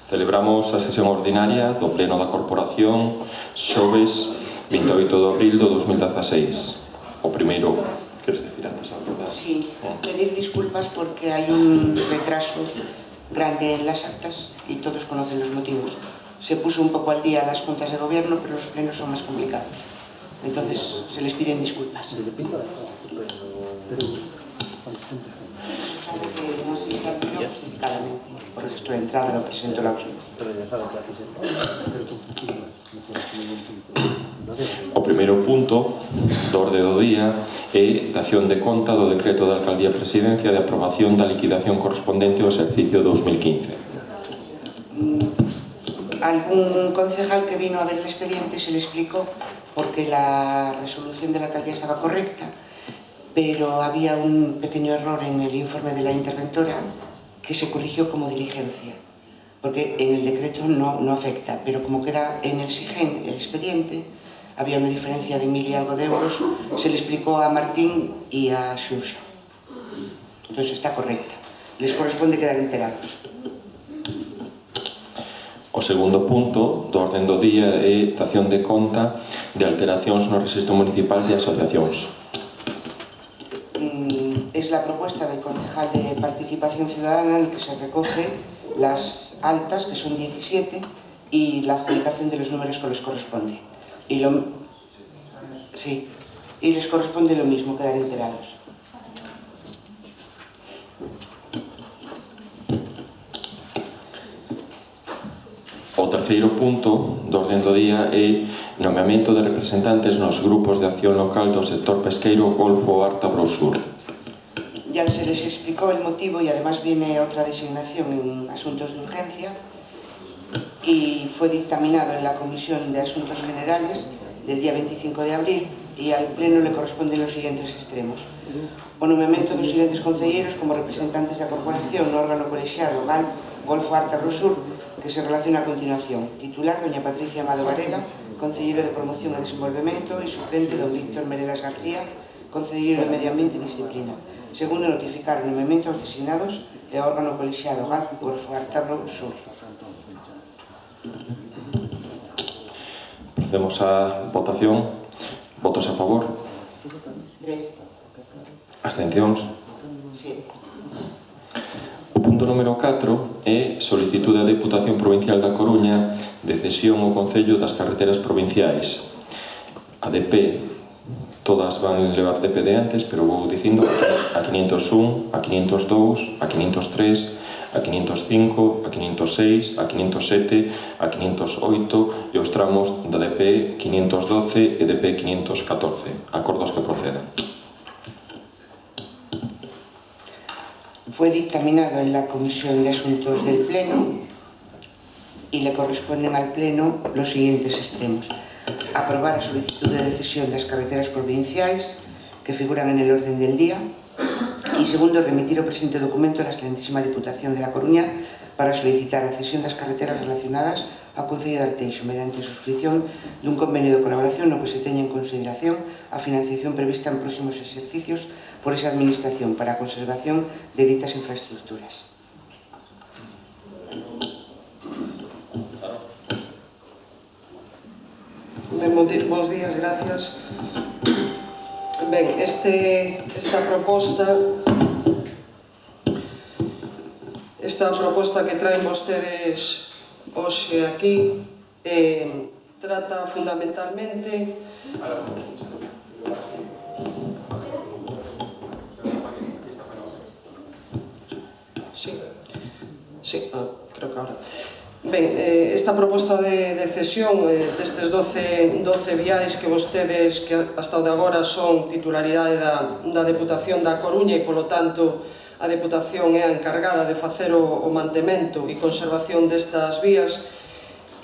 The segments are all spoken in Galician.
Celebramos a sesión ordinaria do Pleno da Corporación xoves 28 de abril do 2016. O primeiro, queres decir antes algo? Sí, pedir disculpas porque hay un retraso grande en las actas y todos conocen los motivos. Se puso un poco al día las juntas de gobierno, pero los plenos son más complicados. Entonces se les piden disculpas. Eso es algo que no se está justificadamente. Por registro de entrada lo presento la USI. O primeiro punto do orde do día é dación de conta do decreto da Alcaldía Presidencia de aprobación da liquidación correspondente ao exercicio 2015. Algún concejal que vino a ver el expediente se le explicó porque la resolución de la alcaldía estaba correcta, pero había un pequeño error en el informe de la interventora que se corrigió como diligencia, porque en el decreto no afecta, pero como queda en el SIGEN el expediente, había una diferencia de 1000 y algo de euros, se le explicó a Martín y a Xurxo. Entonces está correcta. Les corresponde quedar enterados. O segundo punto do orden do día é dación de conta de alteracións no Rexistro Municipal de Asociacións. Es la propuesta del concejal de Participación Ciudadana en el que se recoge las altas, que son 17, y la adjudicación de los números que les corresponde. Y les corresponde lo mismo, quedar enterados. O terceiro punto do orden do día é nomeamento de representantes nos grupos de acción local do sector pesqueiro Golfo Arta Brosur. Ya se les explicó el motivo y además viene otra designación en asuntos de urgencia y fue dictaminado en la Comisión de Asuntos Generales del día 25 de abril y al Pleno le corresponden los siguientes extremos. O nomeamento dos siguientes concelleiros como representantes da corporación no órgano colexiado Golfo Arta Brosur, que se relaciona a continuación. Titular, doña Patricia Amado Varela, concelleiro de Promoción e Desenvolvemento, e suplente, don Víctor Merelas García, concelleiro de Medio Ambiente e Disciplina. Segundo, notificar o nomeamento aos designados e ao órgano colexiado Golfo Arta Brosur. Procedemos á votación. Votos a favor? 3. Abstencións? O punto número 4 é solicitude da Deputación Provincial da Coruña de cesión ao Concello das Carreteras Provinciais. A DP, todas van levar DP de antes, pero vou dicindo a 501, a 502, a 503, a 505, a 506, a 507, a 508 e os tramos da DP 512 e DP 514. Acordos que procedan. Fue dictaminado en la Comisión de Asuntos del Pleno y le corresponden al Pleno los siguientes extremos. Aprobar a solicitud de cesión das carreteras provinciais que figuran en el orden del día y segundo, remitir o presente documento a la Excelentísima Diputación de La Coruña para solicitar a cesión das carreteras relacionadas ao Concello de Arteixo mediante suscripción dun convenio de colaboración no que se teña en consideración a financiación prevista en próximos exercicios por esa administración para a conservación de ditas infraestructuras. Bos días, gracias. Ben, esta proposta que traen vostedes hoxe aquí trata fundamentalmente creo que ahora. Ben, esta proposta de cesión destes 12 viais que vostedes, que hasta o de agora son titularidade da Deputación da Coruña e, polo tanto, a Deputación é a encargada de facer o mantemento e conservación destas vías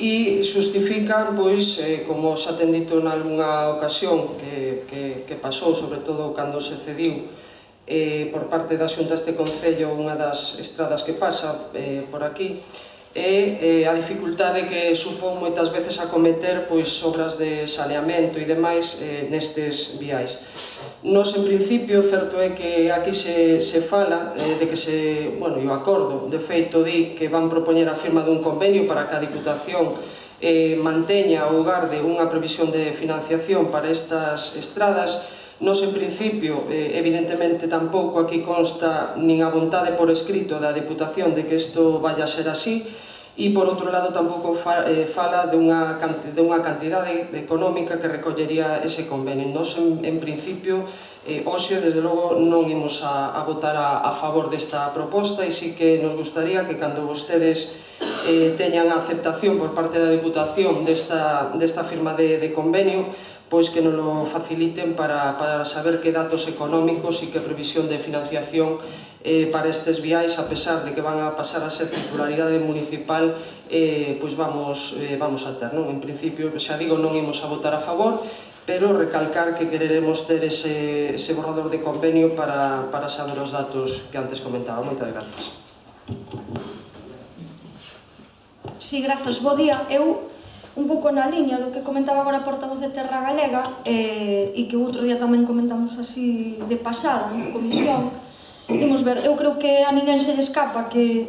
e xustifican, pois, como xa ten dito en algunha ocasión que pasou, sobre todo cando se cediu por parte da Xunta este Concello unha das estradas que pasa por aquí, e a dificultade que supón moitas veces acometer obras de saneamento e demais nestes viais. Nos, en principio, certo é que aquí se fala de que o acordo, de feito, di que van propoñer a firma dun convenio para que a Diputación manteña ou garde unha previsión de financiación para estas estradas. Nos, en principio, evidentemente tampouco aquí consta nin a vontade por escrito da Deputación de que isto vaya a ser así, e, por outro lado, tampouco fala dunha cantidade económica que recollería ese convenio. Nos, en principio, hoxe, desde logo, non imos a votar a favor desta proposta, e sí que nos gustaría que, cando vostedes teñan a aceptación por parte da Deputación desta firma de convenio, pois que nos lo faciliten para saber que datos económicos e que previsión de financiación para estes viais, a pesar de que van a pasar a ser titularidade municipal, pois vamos a ter. En principio, xa digo, non imos a votar a favor, pero recalcar que quereremos ter ese borrador de convenio para saber os datos que antes comentaba. Moitas grazas. Si, grazas. Bo día. Eu, un pouco na liña do que comentaba agora a portavoz de Terra Galega, e que outro día tamén comentamos así de pasada na comisión, imos ver, eu creo que a ninguén se lle escapa que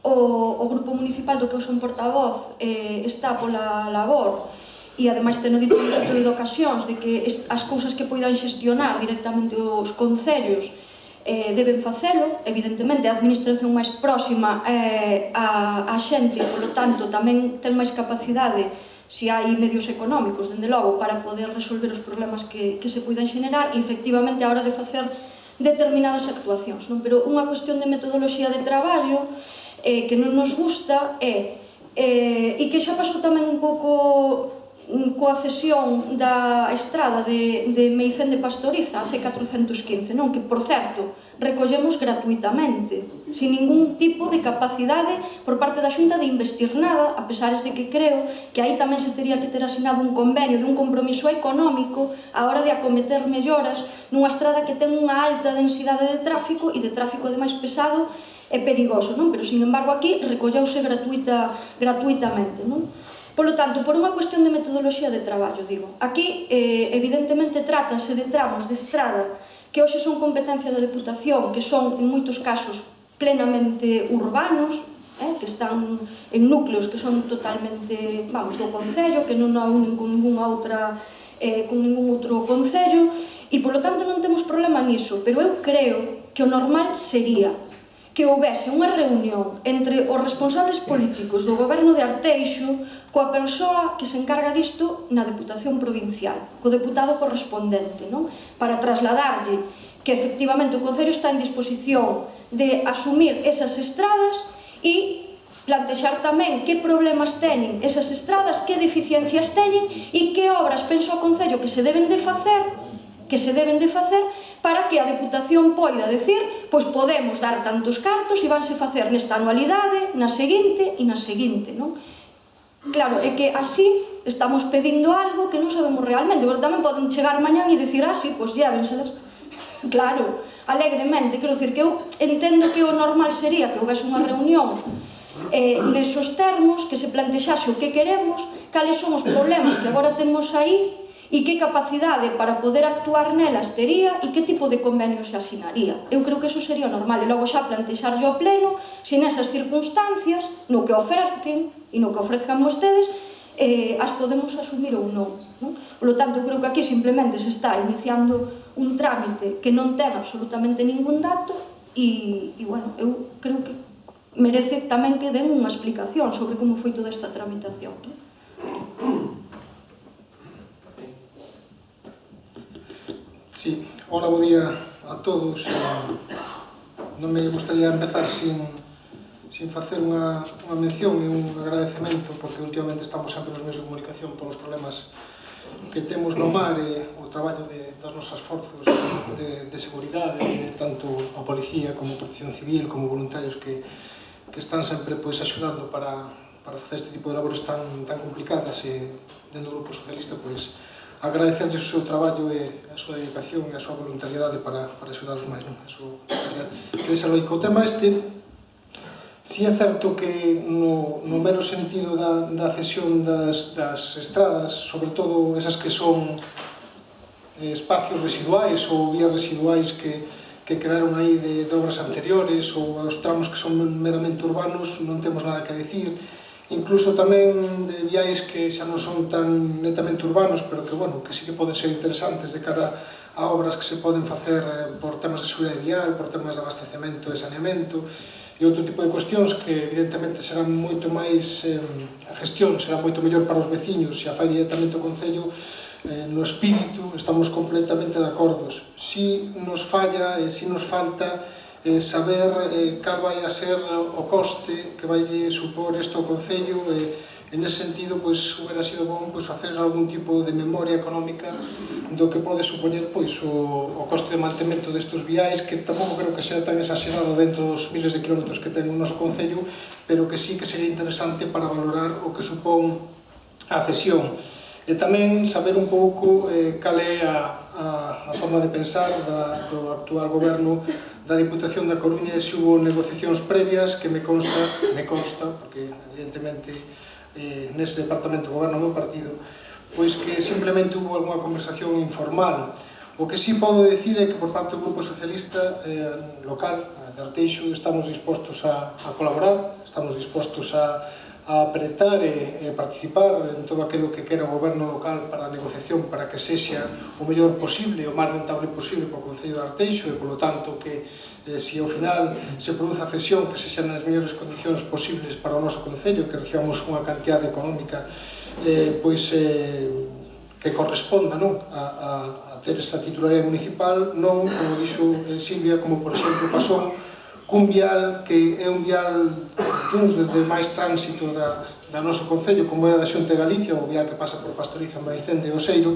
o grupo municipal do que eu son portavoz está pola labor, e ademais teno dito en outro de ocasións de que as cousas que poidan xestionar directamente os concellos deben facelo. Evidentemente a administración máis próxima a xente, polo tanto tamén ten máis capacidade, se hai medios económicos, dende logo, para poder resolver os problemas que se poidan xenerar, e efectivamente a hora de facer determinadas actuacións. Pero unha cuestión de metodoloxía de traballo que non nos gusta e que xa pasou tamén un pouco coa cesión da estrada de Meicén de Pastoriza, a C415, que, por certo, recollemos gratuitamente, sin ningún tipo de capacidade por parte da Xunta de investir nada, a pesar de que creo que aí tamén se teria que ter asinado un convenio de un compromiso económico a hora de acometer melloras nunha estrada que ten unha alta densidade de tráfico e de tráfico ademais pesado e perigoso, pero, sin embargo, aquí recolleuse gratuitamente. Polo tanto, por unha cuestión de metodoloxía de traballo, digo, aquí, evidentemente, trátase de tramos de estrada que hoxe son competencia da Deputación, que son, en moitos casos, plenamente urbanos, que están en núcleos que son totalmente, do concello, que non a unen con ningún outro concello, e, polo tanto, non temos problema niso, pero eu creo que o normal sería que houbese unha reunión entre os responsables políticos do goberno de Arteixo coa persoa que se encarga disto na Deputación Provincial, co deputado correspondente, para trasladarlle que efectivamente o Concello está en disposición de asumir esas estradas e plantexar tamén que problemas teñen esas estradas, que deficiencias teñen e que obras penso o Concello que se deben de facer para que a Deputación poida decir, pois podemos dar tantos cartos e vanse facer nesta anualidade, na seguinte e na seguinte, Claro, é que así estamos pedindo algo que non sabemos realmente, porque tamén poden chegar mañán e dicir, sí, pois llévenselas. Claro, alegremente, quero dicir que eu entendo que o normal sería que houvese unha reunión nesos termos, que se plantexase o que queremos, cales son os problemas que agora temos aí, e que capacidade para poder actuar nelas tería e que tipo de convenio se asinaría. Eu creo que eso sería normal, e logo xa plantexarlle ao pleno se nesas circunstancias, no que oferten e no que ofrezcan vostedes, as podemos asumir ou non. Por lo tanto, eu creo que aquí simplemente se está iniciando un trámite que non ten absolutamente ningún dato e, bueno, eu creo que merece tamén que den unha explicación sobre como foi toda esta tramitación. Sí, hola, bo día a todos. Non me gustaría empezar sin facer unha mención e un agradecemento, porque últimamente estamos sempre nos medios de comunicación polos problemas que temos no mar e o traballo das nosas forzos de seguridade, tanto a policía como a protección civil, como voluntarios que están sempre axudando para facer este tipo de labores tan complicadas, e dentro do Grupo Socialista agradecerles o seu traballo e a súa dedicación e a súa voluntariedade para axudar os máis. O tema este Si é certo que no mero sentido da cesión das estradas, sobre todo esas que son espacios residuais ou vías residuais que quedaron aí de obras anteriores, ou os tramos que son meramente urbanos, non temos nada que decir. Incluso tamén de viais que xa non son tan netamente urbanos, pero que, bueno, que sí que poden ser interesantes de cara a obras que se poden facer por temas de seguridade vial, por temas de abastecemento e saneamento, e outro tipo de cuestións que evidentemente serán moito máis, a gestión será moito mellor para os veciños e a fai directamente o Concello. No espírito estamos completamente de acordos. Si nos falla e si nos falta saber cal vai a ser o coste que vai supor isto ao Concello, e nese sentido hubiera sido bom facer algún tipo de memoria económica do que pode supoñer o coste de mantemento destes viais, que tampouco creo que sea tan exagerado dentro dos miles de kilómetros que ten o noso Concello, pero que sí que sería interesante para valorar o que supón a cesión. E tamén saber un pouco cal é a forma de pensar do actual goberno da Diputación da Coruña, e se hubo negociacións previas, que me consta, porque evidentemente nese departamento goberna o meu partido, pois que simplemente hubo alguna conversación informal. O que sí podo decir é que por parte do Grupo Socialista local de Arteixo estamos dispostos a colaborar, estamos dispostos a apretar e participar en todo aquilo que quera o goberno local para a negociación, para que sexa o mellor posible, o máis rentable posible para o Concello de Arteixo, e polo tanto que se ao final se produce a cesión, que sexa nas mellores condicións posibles para o noso Concello, que recibamos unha cantidade económica que corresponda a ter esa titularidade municipal, non, como dixo Silvia, como por exemplo pasou cun vial que é un vial duns de máis tránsito da noso Concello, como é a da Xunta de Galicia, o vial que pasa por Pastoriza, Maicende e Oseiro,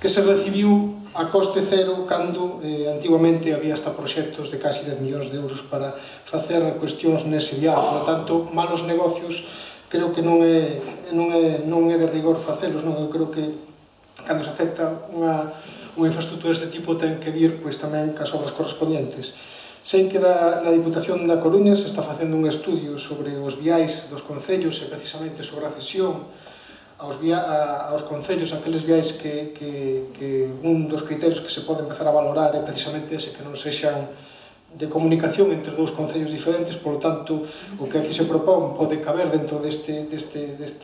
que se recibiu a coste cero cando antiguamente había hasta proxectos de casi 10 millóns de euros para facer cuestións nese vial. Por lo tanto, malos negocios creo que non é de rigor facelos, non? Eu creo que cando se acepta unha infraestructura deste tipo ten que vir tamén cas obras correspondientes. Sei que na Diputación da Coruña se está facendo un estudio sobre os viais dos concellos e precisamente sobre a cesión aos concellos, aqueles viais que un dos criterios que se pode empezar a valorar é precisamente ese, que non sexan de comunicación entre dous concellos diferentes. Por lo tanto, o que aquí se propón pode caber dentro deste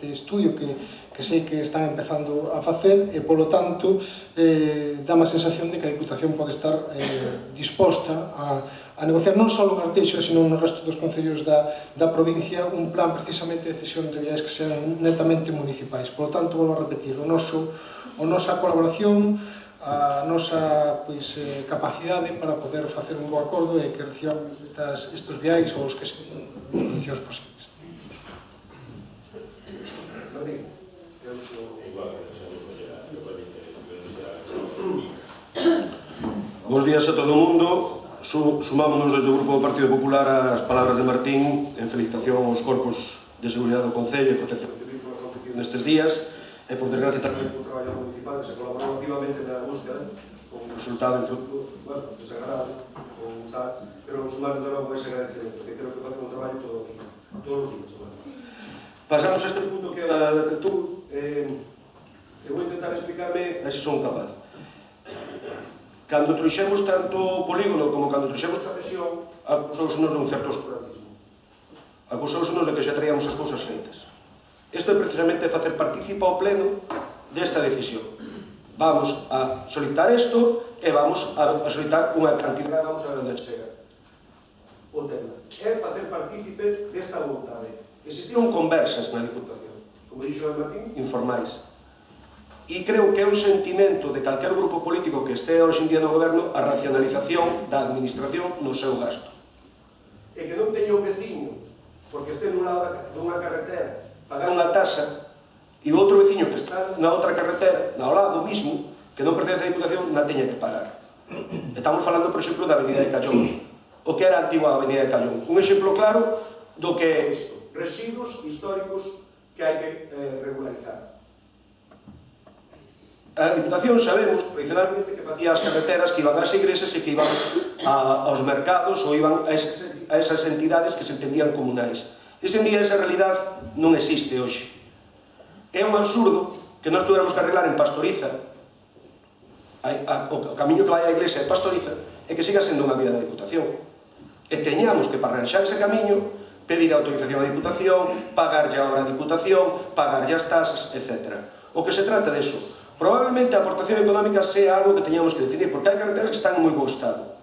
estudio que sei que están empezando a facer, e polo tanto dá má sensación de que a Diputación pode estar disposta a negociar non só en Arteixo, sino no resto dos concellos da provincia un plan precisamente de cesión de viais que sean netamente municipais. Por lo tanto, volvo a repetir, a nosa colaboración, a nosa capacidade para poder facer un bo acordo e que reciban estes viais ou os que sean as condicións posibles. Bos días a todo o mundo. Sumámonos desde o Grupo do Partido Popular ás palabras de Martín en felicitación aos corpos de seguridade do Concello e protección civil que han acontecido nestes días, e por desgracia tamén por traballo municipal que se colaborou activamente na búsqueda con un resultado desagradable ou tal, pero sumar de novo ese agradecemento, que creo que facen un traballo todos os días. Pasamos a este punto que é a da actitud. Eu vou intentar explicarme a se son capaz. Cando trouxemos tanto o polígono como cando trouxemos a cesión, acusousenos dun certo oscurantismo. Acusousenos de que xa traíamos as cousas feitas. Isto é precisamente facer participa ao pleno desta decisión. Vamos a solicitar isto e vamos a solicitar unha cantidade, vamos a ver onde chega. O tema é facer partícipe desta vontade. Existiron conversas na Diputación, como dixo Martín, informais. E creo que é un sentimento de calquer grupo político que este hoxe en día no goberno a racionalización da administración no seu gasto. E que non teña un veciño, porque este nun lado dunha carretera, pagar unha tasa, e outro veciño que está na outra carretera, ao lado mismo, que non pertence á Diputación, na teña que pagar. Estamos falando, por exemplo, da Avenida de Callón, o que era a antigua Avenida de Callón. Un exemplo claro do que é isto. Residuos históricos que hai que regularizar. A Diputación sabemos, tradicionalmente, que facía as carreteras que iban ás igrexas e que iban aos mercados ou iban a esas entidades que se entendían comunais. Ese en día esa realidad non existe hoxe. É un absurdo que nós tuviéramos que arreglar en Pastoriza, o camiño que vai á iglesia de Pastoriza, e que siga sendo unha vía da Diputación. E teñamos que, para arranxar ese camiño, pedir autorización á Diputación, pagarlle a obra á Diputación, pagarlle as tasas, etc. O que se trata de eso. Probablemente a aportación económica sea algo que teñamos que decidir, porque hai carreteras que están en moi bo estado.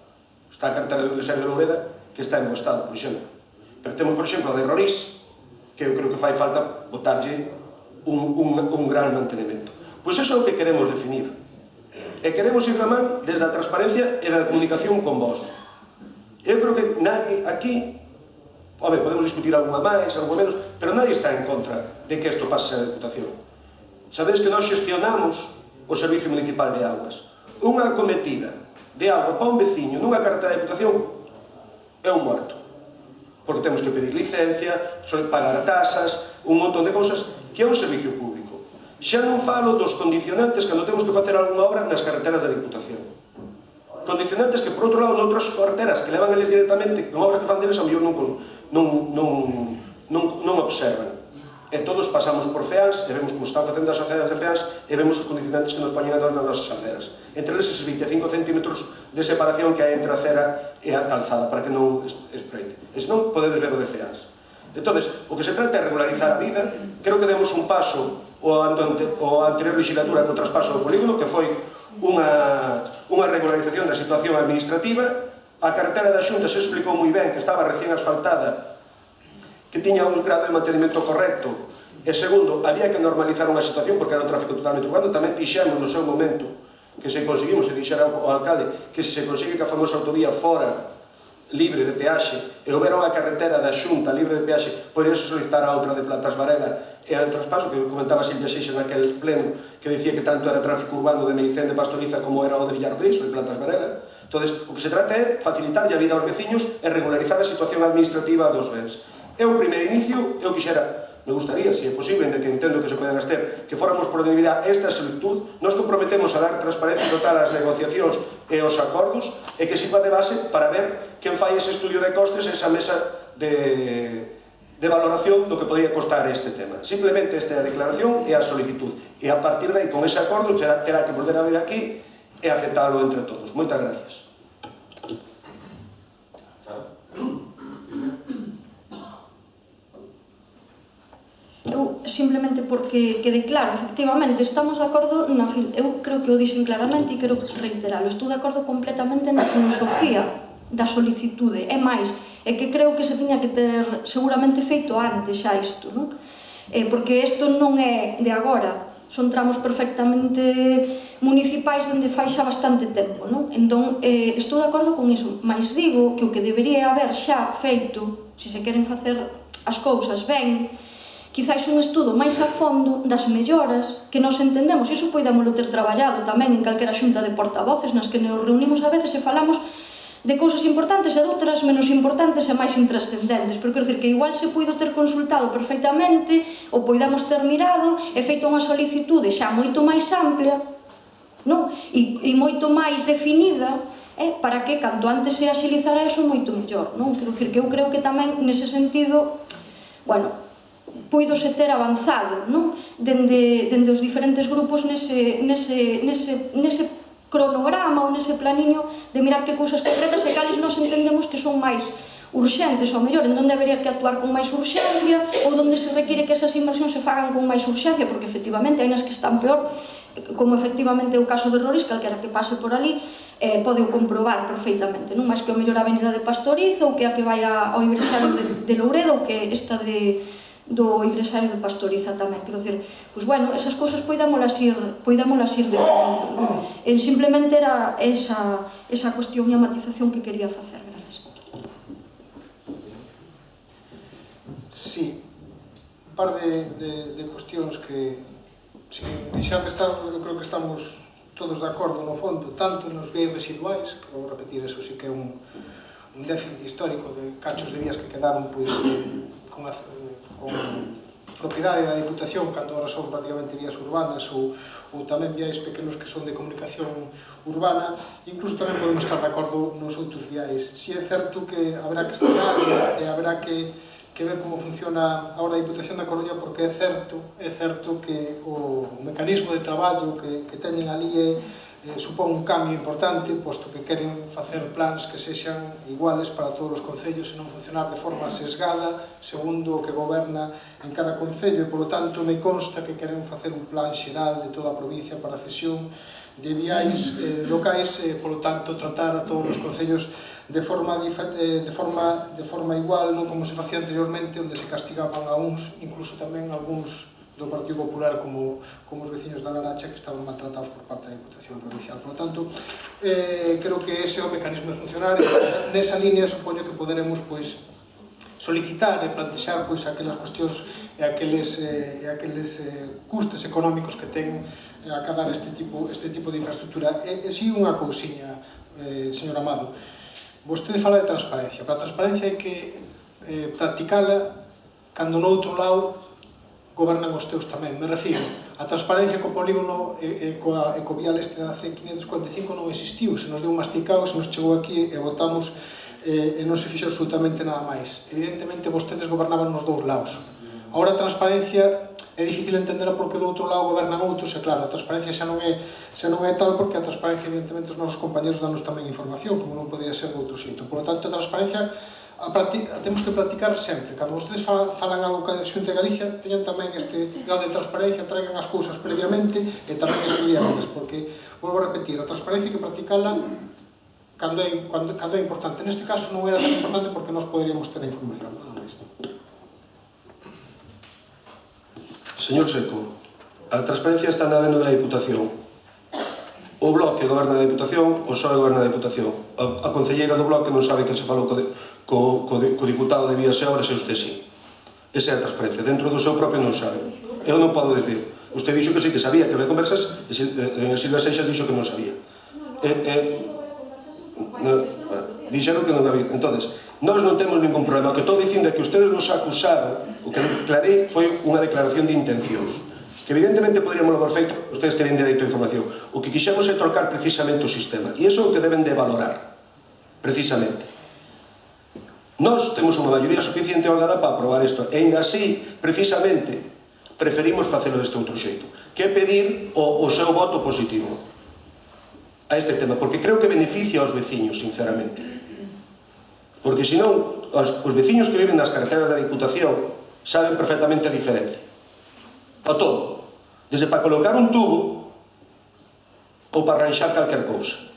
Está a carretera do Desero de Loureda, que está en bo estado, por exemplo. Pero temos, por exemplo, a de Rorís, que eu creo que fai falta botarlle un gran mantenimento. Pois iso é o que queremos definir. E queremos ir da man desde a transparencia e da comunicación con vos. Eu creo que nadie aquí, podemos discutir alguna máis, alguna menos, pero nadie está en contra de que isto pase a Diputación. Sabedes que nós xestionamos o Servicio Municipal de Augas. Unha cometida de auga para un veciño nunha carretera de Diputación é un morto. Porque temos que pedir licencia, pagar tasas, un montón de cousas, que é un servicio público. Xa non falo dos condicionantes cando temos que facer alguna obra nas carreteras da Diputación. Condicionantes que, por outro lado, noutras carreteras que levan eles directamente, con obras que fan deles, a mellor non observan. E todos pasamos por FEANS, e vemos como están facendo as aceras de FEANS, e vemos os condicionantes que nos poñen a todas nas nosas aceras. Entre eles, esos 25 centímetros de separación que hai entre a acera e a calzada, para que non espreite. E senón, podedes ver o de FEANS. Entón, o que se trata é regularizar a vida. Creo que demos un paso a anterior legislatura co traspaso do polígono, que foi unha regularización da situación administrativa. A carretera da Xunta se explicou moi ben que estaba recién asfaltada, que tiña un grado de mantenimento correcto, e segundo, había que normalizar unha situación porque era un tráfico totalmente urbano. Tamén dixemos no seu momento que se conseguimos, e dixera o alcalde, que se se consigue que a famosa autovía fora libre de peaxe e houbera unha carretera da Xunta libre de peaxe, poderíase solicitar a outra de Plantas Varela e ao traspaso, que comentaba Silvia Seixas naquel pleno, que dicía que tanto era tráfico urbano de Melicén de Pastoriza como era o de Villargris ou de Plantas Varela. Entón, o que se trata é facilitar a vida aos veciños e regularizar a situación administrativa dos bens. É un primeiro inicio. Eu quixera, me gustaría, se é posible, que entendo que se poden ter, que fóramos por unanimidade esta solicitud. Nos comprometemos a dar transparencia total ás negociacións e aos acordos, e que sirva de base para ver quen fai ese estudio de costes, esa mesa de valoración do que podría costar este tema. Simplemente esta é a declaración e a solicitud, e a partir de aí, con ese acordo, terá que volver a vir aquí e aceptalo entre todos. Moitas gracias. Eu, simplemente porque quede claro, efectivamente, estamos de acordo eu creo que o dixen claramente e quero reiteralo, estou de acordo completamente na filosofía da solicitude, é máis, é que creo que se tiña que ter seguramente feito antes xa isto, non? Porque isto non é de agora, son tramos perfectamente municipais onde fai xa bastante tempo, non? Entón, estou de acordo con iso, mas digo que o que debería haber xa feito, se se queren facer as cousas ben, quizáis un estudo máis a fondo das melloras que nos entendemos, e iso poidémolo ter traballado tamén en calquera xunta de portavoces nas que nos reunimos a veces e falamos de cousas importantes e de outras menos importantes e máis intrascendentes, pero quero dicir que igual se puido ter consultado perfectamente ou poidamos ter mirado e feito unha solicitude xa moito máis amplia, non? E moito máis definida, para que canto antes se axilizara eso moito mellor, non? Quero dicir que eu creo que tamén nese sentido, bueno, puidose ter avanzado, non? Dende os diferentes grupos nese cronograma ou nese planiño de mirar que cousas concretas e cales nos entendemos que son máis urxentes, ou mellor, en donde habería que actuar con máis urxencia ou donde se require que esas inversións se fagan con máis urxencia, porque efectivamente hai nas que están peor, como efectivamente é o caso de Rorís, calquera que pase por ali pode o comprobar perfeitamente, non? Máis que o mellor a avenida de Pastoriza ou que a que vai ao Igrexario de Loureda ou que esta do Igrexario de Pastoriza tamén, quero dicir, pois bueno, esas cousas poidámolas ir definindo. Simplemente era esa cuestión e a matización que quería facer. Gracias. Sí, un par de cuestións que, sin deixar de estar, eu creo que estamos todos de acordo no fondo, tanto nos bens residuais, que vou repetir, eso sí que é un déficit histórico de cachos de vías que quedaron pois con propiedade da Diputación, cando ahora son prácticamente vías urbanas ou tamén viais pequenos que son de comunicación urbana. Incluso tamén podemos estar de acordo nos outros viais. Si é certo que haberá que estudar e haberá que ver como funciona ahora a Diputación da Coruña, porque é certo que o mecanismo de traballo que teñen ali supón un cambio importante, posto que queren facer plans que sexan iguales para todos os concellos e non funcionar de forma sesgada segundo o que goberna en cada concello, e polo tanto me consta que queren facer un plan xeral de toda a provincia para a cesión de viais locais e polo tanto tratar a todos os concellos de forma igual, non como se facía anteriormente, onde se castigaban a uns, incluso tamén algúns do Partido Popular como os veciños da Laracha, que estaban maltratados por parte da Diputación Provincial. Por lo tanto, creo que ese é o mecanismo de funcionar, e nesa línea supoño que poderemos solicitar e plantexar aquelas cuestións e aqueles custes económicos que ten acadar este tipo de infraestructura. E si unha cousiña, señor Amado, vostede fala de transparencia, pero a transparencia hai que practicala cando no outro lado gobernan os teus tamén. Me refiro, a transparencia co polígono e co vial este da C545 non existiu, se nos deu un masticado, se nos chegou aquí e votamos e non se fixo absolutamente nada máis. Evidentemente vostedes gobernaban nos dous lados. Agora a transparencia é difícil entender porque do outro lado gobernan outros, e claro, a transparencia xa non é tal, porque a transparencia evidentemente os nosos compañeros danos tamén información, como non podría ser de outro xeito. Por lo tanto, a transparencia temos que practicar sempre. Cando vostedes falan algo que a Xunta de Galicia, teñan tamén este grado de transparencia, traigan as cousas previamente e tamén estudiarlas, porque, volvo a repetir, a transparencia hai que practicala cando é importante. Neste caso non era tan importante porque nós poderíamos ter a información. Señor Seco, a transparencia está na dentro da Diputación. O Bloque goberna da Diputación, o PSOE goberna da Diputación. A concelleira do Bloque non sabe que se falou co diputado de Vías e Obras e usted sí. Esa é a transparencia. Dentro do seu propio non sabe. Eu non podo dicir. Usted dixo que sí que sabía, que había conversas, e Silvia Seixas dixo que non sabía. Dixeron que non había. Entonces, nós non temos ningún problema. O que estou dicindo é que ustedes nos acusaron, o que declarei foi unha declaración de intencións, que evidentemente poderíamos haber feito, ustedes terían dereito a información. O que quixemos é trocar precisamente o sistema, e iso é o que deben de valorar, precisamente. Nós temos unha maioría suficiente holgada para aprobar isto, e ainda así, precisamente, preferimos facelo deste outro xeito, que é pedir o seu voto positivo a este tema, porque creo que beneficia aos veciños, sinceramente. Porque senón, os veciños que viven nas carreteras da Diputación saben perfectamente a diferencia. A todo. Desde para colocar un tubo ou para arranxar calquer cousa.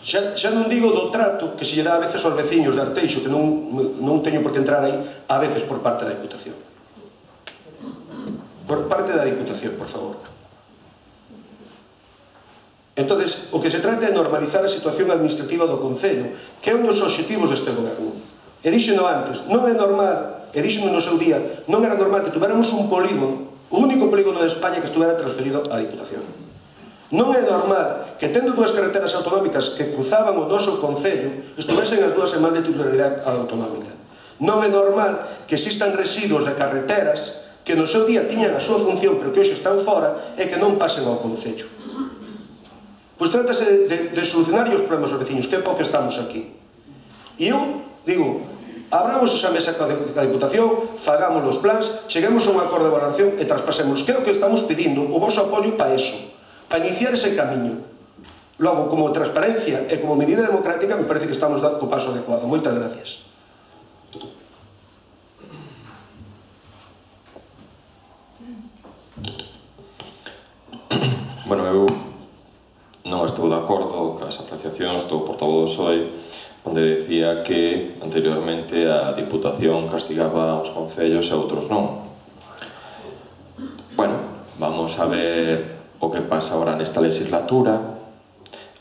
Xa non digo do trato que se lle dá a veces aos veciños de Arteixo, que non teño por que entrar aí, a veces por parte da Diputación. Por parte da Diputación, por favor. Entonces, o que se trata é normalizar a situación administrativa do Concello, que é un dos obxectivos deste goberno. E díxeno antes, non é normal, e díxeno no seu día, non era normal que tuviéramos un polígono, o único polígono de España que estuvera transferido á Diputación. Non é normal que, tendo dúas carreteras autonómicas que cruzaban o noso Concello, estuvesen as dúas en mal de titularidade autonómica. Non é normal que existan residuos de carreteras que no seu día tiñan a súa función, pero que hoxe están fora, e que non pasen ao Concello. Pois trátase de solucionar os problemas aos veciños, que é para o que estamos aquí. E eu digo, abramos esa mesa coa Diputación, fagamos os plans, cheguemos a un acordo de valoración e traspasemos. Que é o que estamos pedindo, o vosso apoio para eso, para iniciar ese camiño. Logo, como transparencia e como medida democrática, me parece que estamos dando o paso adecuado. Moitas gracias. Bueno, eu non estou de acordo con as apreciacións do portavoz do PSOE, onde decía que anteriormente a Diputación castigaba aos concellos e outros non. Bueno, vamos a ver o que pasa agora nesta legislatura.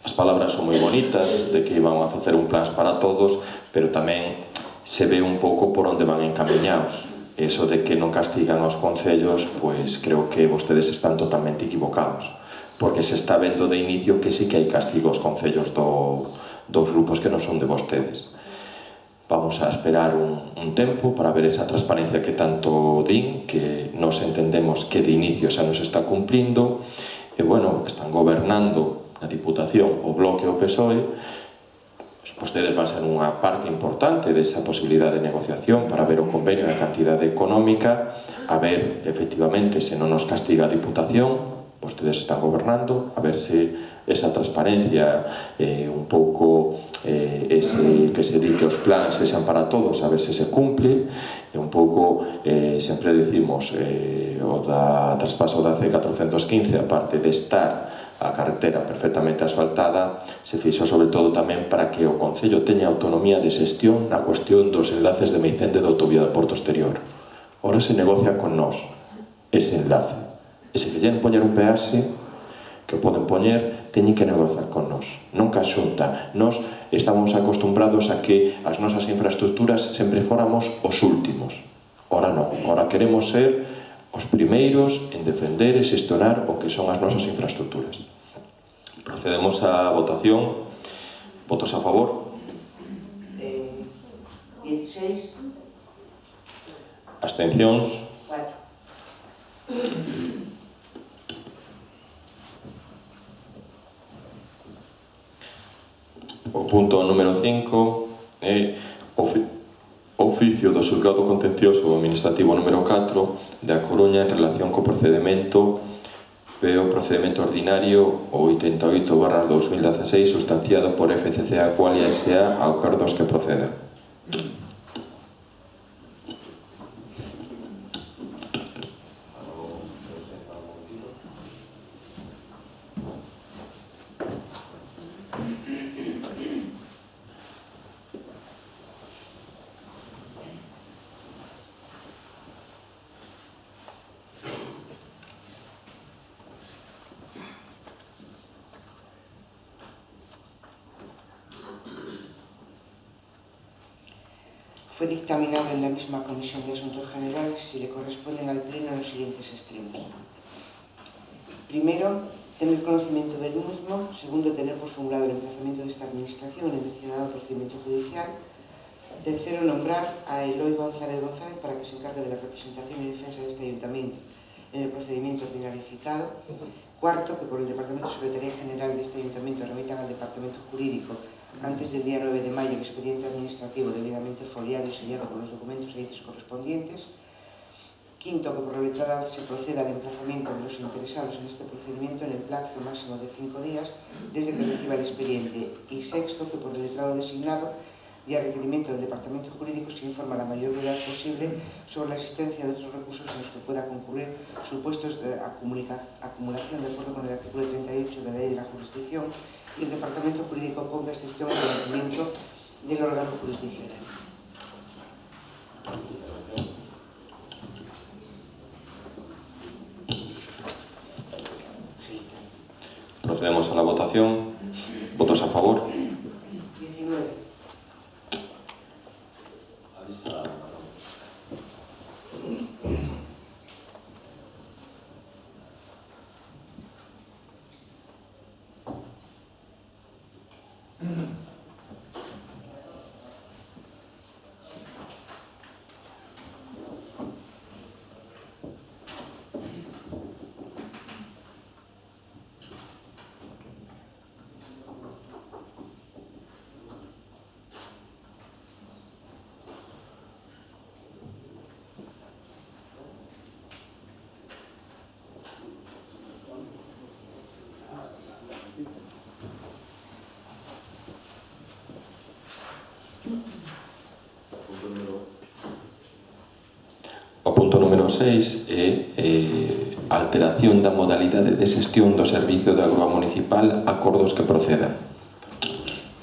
As palabras son moi bonitas, de que iban a facer un plan para todos, pero tamén se ve un pouco por onde van encaminhados. Eso de que non castigan aos concellos, pois creo que vostedes están totalmente equivocados, porque se está vendo de inicio que sí que hai castigo aos concellos dos grupos que non son de vostedes. Vamos a esperar un tempo para ver esa transparencia que tanto din, que nos entendemos que de inicio xa nos está cumplindo. E, bueno, están gobernando a Diputación, o Bloque e o PSOE. Vostedes van ser unha parte importante desa posibilidade de negociación para ver o convenio e a cantidade económica, a ver, efectivamente, se non nos castiga a Diputación. Vostedes están gobernando, a ver se esa transparencia, un pouco ese que se di que os plans sexan para todos, a ver se se cumple. E un pouco, sempre decimos, o da traspaso da C415, aparte de estar a carretera perfectamente asfaltada, se fixo sobre todo tamén para que o Concello teña autonomía de xestión na cuestión dos enlaces de Meicende da autovía do Porto Exterior. Ora se negocia con nós ese enlace. E se queren poñer un peaxe, que o poden poñer, teñen que negociar con nós, non ca Xunta. Nós estamos acostumbrados a que as nosas infraestructuras sempre fóramos os últimos. Ora non, ora queremos ser os primeiros en defender e xestionar o que son as nosas infraestructuras. Procedemos á votación. Votos a favor? 16. Abstencións? 4. O punto número 5 é oficio do Xulgado Contencioso Administrativo número 4 da Coruña en relación co procedimento procedimento ordinario 88/2016 sustanciado por FCC Aqualia S.A. a acordos que procedan. Fue dictaminado en la misma Comisión de Asuntos Generales y le corresponden al Pleno los siguientes extremos. Primero, tener conocimiento del mismo. Segundo, tener por formulado el emplazamiento de esta Administración en el mencionado procedimiento judicial. Tercero, nombrar a Eloy González González para que se encargue de la representación y defensa de este Ayuntamiento en el procedimiento ordinario citado. Cuarto, que por el Departamento de Secretaría General de este Ayuntamiento remitan al Departamento Jurídico antes del día 9 de mayo el expediente administrativo debidamente foliado y sellado con los documentos e hechos correspondientes. Quinto, que por la letrada se proceda al emplazamiento de los interesados en este procedimiento en el plazo máximo de 5 días desde que reciba el expediente. Y sexto, que por el letrado designado y a requerimiento del Departamento Jurídico se informa a la mayor brevedad posible sobre la existencia de otros recursos en los que pueda concurrir supuestos de acumulación de acuerdo con el artículo 38 de la Ley de la Jurisdicción, y el Departamento Jurídico ponga este sistema de conocimiento del órgano jurisdiccional. Procedemos a la votación. Votos a favor? 19. O punto número 6 é alteración da modalidade de xestión do Servicio de Auga Municipal, acordos que procedan.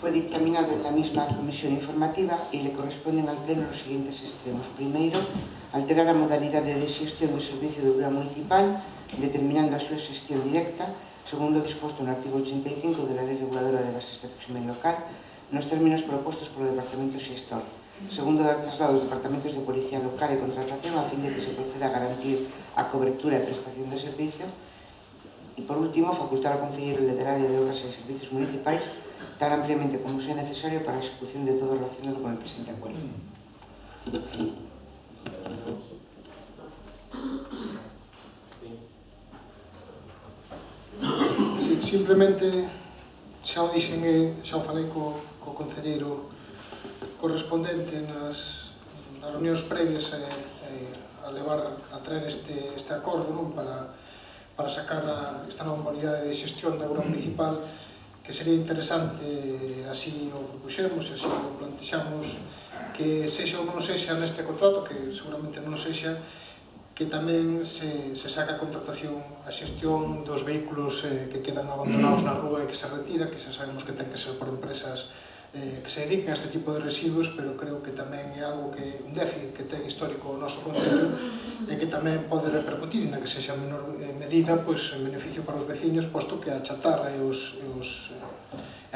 Fue dictaminado en la misma comisión informativa y le corresponden al Pleno los siguientes extremos. Primero, alterar a modalidade de xestión do Servicio de Auga Municipal, determinando a súa xestión directa, segundo disposto no artigo 85 de la Lei Reguladora de Bases de Régimen Local, nos términos propostos polo Departamento Xestor. Segundo, dar traslado aos departamentos de Policía Local e Contratación a fin de que se proceda a garantir a cobertura e prestación do servicio. E, por último, facultar ao Concelleiro Literario de Obras e Servicios Municipais tan ampliamente como sea necesario para la ejecución de todo relacionado con el presente acuerdo. Sí, simplemente xa o dixen e xa o falei co concelleiro correspondente nas reunións previas a traer este acordo, non, para sacar esta nova modalidade de xestión da obra municipal, que sería interesante, así o propuxemos e así o plantexamos, que sexa ou non sexa neste contrato, que seguramente non sexa, que tamén se saca a contratación, a xestión dos vehículos que quedan abandonados na rúa e que se retira, que xa sabemos que ten que ser por empresas que se dediquen a este tipo de residuos, pero creo que tamén é algo que un déficit que ten histórico o noso concello e que tamén pode repercutir, na que sexa en menor medida, en beneficio para os veciños, posto que a chatarra e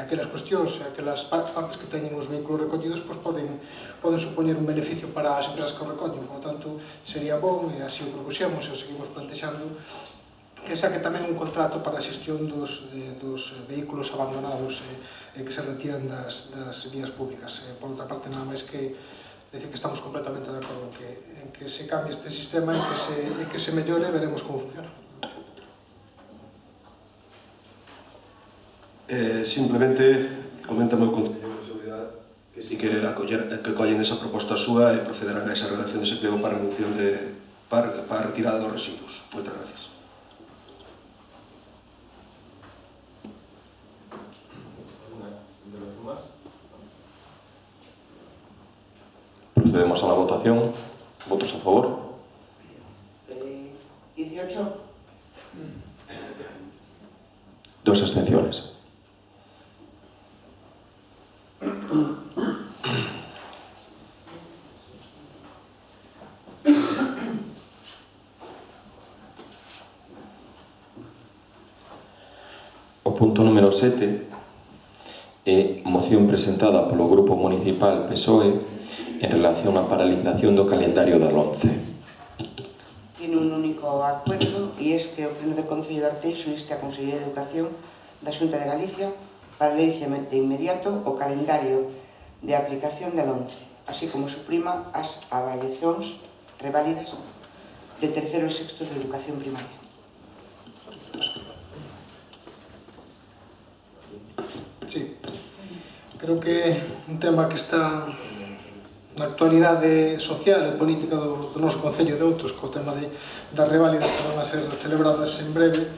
aquelas cuestións, aquelas partes que teñen os vehículos recollidos poden supoñer un beneficio para as empresas que o recollen. Por tanto, sería bon, e así o propuxemos e o seguimos plantexando, que saque tamén un contrato para a xestión dos vehículos abandonados e que se retiran das vías públicas. Por outra parte, nada máis que decir que estamos completamente de acordo en que se cambie este sistema e que se mellore, veremos como funciona. Simplemente comenta o meu concelleiro de seguridade que si que collen esa proposta súa e procederán a esa redacción de ese pliego para a retirada dos residuos. Moitas gracias. Procedemos a la votación. ¿Votos a favor? 18. 2 abstenciones. O punto número 7 é moción presentada polo Grupo Municipal PSOE en relación á paralización do calendario da LOMCE. Tiene un único acuerdo e es que o Pleno de Concello de Arteixo inste a Consellería de Educación da Xunta de Galicia para ler de inmediato o calendario de aplicación da LOMCE, así como suprima as avaliacións reválidas de terceiro e sexto de educación primaria. Sí, creo que un tema que está na actualidade social e política do noso Concello e de outros, co tema das reválidas que van a ser celebradas en breve,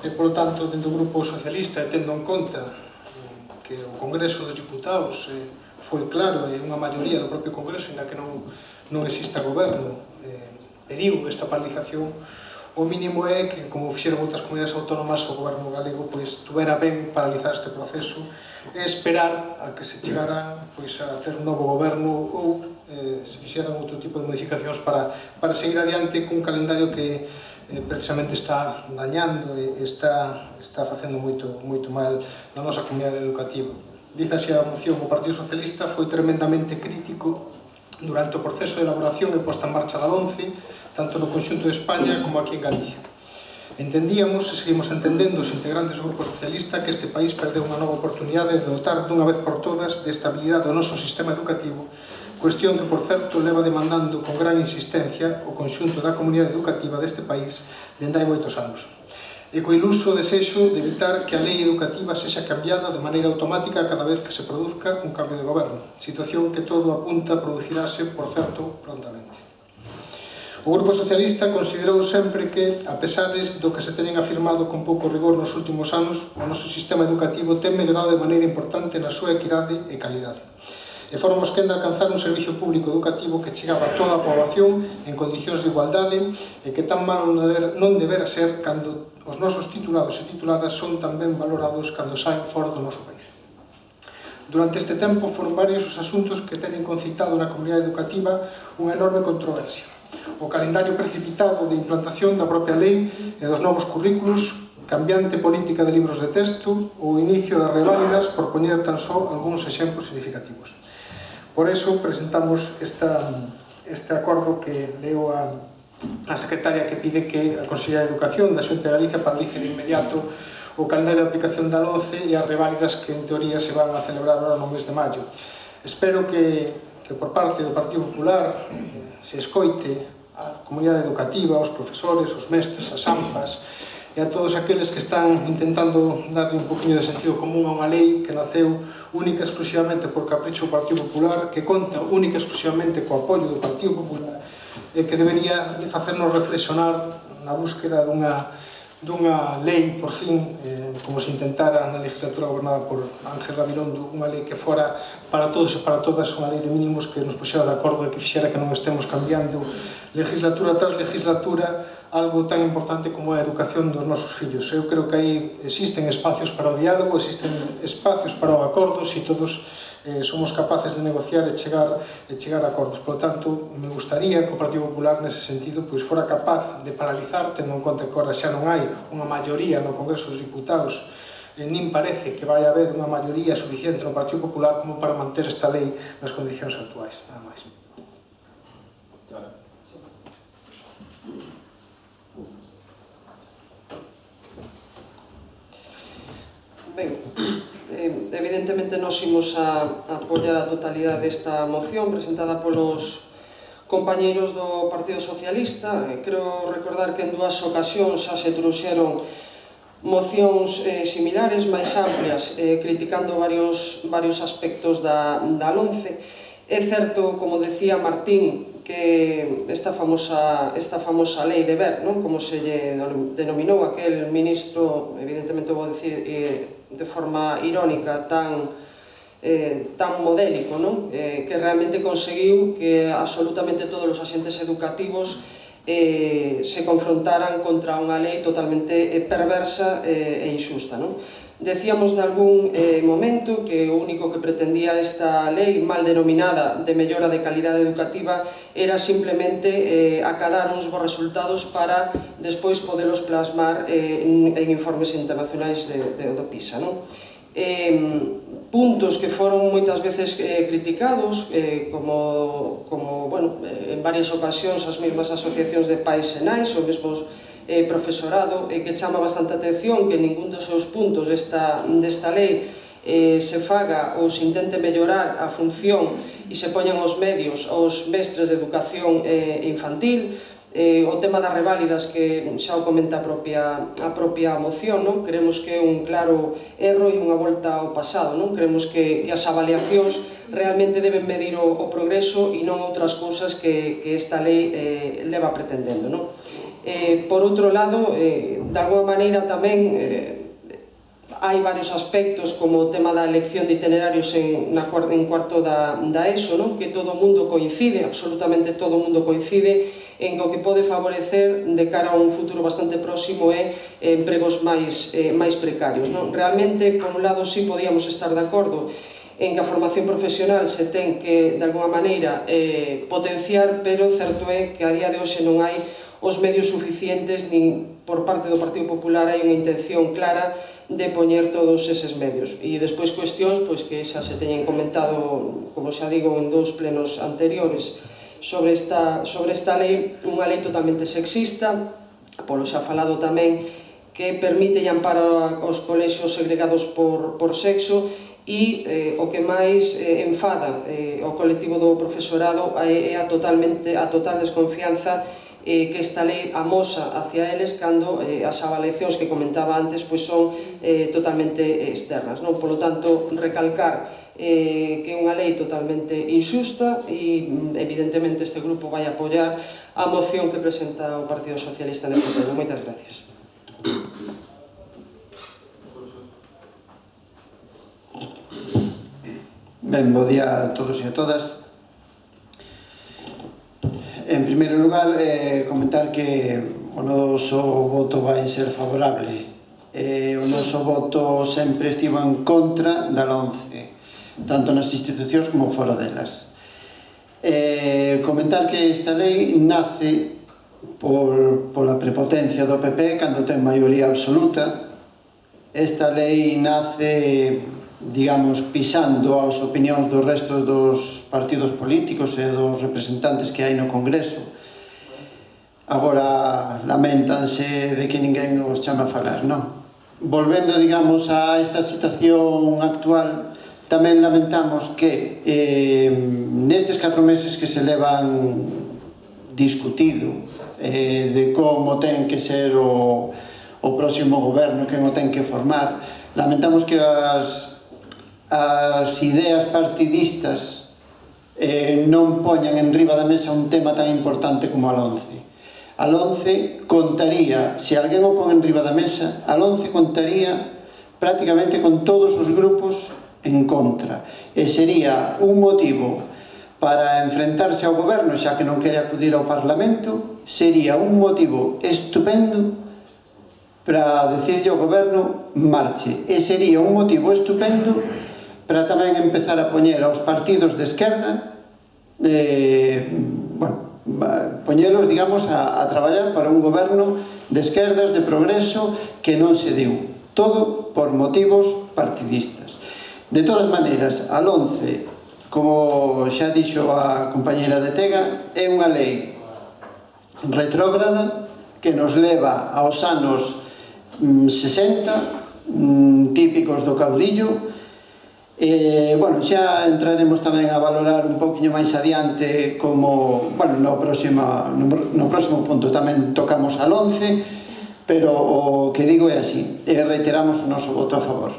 e, por tanto, dentro do Grupo Socialista, e tendo en conta que o Congreso dos Diputados foi claro, e unha maioría do propio Congreso, ainda que non exista goberno, pediu esta paralización, o mínimo é que, como fixeron outras comunidades autónomas, o goberno galego tuvera ben paralizar este proceso e esperar a que se chegara a ter un novo goberno ou se fixeran outro tipo de modificacións para seguir adiante cun calendario que precisamente está dañando e está facendo moito mal na nosa comunidade educativa. Dice así a moción: o Partido Socialista foi tremendamente crítico durante o proceso de elaboración e posta en marcha da LOMCE, tanto no conxunto de España como aquí en Galicia. Entendíamos, e seguimos entendendo os integrantes do Grupo Socialista, que este país perdeu unha nova oportunidade de dotar dunha vez por todas de estabilidade do noso sistema educativo, cuestión que, por certo, leva demandando con gran insistencia o conxunto da comunidade educativa deste país dende hai moitos anos. E co iluso desexo de evitar que a lei educativa sexa cambiada de maneira automática cada vez que se produzca un cambio de goberno, situación que todo apunta a producirase, por certo, prontamente. O Grupo Socialista considerou sempre que, a pesares do que se teñen afirmado con pouco rigor nos últimos anos, o noso sistema educativo ten mellorado de maneira importante na súa equidade e calidade. E fomos quen de alcanzar un servicio público educativo que chegaba a toda a poboación en condicións de igualdade e que tan malo non debera ser cando os nosos titulados e tituladas son tan ben valorados cando saen fora do noso país. Durante este tempo foron varios os asuntos que teñen concitado na comunidade educativa unha enorme controversia. O calendario precipitado de implantación da propia lei e dos novos currículos, cambiante política de libros de texto ou o inicio das reválidas, por poñer tan só algúns exemplos significativos. Por eso presentamos este acordo que leo a secretaria, que pide que a Consellería de Educación da Xunta de Galicia paralice de inmediato o calendario de aplicación da LOMCE e as reválidas que en teoría se van a celebrar ahora no mes de maio. Espero que por parte do Partido Popular se escoite a comunidade educativa, os profesores, os mestres, as AMPAs e a todos aqueles que están intentando darle un poquinho de sentido común a unha lei que naceu única e exclusivamente por capricho do Partido Popular, que conta única e exclusivamente co apoio do Partido Popular e que debería facernos reflexionar na búsqueda dunha lei, por fin, como se intentara na legislatura gobernada por Ángel Gabilondo, unha lei que fora para todos e para todas, unha lei de mínimos que nos puxera de acordo e que fixera que non estemos cambiando legislatura tras legislatura algo tan importante como a educación dos nosos fillos. Eu creo que aí existen espacios para o diálogo, existen espacios para o acordo, se todos somos capaces de negociar e chegar a acordos. Por lo tanto, me gustaría que o Partido Popular nese sentido fora capaz de paralizar, tendo en conta que agora xa non hai unha maioría no Congreso dos Diputados, nin parece que vai haber unha maioría suficiente no Partido Popular como para manter esta lei nas condicións actuais. Nada máis. Ben, evidentemente nos imos a apoiar a totalidade desta moción presentada polos compañeiros do Partido Socialista. Creo recordar que en dúas ocasións xa se trouxeron mocións similares, máis amplias, criticando varios aspectos da LOMCE. É certo, como decía Martín, que esta famosa lei de ver, como se lle denominou aquel ministro, evidentemente vou dicir de forma irónica, tan modélico, que realmente conseguiu que absolutamente todos os axentes educativos se confrontaran contra unha lei totalmente perversa e injusta. Decíamos nalgún momento que o único que pretendía esta lei mal denominada de mellora de calidade educativa era simplemente acadar uns bons resultados para despois podelos plasmar en informes internacionais do PISA. Puntos que foron moitas veces criticados, como en varias ocasións as mesmas asociacións de pais e nais, o mesmo profesorado, que chama bastante atención que ningún dos seus puntos desta lei se faga ou se intente mellorar a función e se poñan os medios aos mestres de educación infantil. O tema das reválidas, que xa o comenta a propia moción, creemos que é un claro erro e unha volta ao pasado. Creemos que as avaliacións realmente deben medir o progreso e non outras cousas que esta lei leva pretendendo. Por outro lado, de alguma maneira tamén hai varios aspectos, como o tema da elección de itinerarios en cuarto da ESO, que todo o mundo coincide, absolutamente todo o mundo coincide, en que o que pode favorecer de cara a un futuro bastante próximo é empregos máis precarios. Realmente, por un lado, sí podíamos estar de acordo en que a formación profesional se ten que, de alguma maneira, potenciar, pero certo é que a día de hoxe non hai os medios suficientes, nin por parte do Partido Popular hai unha intención clara de poñer todos eses medios. E despois cuestións que xa se teñen comentado, como xa digo, en dous plenos anteriores sobre esta lei, unha lei totalmente sexista, polo xa falado tamén, que permite e ampara os colexios segregados por sexo, e o que máis enfada o colectivo do profesorado é a total desconfianza que esta lei amosa hacia eles cando as avaliacións que comentaba antes son totalmente externas. Por lo tanto, recalcar que é unha lei totalmente injusta e evidentemente este grupo vai apoiar a moción que presenta o Partido Socialista neste pleno. Moitas gracias. Ben, bo día a todos e a todas. En primeiro lugar, comentar que o noso voto vai ser favorable. O noso voto sempre estivo en contra da LOMCE, tanto nas institucións como fora delas. Comentar que esta lei nace pola prepotencia do PP cando ten maioría absoluta. Esta lei nace, digamos, pisando as opinións do resto dos partidos políticos e dos representantes que hai no Congreso. Agora lamentanse de que ninguén os chama a falar, non? volvendo, digamos, a esta situación actual, tamén lamentamos que nestes 4 meses que se levan discutido de como ten que ser o próximo goberno, quen o ten que formar, lamentamos que as ideas partidistas non poñan en riba da mesa un tema tan importante como a LOMCE. A LOMCE contaría, se alguén o pon en riba da mesa, a LOMCE contaría prácticamente con todos os grupos en contra, e sería un motivo para enfrentarse ao goberno, xa que non quere acudir ao Parlamento, sería un motivo estupendo para decirlle ao goberno marche, e sería un motivo estupendo para tamén empezar a poñer aos partidos de esquerda, poñelos, digamos, a traballar para un goberno de esquerdas, de progreso, que non se deu, todo por motivos partidistas. De todas maneiras, a LOMCE, como xa dixo a compañera de Tega, é unha lei retrógrada que nos leva aos anos 60, típicos do caudillo. Xa entraremos tamén a valorar un pouquinho máis adiante como, no próximo punto tamén tocamos a LOMCE, pero o que digo é así, e reiteramos o noso voto a favor.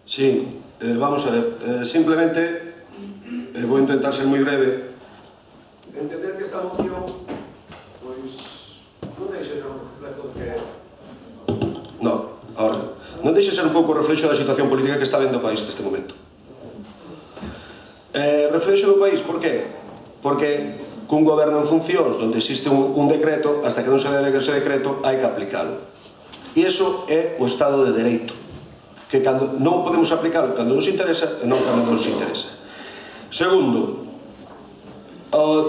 Sí, vamos a ver, simplemente vou intentar ser moi breve. Entender que esta moción pois non deixa ser un reflexo que non deixa ser un pouco o reflexo da situación política que está vendo o país neste momento. Reflexo do país, por qué? Porque cun goberno en funcións onde existe un decreto, hasta que non se delegue ese decreto hai que aplicalo, e iso é o Estado de Dereito, que non podemos aplicalo cando nos interesa e non cando non nos interesa. Segundo,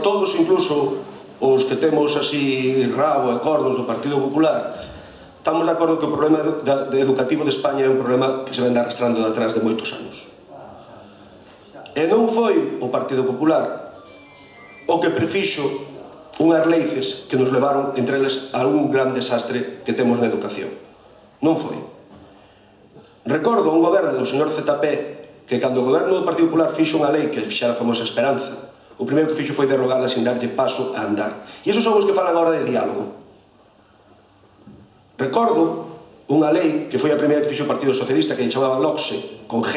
todos, incluso os que temos así rabo e cordos do Partido Popular, estamos de acordo que o problema educativo de España é un problema que se vende arrastrando de atrás de moitos anos. E non foi o Partido Popular o que prefixo unhas leis que nos levaron entre eles a un gran desastre que temos na educación. Non foi. Recordo un goberno do señor ZP que cando o goberno do Partido Popular fixo unha lei que fixera a famosa Esperanza, o primeiro que fixo foi derogala sin darlle paso a andar. E esos son os que falan agora de diálogo. Recordo unha lei que foi a primeira que fixo o Partido Socialista, que lle chamaba LOCSE, con G,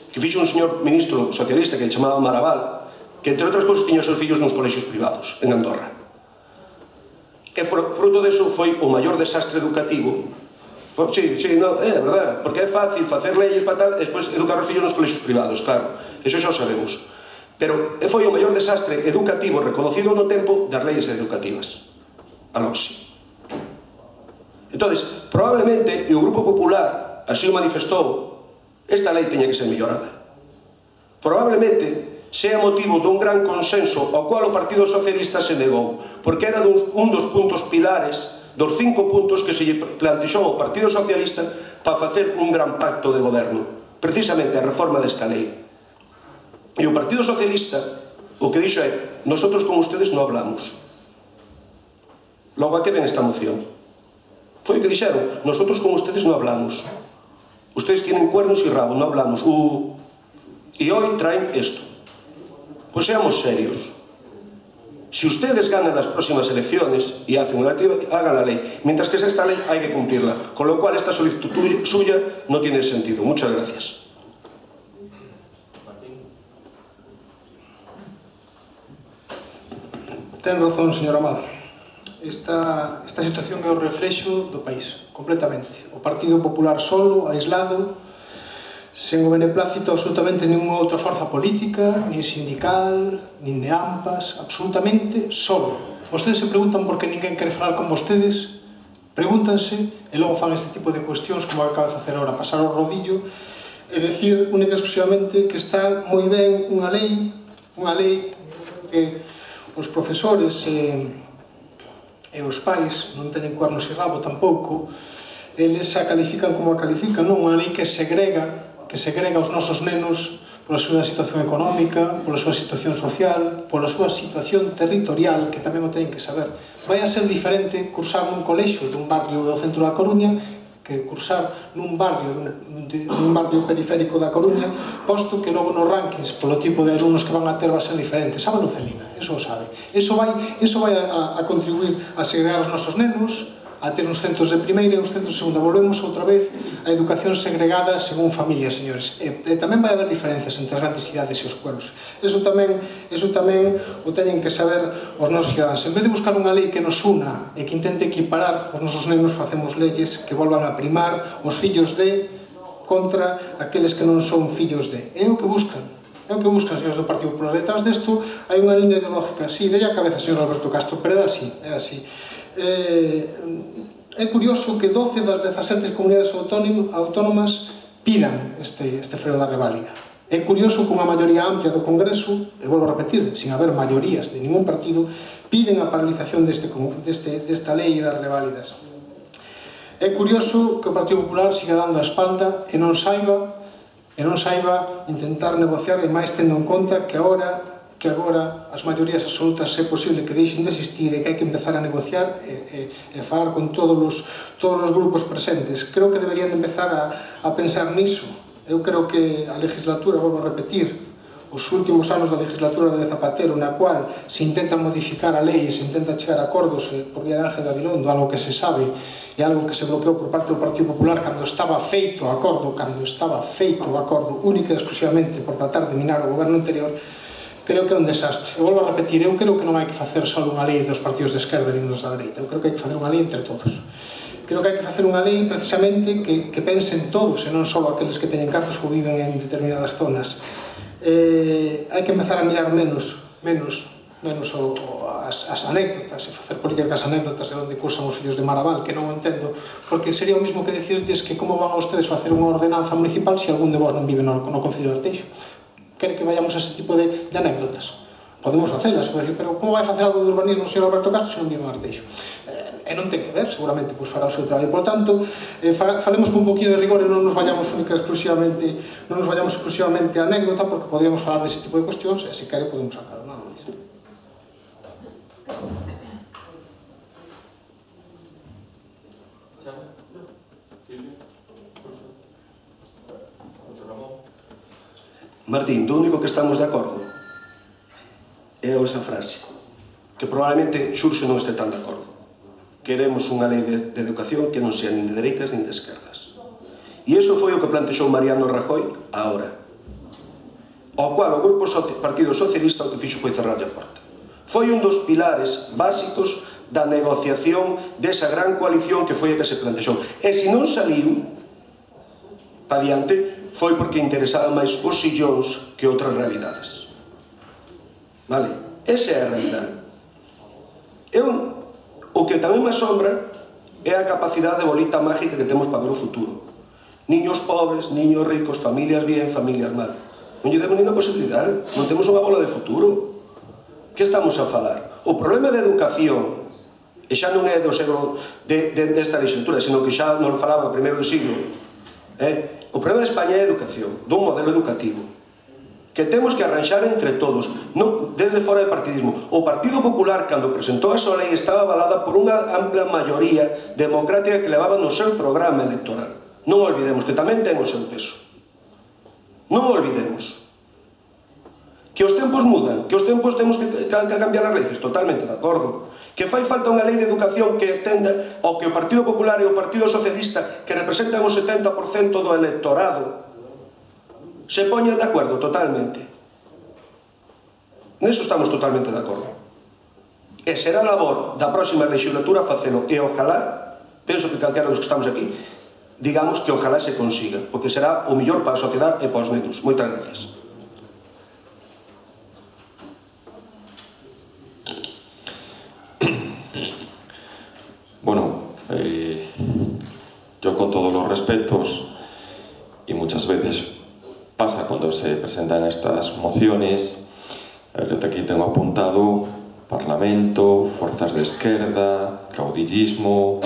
que fixo un señor ministro socialista que lle chamaba Maraval, que entre outras cousas tiña os seus fillos nos colexios privados en Andorra. E fruto deso foi o maior desastre educativo. Sí, é verdade, porque é fácil facer leyes para tal e despois educar os fillos nos colexios privados, claro, eso xa o sabemos. Pero foi o maior desastre educativo reconocido no tempo das leyes educativas, a LOCSE. Entón, probablemente, e o Grupo Popular así o manifestou, esta lei teña que ser mellorada. Probablemente sea motivo dun gran consenso ao cual o Partido Socialista se negou, porque era un dos puntos pilares dos 5 puntos que se plantexou ao Partido Socialista para facer un gran pacto de goberno, precisamente a reforma desta lei. E o Partido Socialista o que dixo é: nosotros con ustedes non hablamos. Logo, a que ven esta moción? Foi o que dixeron: nosotros con ustedes non hablamos. Ustedes tienen cuernos y rabo, non hablamos. E hoy traen esto. Pois seamos serios. Si ustedes ganan las próximas elecciones y hacen una activa, hagan la ley. Mientras que esta ley hay que cumplirla. Con lo cual, esta solicitud suya no tiene sentido. Muchas gracias. Ten razón, señor Amado. Esta situación é o reflexo do país, completamente. O Partido Popular solo, aislado, sen o beneplácito absolutamente ninguna outra forza política, nin sindical, nin de AMPAs, absolutamente solo. Vostedes se preguntan por que ninguén quere falar con vostedes, pregúntanse, e logo fan este tipo de cuestións como acaba de facer agora, pasar o rodillo e decir única e exclusivamente que está moi ben unha lei que os profesores e os pais non teñen cuernos e rabo tampouco, eles a califican como a califican, non? Unha lei que segrega os nosos nenos pola súa situación económica, pola súa situación social, pola súa situación territorial, que tamén o teñen que saber. Vai a ser diferente cursar nun colexio dun barrio do centro da Coruña que cursar nun barrio periférico da Coruña, posto que logo nos rankings polo tipo de alumnos que van a ter vai ser diferente. Sábalo Celina, eso o sabe. Eso vai a contribuir a segregar os nosos nenos, a ter uns centros de primeira e uns centros de segunda. Volvemos outra vez a educación segregada según familias, señores. E tamén vai haber diferenzas entre as grandes cidades e os pueblos. Eso tamén o teñen que saber os nosos cidadáns. En vez de buscar unha lei que nos una e que intente equiparar os nosos nenos, facemos leyes que volvan a primar os fillos de contra aqueles que non son fillos de. É o que buscan. É o que buscan, señores do Partido Popular. Detrás desto hai unha línea ideológica. Sí, delle a cabeza, señor Alberto Castro, pero é así, é así. É curioso que 12 das 17 comunidades autónomas pidan este freno da reválida. É curioso que unha maioría amplia do Congreso, e volvo a repetir, sin haber maiorías de ningún partido, piden a paralización desta lei das reválidas. É curioso que o Partido Popular siga dando a espalda e non saiba intentar negociar, e máis tendo en conta que agora as maiorías absolutas é posible que deixen de existir e que hai que empezar a negociar e falar con todos os grupos presentes. Creo que deberían de empezar a pensar niso. Eu creo que a legislatura, volvo a repetir, os últimos anos da legislatura de Zapatero, na cual se intenta modificar a lei e se intenta chegar a acordos por vía de Ángel Gabilondo, algo que se sabe e algo que se bloqueou por parte do Partido Popular cando estaba feito o acordo única e exclusivamente por tratar de minar o goberno anterior. Creo que é un desastre. Eu volvo a repetir, eu creo que non hai que facer só unha lei dos partidos de esquerda e dos da dereita. Eu creo que hai que facer unha lei entre todos. Creo que hai que facer unha lei precisamente que pensen todos e non só aqueles que teñen cartos ou viven en determinadas zonas. Hai que empezar a mirar menos as anécdotas e facer política das anécdotas de onde cursan os fillos de Maraval, que non o entendo, porque sería o mismo que decirles que como van a ustedes facer unha ordenanza municipal se algún de vos non vive no Concello de Arteixo. Quere que vayamos a ese tipo de anécdotas? Podemos facelas, pode decir, pero como vai facer algo de urbanismo o señor Alberto Castro se non vive en Arteixo? E non ten que ver, seguramente fará o seu traballo. Por tanto, falemos con un poquinho de rigor e non nos vayamos exclusivamente a anécdota, porque podríamos falar dese tipo de cuestións e se quere podemos sacar nada máis. Martín, do único que estamos de acordo é esa frase, que probablemente Xurxo non este tan de acordo. Queremos unha lei de educación que non sea nin de dereitas nin de esquerdas. E iso foi o que plantexou Mariano Rajoy agora, ao cual o Grupo Partido Socialista o que fixo foi cerrarlle a porta. Foi un dos pilares básicos da negociación desa gran coalición que foi a que se plantexou. E se non saliu pa diante, foi porque interesaban máis os sillóns que outras realidades. Vale? Esa é a realidade. O que tamén me asombra é a capacidade de bolita mágica que temos para ver o futuro. Niños pobres, niños ricos, familias bien, familias mal. Non lle demos ninguna posibilidade. Non temos unha bola de futuro. Que estamos a falar? O problema de educación, e xa non é do século desta legislatura, sino que xa non falaba primeiro do siglo, o problema de España é a educación, dun modelo educativo que temos que arranxar entre todos, non desde fora de partidismo. O Partido Popular, cando presentou a súa lei, estaba avalada por unha ampla maioría democrática que levaba no seu programa electoral. Non olvidemos que tamén ten o seu peso. Non olvidemos que os tempos mudan, que os tempos temos que cambiar as leis, totalmente de acordo. Que fai falta unha lei de educación que atenda ao que o Partido Popular e o Partido Socialista, que representan o 70% do electorado, se poñen de acordo totalmente. Neso estamos totalmente de acordo. E será labor da próxima legislatura facelo, e ojalá, penso que calquera dos que estamos aquí, digamos que ojalá se consiga, porque será o mellor para a sociedade e para os nenos. Moitas gracias. Bueno, yo con todos los respetos, y muchas veces pasa cuando se presentan estas mociones, yo aquí tengo apuntado Parlamento, fuerzas de izquierda, caudillismo,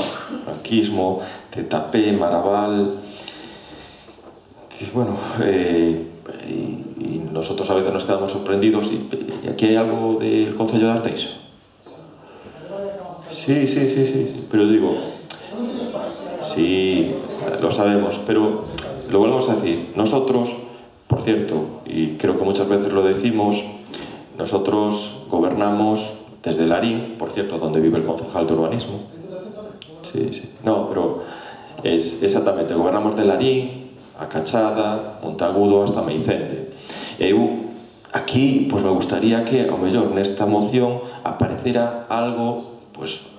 franquismo, ZP, Maraval. Bueno, y nosotros a veces nos quedamos sorprendidos. ¿Y aquí hay algo del Concello de Arteixo? Sí, pero digo, sí, lo sabemos, pero lo volvemos a decir. Nosotros, por cierto, y creo que muchas veces lo decimos, nosotros gobernamos desde Larín, por cierto, donde vive el concejal de urbanismo. Sí. No, pero es exactamente, gobernamos de Larín a Cachada, Montagudo, hasta Meicende. Eu, aquí, me gustaría que, ao mellor, nesta moción aparecera algo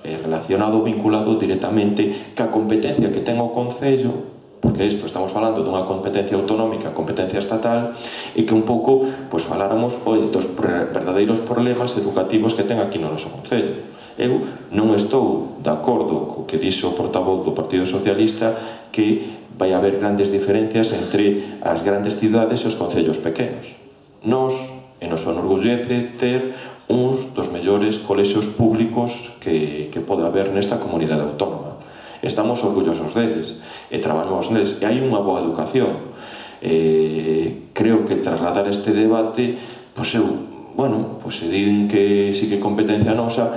relacionado, vinculado directamente ca competencia que ten o Concello, porque isto estamos falando dunha competencia autonómica, competencia estatal, e que un pouco faláramos dos verdadeiros problemas educativos que ten aquí no noso Concello. Eu non estou de acordo co que dixo o portavoz do Partido Socialista, que vai haber grandes diferencias entre as grandes cidades e os concellos pequenos. Nos enorgullece ter uns dos mellores colexios públicos que pode haber nesta comunidade autónoma. Estamos orgullosos deles e traballamos neles, e hai unha boa educación. Creo que trasladar este debate, se din que sí que é competencia nosa,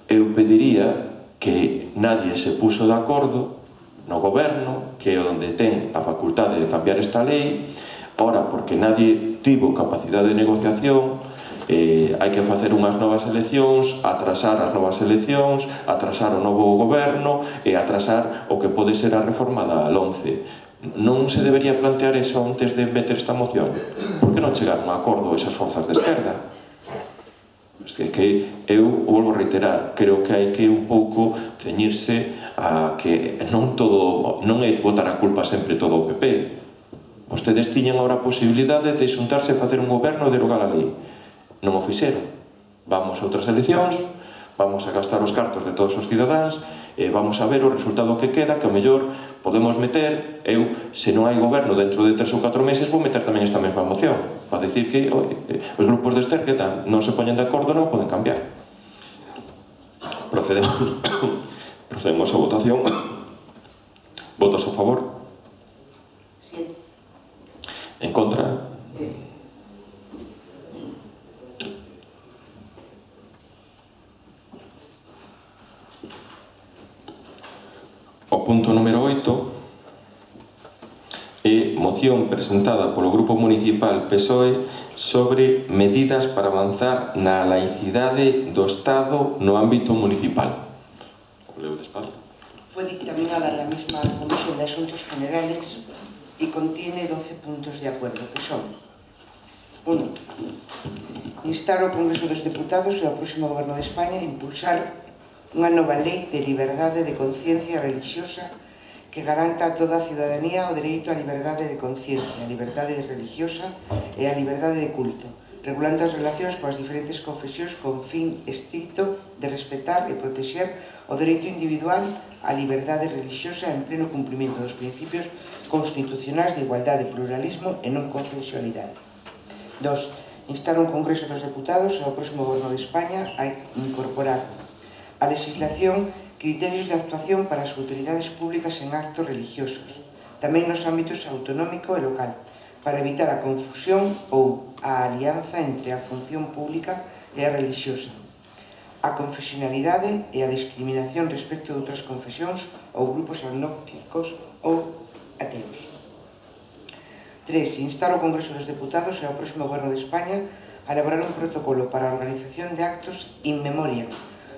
eu pediría que nadie se puso de acordo no goberno, que é onde ten a facultade de cambiar esta lei. Ora, porque nadie tivo capacidade de negociación, hai que facer unhas novas eleccións, atrasar as novas eleccións, atrasar o novo goberno e atrasar o que pode ser a reforma da LOMCE. Non se debería plantear eso antes de meter esta moción? Por que non chegar a un acordo esas forzas de esquerda? É que eu volvo a reiterar, creo que hai que un pouco ceñirse a que non é botar a culpa sempre todo o PP. Vostedes tiñan agora a posibilidade de xuntarse e facer un goberno e derogar a lei. Non o fixeron. Vamos a outras eleccións, vamos a gastar os cartos de todos os cidadáns, e vamos a ver o resultado que queda, que ao mellor podemos meter, eu, se non hai goberno dentro de 3 ou 4 meses, vou meter tamén esta mesma moción, para decir que os grupos de esquerda non se poñen de acordo, non poden cambiar. Procedemos a votación. Votos a favor? Sí. En contra? O punto número 8 é moción presentada polo Grupo Municipal PSOE sobre medidas para avanzar na laicidade do Estado no ámbito municipal. Fue dictaminada en la misma Comisión de Asuntos Generales y contiene 12 puntos de acuerdo, que son: 1. Instar ao Congreso dos Deputados e ao próximo Goberno de España a impulsar unha nova lei de liberdade de conciencia religiosa que garanta a toda a ciudadanía o dereito á liberdade de conciencia, a liberdade religiosa e a liberdade de culto, regulando as relacións coas diferentes confesións con fin estricto de respetar e protexer o dereito individual á liberdade religiosa en pleno cumprimento dos principios constitucionais de igualdade, pluralismo e non confesionalidade. 2. Instar un Congreso dos Deputados e ao próximo Goberno de España a incorporar a legislación criterios de actuación para as autoridades públicas en actos religiosos, tamén nos ámbitos autonómico e local, para evitar a confusión ou a alianza entre a función pública e a religiosa, a confesionalidade e a discriminación respecto de outras confesións ou grupos agnósticos ou ateos. 3. Instar ao Congreso dos Deputados e ao próximo Goberno de España a elaborar un protocolo para a organización de actos in memoria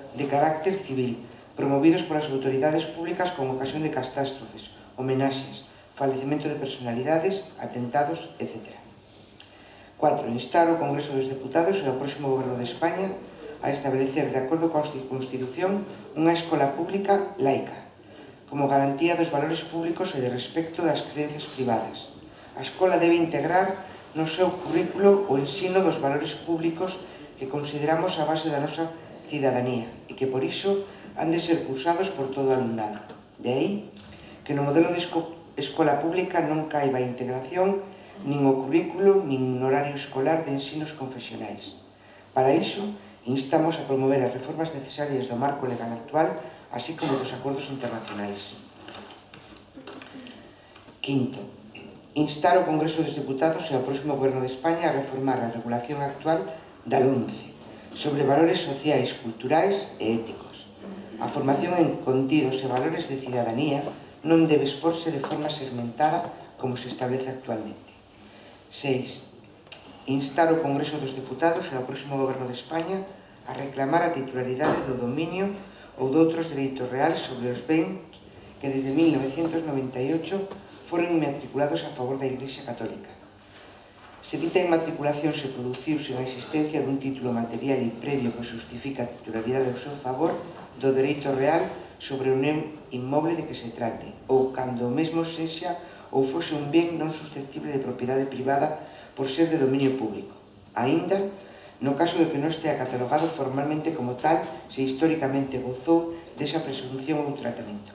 de carácter civil, promovidos polas autoridades públicas con ocasión de catástrofes, homenaxes, falecemento de personalidades, atentados, etc. 4. Instar ao Congreso dos Deputados e ao próximo Goberno de España a establecer, de acordo coa Constitución, unha escola pública laica, como garantía dos valores públicos e de respecto das creencias privadas. A escola debe integrar no seu currículo o ensino dos valores públicos que consideramos a base da nosa cidadanía e que, por iso, han de ser cursados por todo o alumnado. De aí que no modelo de escola pública non caiba a integración nin o currículo nin no horario escolar de ensinos confesionais. Para iso, instamos a promover as reformas necesarias do marco legal actual, así como dos acordos internacionais. 5. instar ao Congreso dos Deputados e ao próximo Goberno de España a reformar a regulación actual da LOMCE sobre valores sociais, culturais e éticos. A formación en contidos e valores de cidadanía non debe exporse de forma segmentada como se establece actualmente. 6. Instar ao Congreso dos Deputados e ao próximo Goberno de España a reclamar a titularidade do dominio ou doutros dereitos reais sobre os bens que desde 1998 foron inmatriculados a favor da Igrexa Católica. Se dita inmatriculación se produciu sen a existencia dun título material e previo que justifica a titularidade ao seu favor do dereito real sobre un inmoble de que se trate, ou cando o mesmo sexa ou fose un ben non susceptible de propiedade privada por ser de dominio público, aínda no caso de que non estea catalogado formalmente como tal se históricamente gozou desa presunción ou tratamento.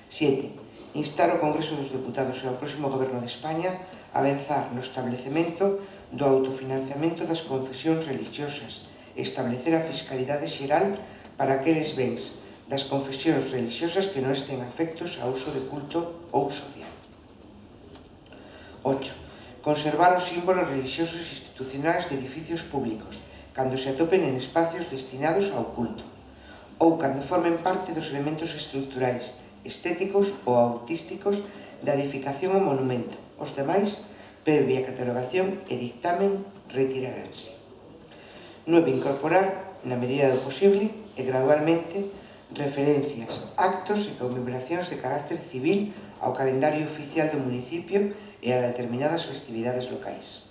7. Instar ao Congreso dos Deputados e ao próximo Goberno de España a avanzar no establecemento do autofinanciamento das confesións religiosas e establecer a fiscalidade xeral para aqueles bens das confesións religiosas que non estén afectos a uso de culto ou social. 8. Conservar os símbolos religiosos institucionais de edificios públicos cando se atopen en espacios destinados ao culto ou cando formen parte dos elementos estruturais, estéticos ou autísticos da edificación ou monumento. Os demais, previa catalogación e dictamen, retiraránse. 9. Incorporar, na medida do posible e gradualmente, referencias, actos e conmemoracións de carácter civil ao calendario oficial do municipio e a determinadas festividades locais.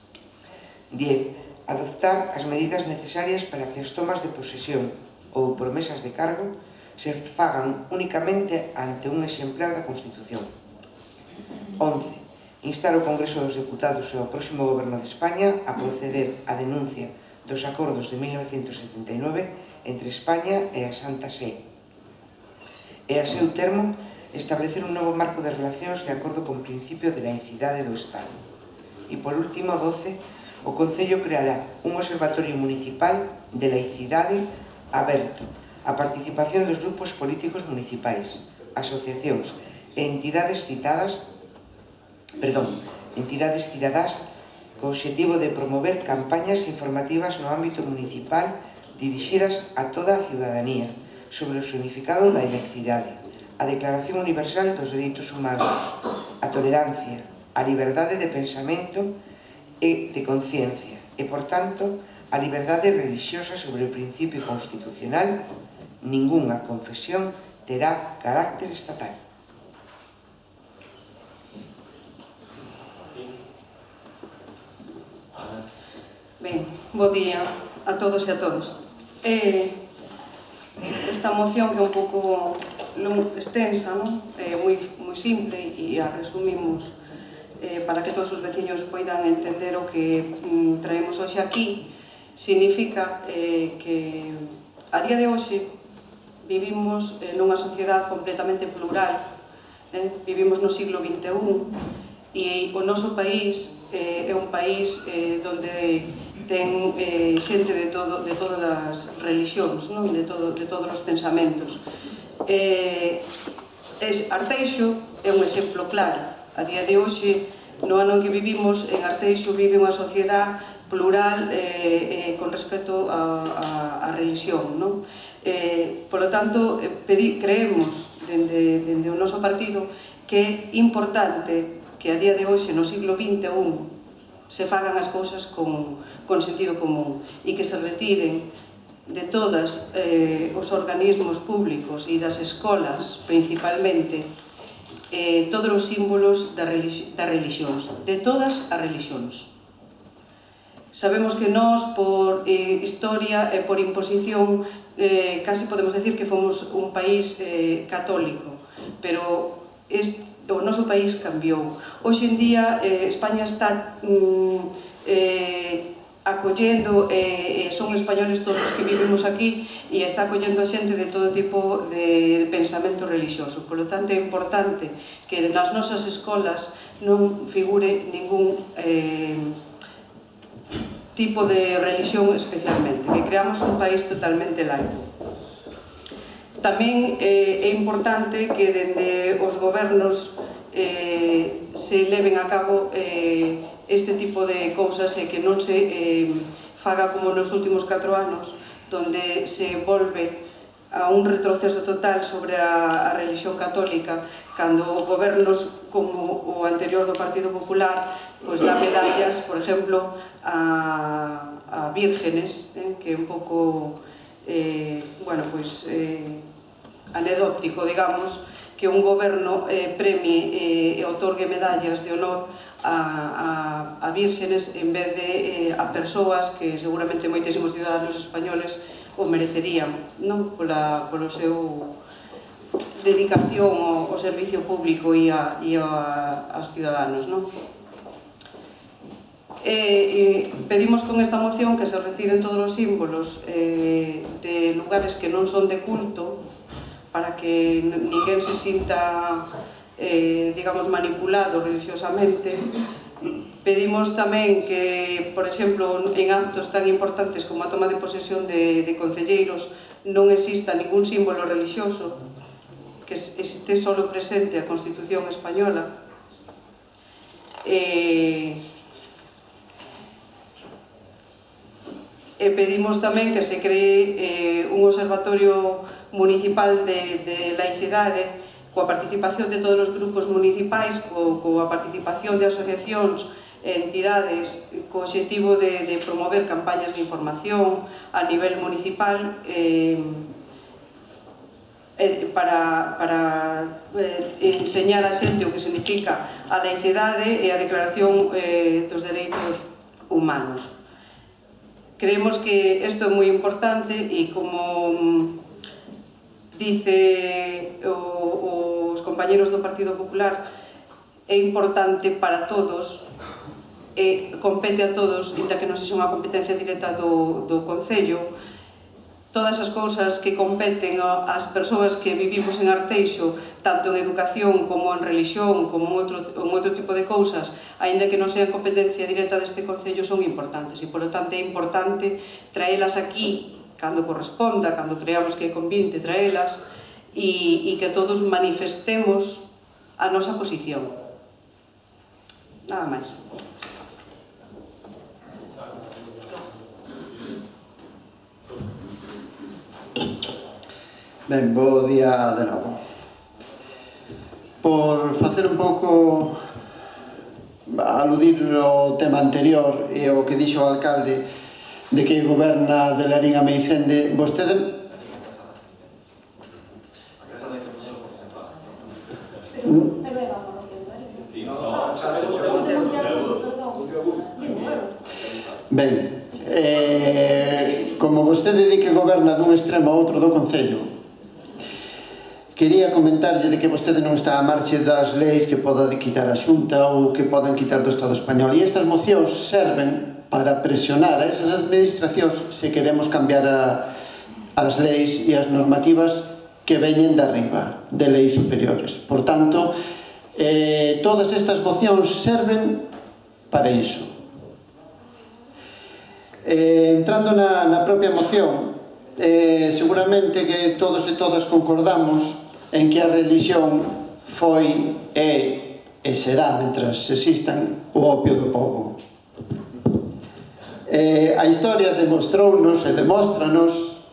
10. Adoptar as medidas necesarias para que as tomas de posesión ou promesas de cargo se fagan únicamente ante un exemplar da Constitución. 11. Instar ao Congreso dos Deputados e ao próximo Goberno de España a proceder á denuncia dos acordos de 1979 entre España e a Santa Sé e a seu termo establecer un novo marco de relacións de acordo con o principio de laicidade do Estado. E por último, 12. O Concello creará un observatorio municipal de laicidade aberto a participación dos grupos políticos municipais, asociacións e entidades cidadás co obxectivo de promover campañas informativas no ámbito municipal dirixidas a toda a ciudadanía sobre o significado da laicidade, a Declaración Universal dos Dereitos Humanos, a tolerancia, a liberdade de pensamento e de conciencia e, por tanto, a liberdade religiosa sobre o principio constitucional. Ningunha confesión terá carácter estatal. Ben, bo día a todos e a todas. Esta moción que é un pouco extensa, non? Moi simple e a resumimos para que todos os veciños poidan entender o que traemos hoxe aquí. Significa que a día de hoxe vivimos nunha sociedade completamente plural, vivimos no siglo XXI e o noso país é un país onde ten xente de todas as religións, de todos os pensamentos. Arteixo é un exemplo claro. A día de hoxe, no ano en que vivimos, en Arteixo vive unha sociedade plural con respecto á religión. Por lo tanto, creemos dende o noso partido que é importante que a día de hoxe, no siglo XXI, se fagan as cousas con sentido común e que se retiren de todos os organismos públicos e das escolas, principalmente, todos os símbolos das religións, de todas as religións. Sabemos que nós, por historia e por imposición, casi podemos decir que fomos un país católico, pero o noso país cambiou. Hoxe en día España está acollendo, son españoles todos que vivimos aquí, e está acollendo a xente de todo tipo de pensamento religioso. Por lo tanto, é importante que nas nosas escolas non figure ningún tipo de religión especialmente, que creamos un país totalmente laico. Tamén é importante que dende os gobernos se se leven a cabo este tipo de cousas e que non se faga como nos últimos 4 anos, donde se volve a un retroceso total sobre a religión católica, cando gobernos como o anterior do Partido Popular pois dá medallas, por exemplo, a vírgenes, que é un pouco anecdótico, digamos, que un goberno premie e otorgue medallas de honor a vírgenes en vez de a persoas que seguramente moitísimos ciudadanos españoles o merecerían, non? Polo seu dedicación ao servicio público e aos ciudadanos, non? Pedimos con esta moción que se retiren todos os símbolos de lugares que non son de culto, para que ninguén se sinta digamos manipulado religiosamente. Pedimos tamén que, por exemplo, en actos tan importantes como a toma de posesión de concelleiros non exista ningún símbolo religioso, que este solo presente a Constitución española. Pedimos tamén que se cree un observatorio municipal de laicidade coa participación de todos os grupos municipais, coa participación de asociacións e entidades, co obxectivo de promover campañas de información a nivel municipal para enseñar a xente o que significa a laicidade e a Declaración dos Dereitos Humanos. Creemos que isto é moi importante e como dice os compañeros do Partido Popular, é importante para todos, compete a todos, inda que non sexa unha competencia directa do Concello, todas as cousas que competen ás persoas que vivimos en Arteixo, tanto en educación como en religión, como en outro tipo de cousas, aínda que non sean competencia directa deste Concello, son importantes e, por lo tanto, é importante traelas aquí cando corresponda, cando creamos que é convinte traelas e que todos manifestemos a nosa posición. Nada máis. Ben, bo día de novo. Por facer un pouco aludir ao tema anterior e ao que dixo o alcalde de que goberna de Larín a Meicende, vostede... Ben, como vostede di que goberna dun extremo a outro do Concello, quería comentarlle de que vostede non está a marxe das leis que poda quitar a Xunta ou que podan quitar do Estado español, e estas mocións serven para presionar a esas administracións se queremos cambiar as leis e as normativas que veñen de arriba, de leis superiores. Por tanto, todas estas mocións serven para iso. Entrando na propia moción, seguramente que todos e todas concordamos en que a religión foi, é e será, mentras existan, o opio do pobo. A historia demostrounos e demóstranos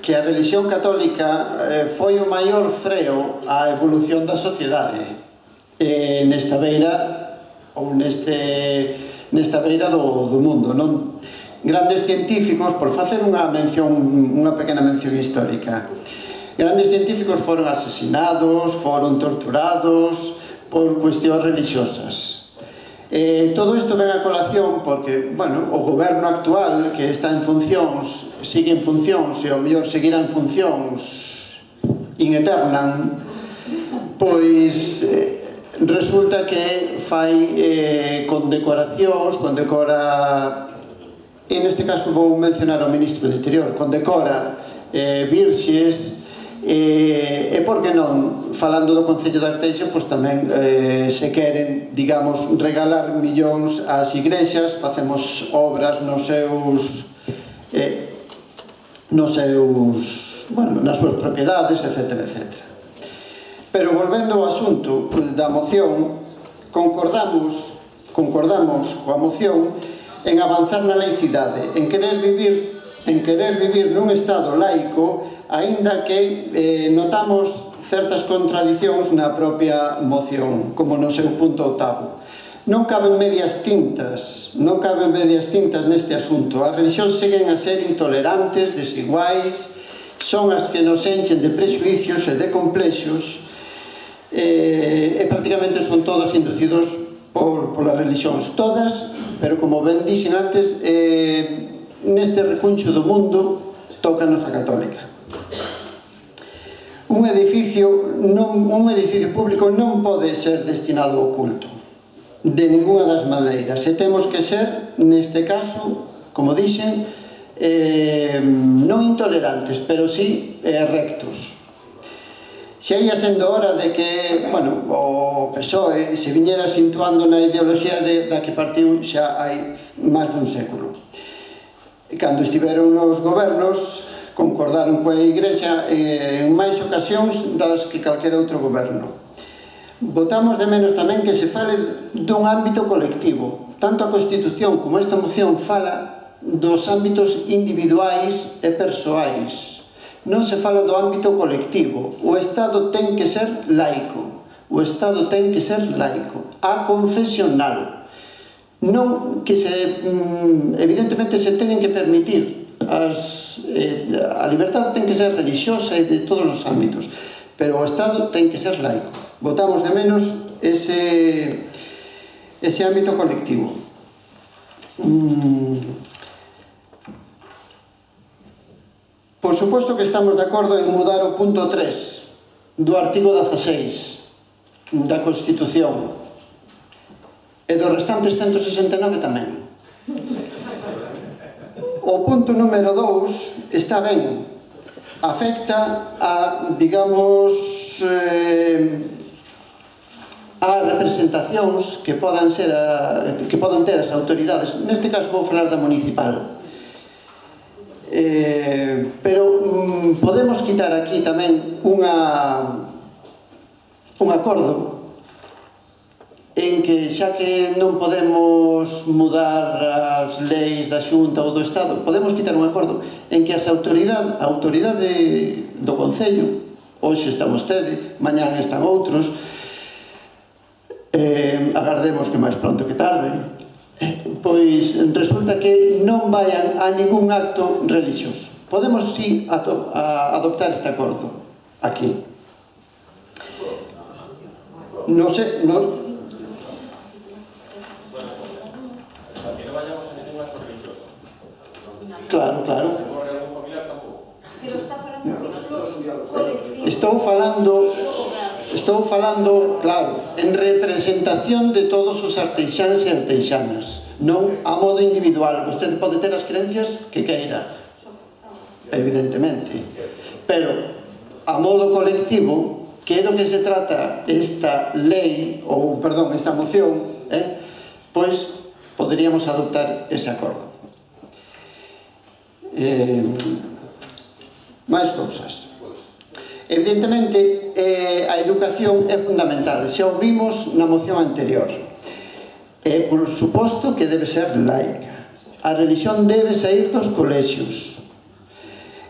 que a religión católica foi o maior freo á evolución da sociedade nesta beira ou nesta beira do mundo, non? Grandes científicos, por facer unha pequena mención histórica, grandes científicos foron asesinados, foron torturados por cuestións religiosas. Todo isto ven a colación porque, bueno, o goberno actual que está en funcións, sigue en funcións e ao mellor seguirá en funcións in eternam, pois resulta que fai condecoracións, condecora, e neste caso vou mencionar ao ministro do Interior, condecora virxes, e por que non, falando do Concello de Arteixo, pois tamén se queren, digamos, regalar millóns ás igrexas, facemos obras nas súas propiedades, etc. Pero volvendo ao asunto da moción, concordamos coa moción en avanzar na laicidade, en querer vivir nun Estado laico, aínda que notamos certas contradicións na propia moción, como no seu punto 8º. Non caben medias tintas neste asunto. As religións seguen a ser intolerantes, desiguais, son as que nos enchen de prexuicios e de complexos, e prácticamente son todos inducidos polas religións, todas, pero como ben dixen antes, neste recuncho do mundo tócanos a católica. Un edificio público non pode ser destinado ao culto, de ninguna das maneiras, e temos que ser, neste caso, como dixen, non intolerantes, pero sí rectos. Xa ia sendo hora de que, o PSOE se viñera situando na ideoloxía da que partiu xa hai máis dun século. Cando estiveron nos gobernos, concordaron coa Igrexa en máis ocasións das que calquera outro goberno. Votamos de menos tamén que se fale dun ámbito colectivo. Tanto a Constitución como esta moción fala dos ámbitos individuais e persoais. Non se fala do ámbito colectivo. O Estado ten que ser laico. Aconfesional. Non que evidentemente se teñen que permitir a liberdade ten que ser relixiosa e de todos os ámbitos, pero o Estado ten que ser laico. Votamos de menos ese ámbito colectivo. Por suposto que estamos de acordo en mudar o punto 3 do artigo 16 da Constitución e dos restantes 169 tamén. O punto número 2 está ben, afecta a, digamos, a representacións que podan ter as autoridades. Neste caso vou falar da municipal. Pero podemos quitar aquí tamén un acordo en que, xa que non podemos mudar as leis da Xunta ou do Estado, podemos quitar un acordo en que a autoridade do Concello, hoxe está vostede, mañán están outros, agardemos que máis pronto que tarde, pois resulta que non vayan a ningún acto relixioso. Podemos, sí, adoptar este acordo aquí. Non sei, non... Que no vayamos a ningún acto religioso. Claro. Morre algún familiar tampouco. Pero está falando Estou falando, claro, en representación de todos os arteixáns e arteixanas, non a modo individual. Vostede pode ter as creencias que queira, evidentemente, pero a modo colectivo, que é do que se trata esta lei, ou, perdón, esta moción, pois poderíamos adoptar ese acordo. Máis cousas. Evidentemente, a educación é fundamental, xa o vimos na moción anterior. E, por suposto, que debe ser laica. A religión debe sair dos colexios.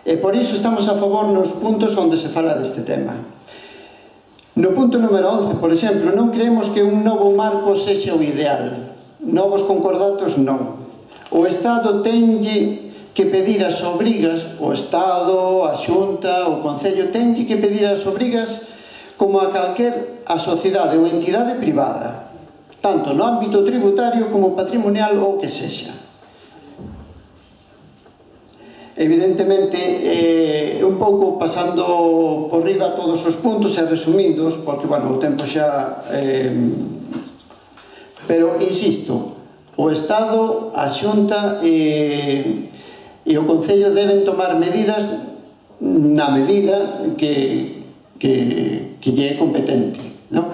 E por iso estamos a favor nos puntos onde se fala deste tema. No punto número 11, por exemplo, non creemos que un novo marco sexa o ideal. Novos concordatos non. O Estado tenlle que pedir as obrigas, o Estado, a Xunta, o Concello, tenlle que pedir as obrigas como a calquer a sociedade ou entidade privada, tanto no ámbito tributario como patrimonial ou que sexa. Evidentemente, un pouco pasando por riba todos os puntos e resumindos, porque, bueno, o tempo xa... Pero, insisto, o Estado, a Xunta e o Concello deben tomar medidas na medida que lle é competente, non?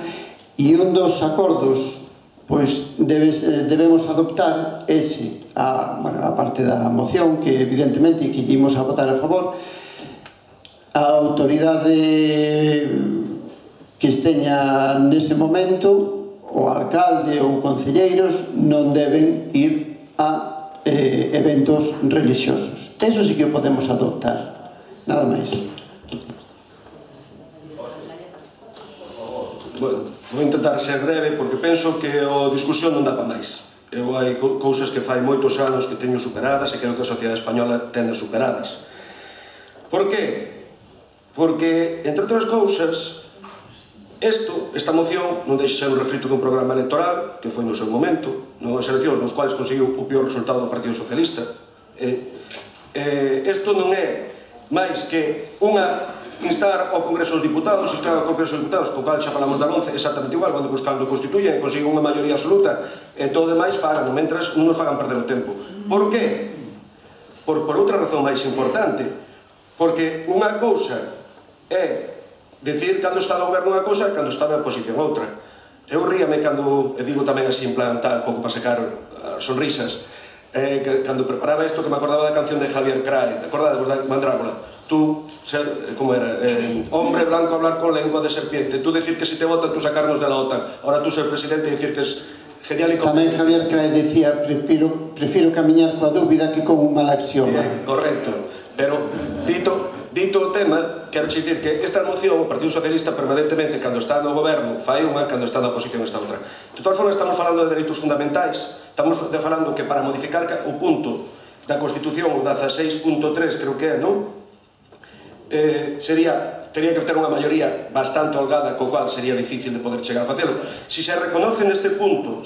E un dos acordos pois debemos adoptar ese, a parte da moción, que evidentemente que ímos a votar a favor. A autoridade que esteña nese momento, o alcalde ou concelleiros non deben ir a eventos religiosos. Eso sí que o podemos adoptar, nada máis. Bueno, vou intentar ser breve porque penso que a discusión non dá para máis. Hai cousas que fai moitos anos que teño superadas e creo que a sociedade española tende superadas. Por qué? Porque, entre outras cousas, esta moción non deixa ser un refrito dun programa electoral que foi no seu momento, nas eleccións nos quales conseguiu o peor resultado do Partido Socialista. Isto non é máis que instar ao Congreso dos Diputados, co cal xa falamos da 11 exactamente igual, cando buscando constituyen e consiguen unha maioría absoluta e todo demais fagan, mentras non nos fagan perder o tempo. Por qué? Por outra razón máis importante, porque unha cousa é decir cando está no goberno unha cousa e cando está na oposición outra. Eu ríame cando, e digo tamén así en plan tal, pouco para secar sonrisas, cando preparaba isto que me acordaba da canción de Javier Crae, acordades da Mandrágora? Tú, como era, hombre blanco hablar con lengua de serpiente, tú decir que si te votan, tú sacarnos de la OTAN, ahora tú ser presidente y decir que es genial y... Tamén Javier Crae decía, prefiro camiñar coa dúbida que con un mal axioma. Correcto, pero dito o tema, quero dicir que esta moción, o Partido Socialista permanentemente, cando está no goberno, fai unha, cando está na oposición está outra. De todas formas, estamos falando de dereitos fundamentais, estamos falando que para modificar o punto da Constitución, o 16.3, creo que é, non? Tería que ter unha maioría bastante holgada, co cual sería difícil de poder chegar a facelo. Si se reconoce neste punto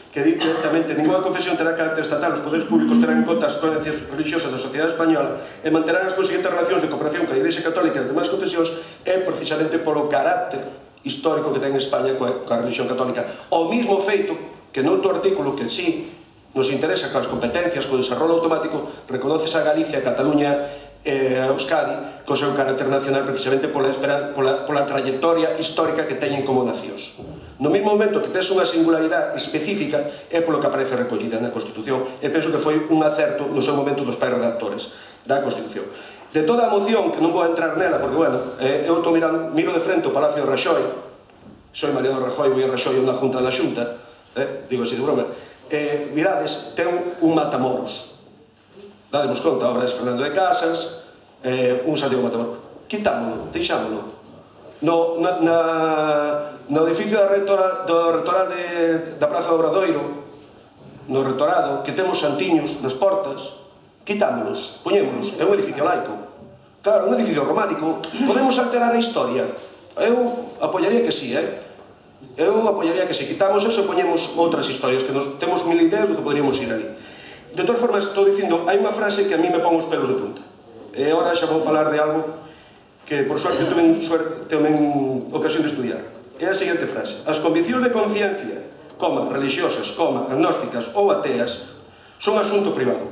que di directamente ninguna confesión terá carácter estatal, os poderes públicos terán en conta as creencias religiosas da sociedade española e manterán as consiguientes relacións de cooperación coa Igrexa Católica e as demais confesións, é precisamente polo carácter histórico que ten España coa religión católica. O mismo feito que noutro artículo que sí nos interesa coas competencias, co desarrollo automático, reconoces a Galicia, a Cataluña a Euskadi co seu carácter nacional precisamente pola trayectoria histórica que teñen como nacións. No mesmo momento que tes unha singularidade específica é polo que aparece recollida na Constitución e penso que foi un acerto no seu momento dos pais redactores da Constitución. De toda a moción, que non vou entrar nela porque, bueno, eu miro de frente o Palacio de Raxoi, soy Mariano Rajoy, vou a Raxoi unha junta da Xunta, digo así de broma, mirades, ten un matamoros. Dademos conta, obras de Fernando de Casas, un Santiago Matamoros. Quitámoslo, deixámoslo. No edificio do retoral da Praza do Obradoiro, no retorado, que temos santiños nas portas, quitámoslos, poñémoslos. É un edificio laico. Claro, un edificio románico. Podemos alterar a historia? Eu apoiaría que sí, Eu apoiaría que sí. Quitamos eso e poñemos outras historias, que temos mil ideas do que poderíamos ir ali. De todas formas, estou dicindo, hai unha frase que a mí me pon os pelos de punta. E agora xa vou falar de algo que, por suerte, tuve ocasión de estudiar. É a seguinte frase: as conviccións de conciencia, religiosas, agnósticas ou ateas, son asunto privado,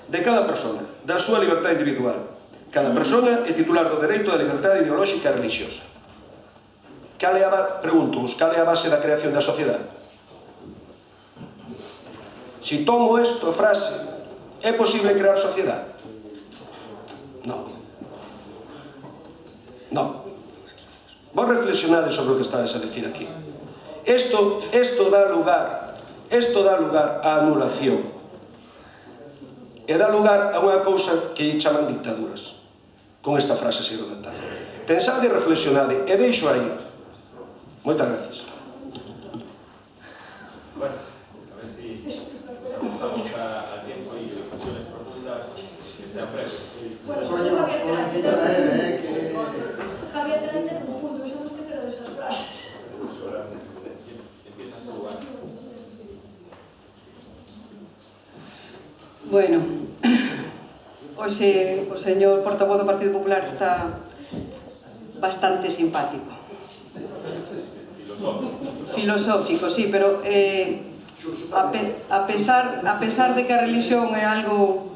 de cada persona, da súa libertad individual. Cada persona é titular do dereito da liberdade ideolóxica e religiosa. Pregunto-vos, cal é a base da creación da sociedade? Si tomo esta frase, é posible crear sociedade? Non. Vos reflexionades sobre o que estades a decir aquí. Isto dá lugar á anulación. E dá lugar a unha cousa que chaman dictaduras, con esta frase así redactada. Pensade e reflexionade, e deixo aí. Moitas gracias. Bueno, a ver si ajustamos al tiempo y reflexiones profundas que sean breves. Javier Crae, como punto, yo no esquecer de esas frases. Empiezas tu lugar. Bueno, hoxe o señor portavoz do Partido Popular está bastante simpático. Filosófico, sí, pero a pesar de que a religión é algo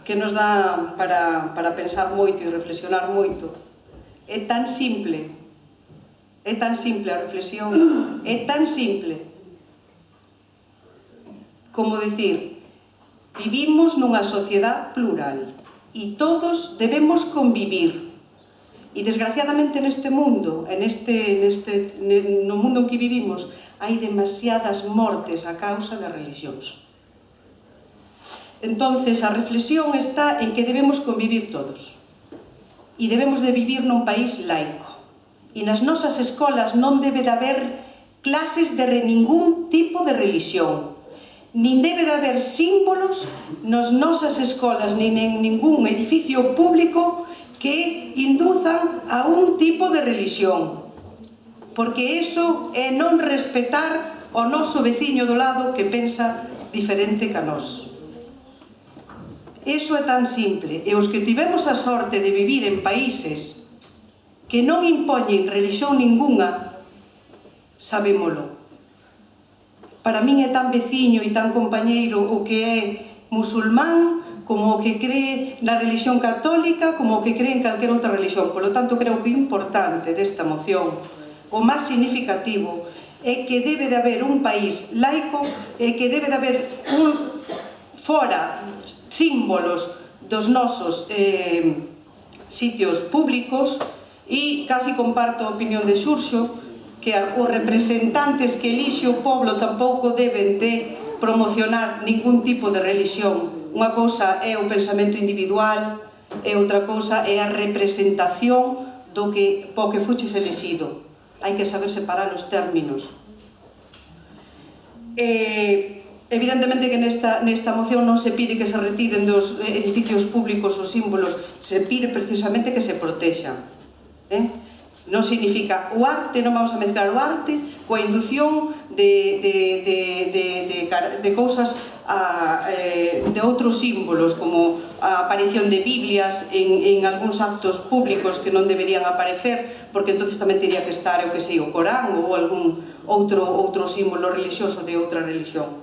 que nos dá para pensar moito e reflexionar moito, é tan simple a reflexión, é tan simple como decir: vivimos nunha sociedade plural e todos debemos convivir E desgraciadamente neste mundo, no mundo en que vivimos, hai demasiadas mortes a causa das religións. Entonces, a reflexión está en que debemos convivir todos. E debemos de vivir nun país laico. E nas nosas escolas non debe de haber clases de ningún tipo de religión. Nin debe de haber símbolos nas nosas escolas, nin en ningún edificio público que induzan a un tipo de religión. Porque iso é non respetar o noso veciño do lado que pensa diferente que a nós. Iso é tan simple, e os que tivemos a sorte de vivir en países que non impoñen religión ninguna, sabémolo. Para min é tan veciño e tan compañeiro o que é musulmán, como o que cree na religión católica, como o que cree en calquera outra religión. Por lo tanto, creo que o importante desta moción, o máis significativo, é que debe de haber un país laico e que debe de haber fora símbolos dos nosos sitios públicos, e casi comparto a opinión de Xurxo, que os representantes que elixe o pobo tampouco deben de promocionar ningún tipo de religión. Unha cousa é o pensamento individual e outra cousa é a representación do que po que fuches elixido. Hai que saber separar os términos. Evidentemente que nesta moción non se pide que se retiren dos edificios públicos os símbolos, se pide precisamente que se protexan. Non significa o arte, non vamos a mezclar o arte coa indución de cousas, de outros símbolos, como a aparición de Biblias en algúns actos públicos que non deberían aparecer, porque entonces tamén teria que estar, o que sei, o Corán ou algún outro símbolo religioso de outra religión.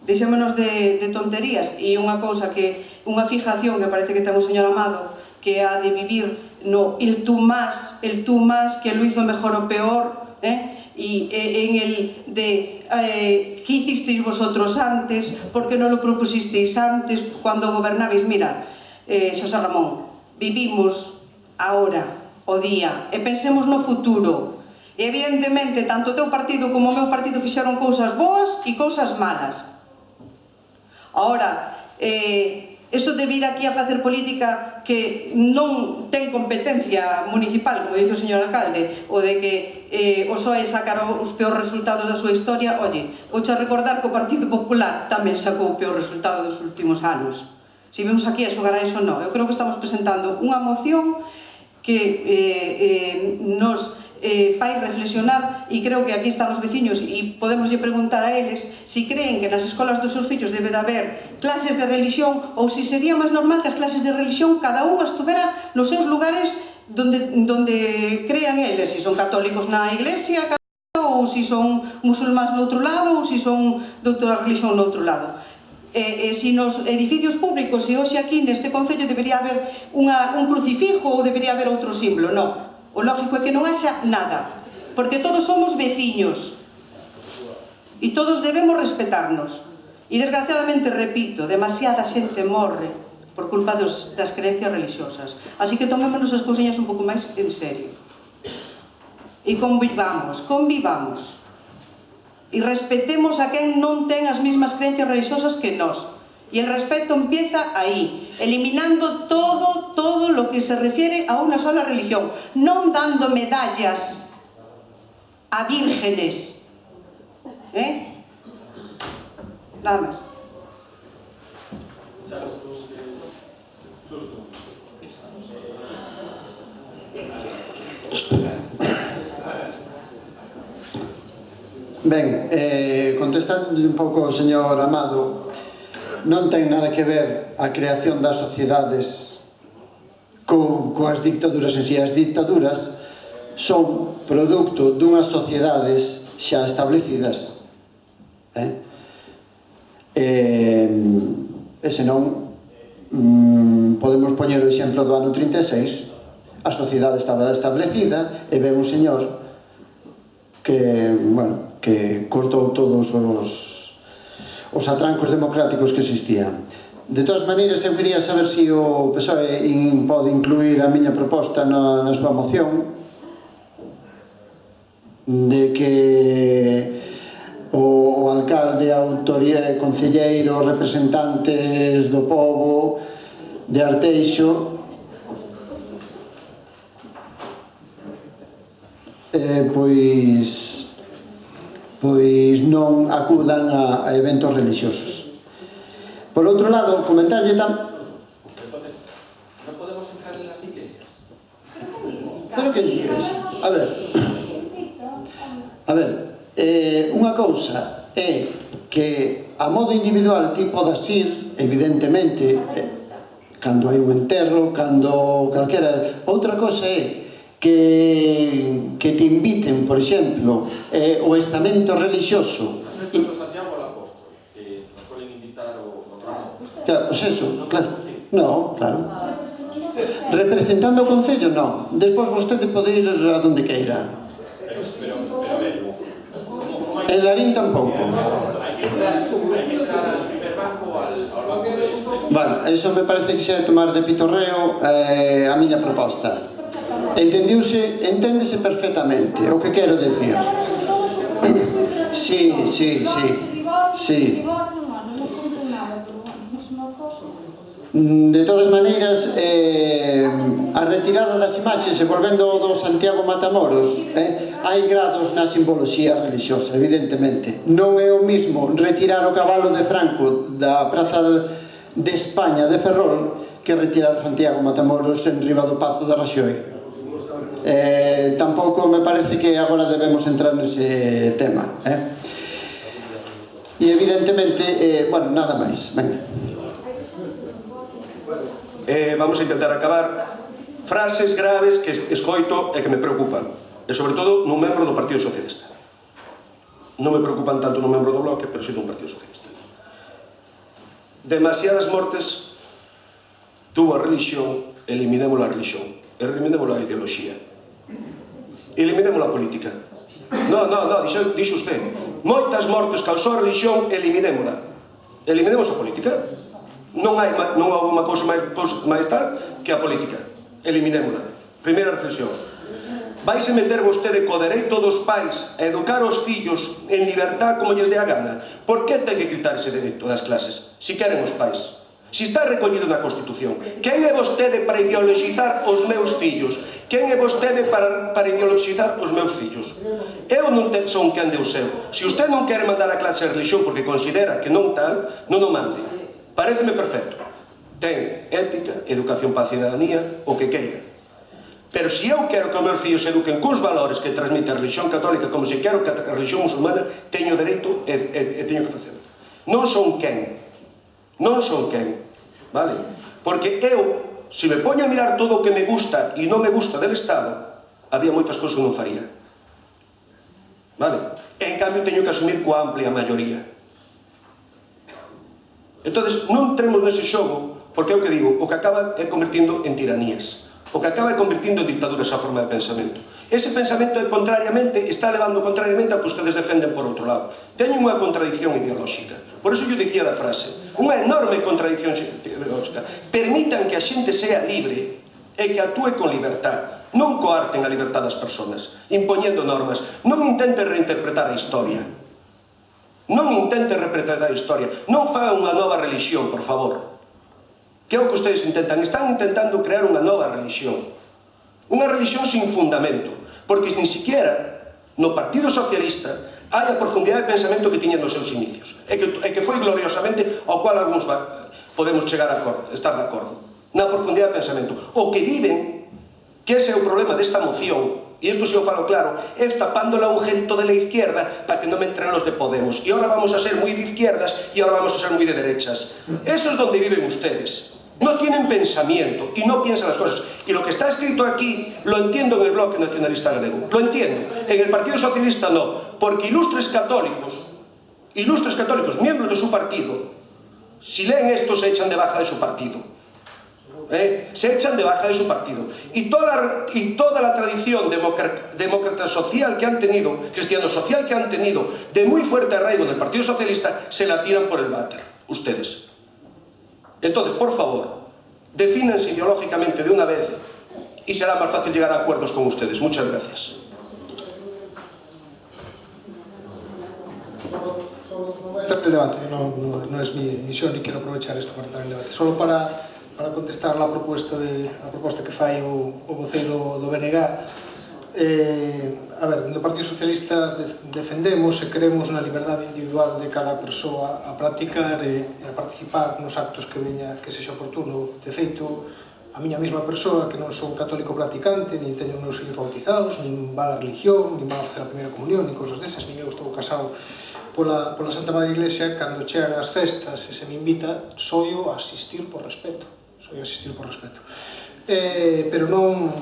Deixémonos de tonterías, e unha cousa unha fijación que parece que ten o señor Amado, que é a de vivir no el tú más, que lo hizo mejor o peor, y en el de ¿qué hicisteis vosotros antes? ¿Por qué no lo propusisteis antes cuando gobernabais? Mira, Xosé Ramón, vivimos ahora, o día, e pensemos no futuro. E evidentemente, tanto o teu partido como o meu partido fixeron cousas boas e cousas malas. Ahora, eso de vir aquí a facer política que non ten competencia municipal, como dice o señor alcalde, ou de que o PSOE sacar os peores resultados da súa historia, oye, vouche a recordar que o Partido Popular tamén sacou o peor resultado dos últimos anos. Se vemos aquí a xogar a eso, non. Eu creo que estamos presentando unha moción que nos fai reflexionar, e creo que aquí están os veciños e podemos preguntar a eles si creen que nas escolas dos seus fillos debe de haber clases de religión, ou si sería máis normal que as clases de religión cada unha estuvera nos seus lugares donde crean eles, si son católicos na iglesia ou si son musulmáns no outro lado ou si son de outra religión no outro lado. Si nos edificios públicos e hoxe aquí neste concello debería haber un crucifijo ou debería haber outro símbolo, non. O lógico é que non haxa nada, porque todos somos veciños e todos debemos respetarnos. E desgraciadamente, repito, demasiada xente morre por culpa das creencias religiosas. Así que tomémonos as cousiñas un pouco máis en serio. E convivamos. E respetemos a quen non ten as mesmas creencias religiosas que nós. E el respeto empieza aí, eliminando todo lo que se refiere a una sola religión, non dando medallas a vírgenes. Nada máis. Ben, contestando un pouco ao señor Amado, non ten nada que ver a creación das sociedades coas dictaduras en si. As dictaduras son produto dunhas sociedades xa establecidas. E senón, podemos poñer o exemplo do ano 36, a sociedade estaba establecida e ven un señor que cortou todos os atrancos democráticos que existían. De todas maneiras, eu quería saber se o PSOE pode incluir a miña proposta na súa moción de que o alcalde, a autoridade, concelleiros, representantes do pobo de Arteixo pois non acudan a eventos religiosos. Por outro lado, comentarlle tamén... Entonces, ¿no podemos entrar en las iglesias? Pero que dices? A ver, unha cousa é que a modo individual ti podas ir, evidentemente, cando hai un enterro, cando calquera... Outra cousa é que te inviten, por exemplo, o estamento religioso... Santiago o Apóstol, que nos suelen invitar o Ramón. Claro, pois eso, claro. No, claro. Representando o Concello, non. Despois vostede pode ir a donde queira. En Larín tampouco. Hai que entrar al primer banco ao banco de... Bueno, eso me parece que xa é tomar de pitorreo a miña proposta. Enténdese perfectamente o que quero decir. Sí. De todas maneiras, a retirada das imaxes e volvendo do Santiago Matamoros, hai grados na simboloxía religiosa, evidentemente. Non é o mismo retirar o cabalo de Franco da Praza de España de Ferrol que retirar o Santiago Matamoros en riba do Pazo de Raxoi. Tampouco me parece que agora debemos entrar nese tema. E evidentemente, bueno, nada máis. Venga. Vamos a intentar acabar. Frases graves que escoito e que me preocupan, e sobre todo nun membro do Partido Socialista. Non me preocupan tanto nun membro do Bloque, pero sí dun Partido Socialista. Demasiadas mortes tuvo a religión, eliminemos a religión, eliminemos a ideoloxía, eliminemos a política. No, dixo usted, moitas mortes causou a religión, eliminémola. Eliminemos a política. Non houve unha cousa máis tal que a política. Eliminémola. Primeira reflexión. Vaise meter vostede co dereito dos pais a educar os fillos en libertad como lles dé a gana? Por que ten que quitar ese dereito das clases? Si queren os pais. Si está recollido na Constitución. Quen é vostede para ideologizar os meus fillos? Quen é vostede para ideologizar os meus fillos? Eu non son quen de o seu. Se usted non quere mandar a clase de religión porque considera que non tal, non o mande. Paréceme perfecto. Ten ética, educación para a cidadanía, o que queira. Pero se eu quero que os meus fillos se eduquen cos valores que transmite a religión católica, como se quero que a religión musulmana, teño dereito e teño que facelo. Non son quen. Non son quen. Vale? Porque eu, se me poño a mirar todo o que me gusta e non me gusta del Estado, había moitas cousas que non faría. Vale? En cambio, teño que asumir coa amplia maioría. Entonces, non tremos nese xogo, porque é o que digo, o que acaba é convertindo en tiranías, o que acaba é convertindo en dictaduras a forma de pensamento. Ese pensamento está levando contrariamente ao que ustedes defenden por outro lado. Teñen unha contradicción ideolóxica. Por eso yo dicía da frase, unha enorme contradicción ideolóxica. Permitan que a xente sea libre e que actúe con libertad. Non coarten a libertad das persoas, impoñendo normas. Non intenten reinterpretar a historia. Non intenten representar a historia. Non fagan unha nova religión, por favor. Que é o que ustedes intentan? Están intentando crear unha nova religión. Unha religión sin fundamento. Porque ni siquiera no Partido Socialista hai a profundidade de pensamento que tiñan nos seus inicios. E que foi gloriosamente ao cual algúns podemos chegar a estar de acordo. Na profundidade de pensamento. O que viven, que ese é o problema desta moción, y esto si yo falo claro, es tapando el agujerito de la izquierda para que no me entren los de Podemos. Y ahora vamos a ser muy de izquierdas y ahora vamos a ser muy de derechas. Eso es donde viven ustedes. No tienen pensamiento y no piensan las cosas. Y lo que está escrito aquí lo entiendo en el Bloque Nacionalista Galego. Lo entiendo. En el Partido Socialista no. Porque ilustres católicos, miembros de su partido, si leen esto se echan de baja de su partido. Se echan de baja de su partido y toda la tradición demócrata social que han tenido, cristiano social que han tenido, de muy fuerte arraigo del Partido Socialista, se la tiran por el váter, ustedes. Entonces, por favor, defínense ideológicamente de una vez y será más fácil llegar a acuerdos con ustedes. Muchas gracias. Entrar en el debate, no es mi misión ni quiero aprovechar esto para entrar en el debate. Solo para contestar a proposta que fai o voceiro do BNG. A ver, no Partido Socialista defendemos e queremos na liberdade individual de cada persoa a practicar e a participar nos actos que sexa oportuno. De feito, a miña mesma persoa, que non son católico practicante, nin teño meus fillos bautizados, nin va a religión, nin va a facer a primeira comunión, nin cousas desas, nin eu estou casado pola Santa Madre Iglesia. Cando chegan as festas e se me invita, soio a asistir por respeto. Pero non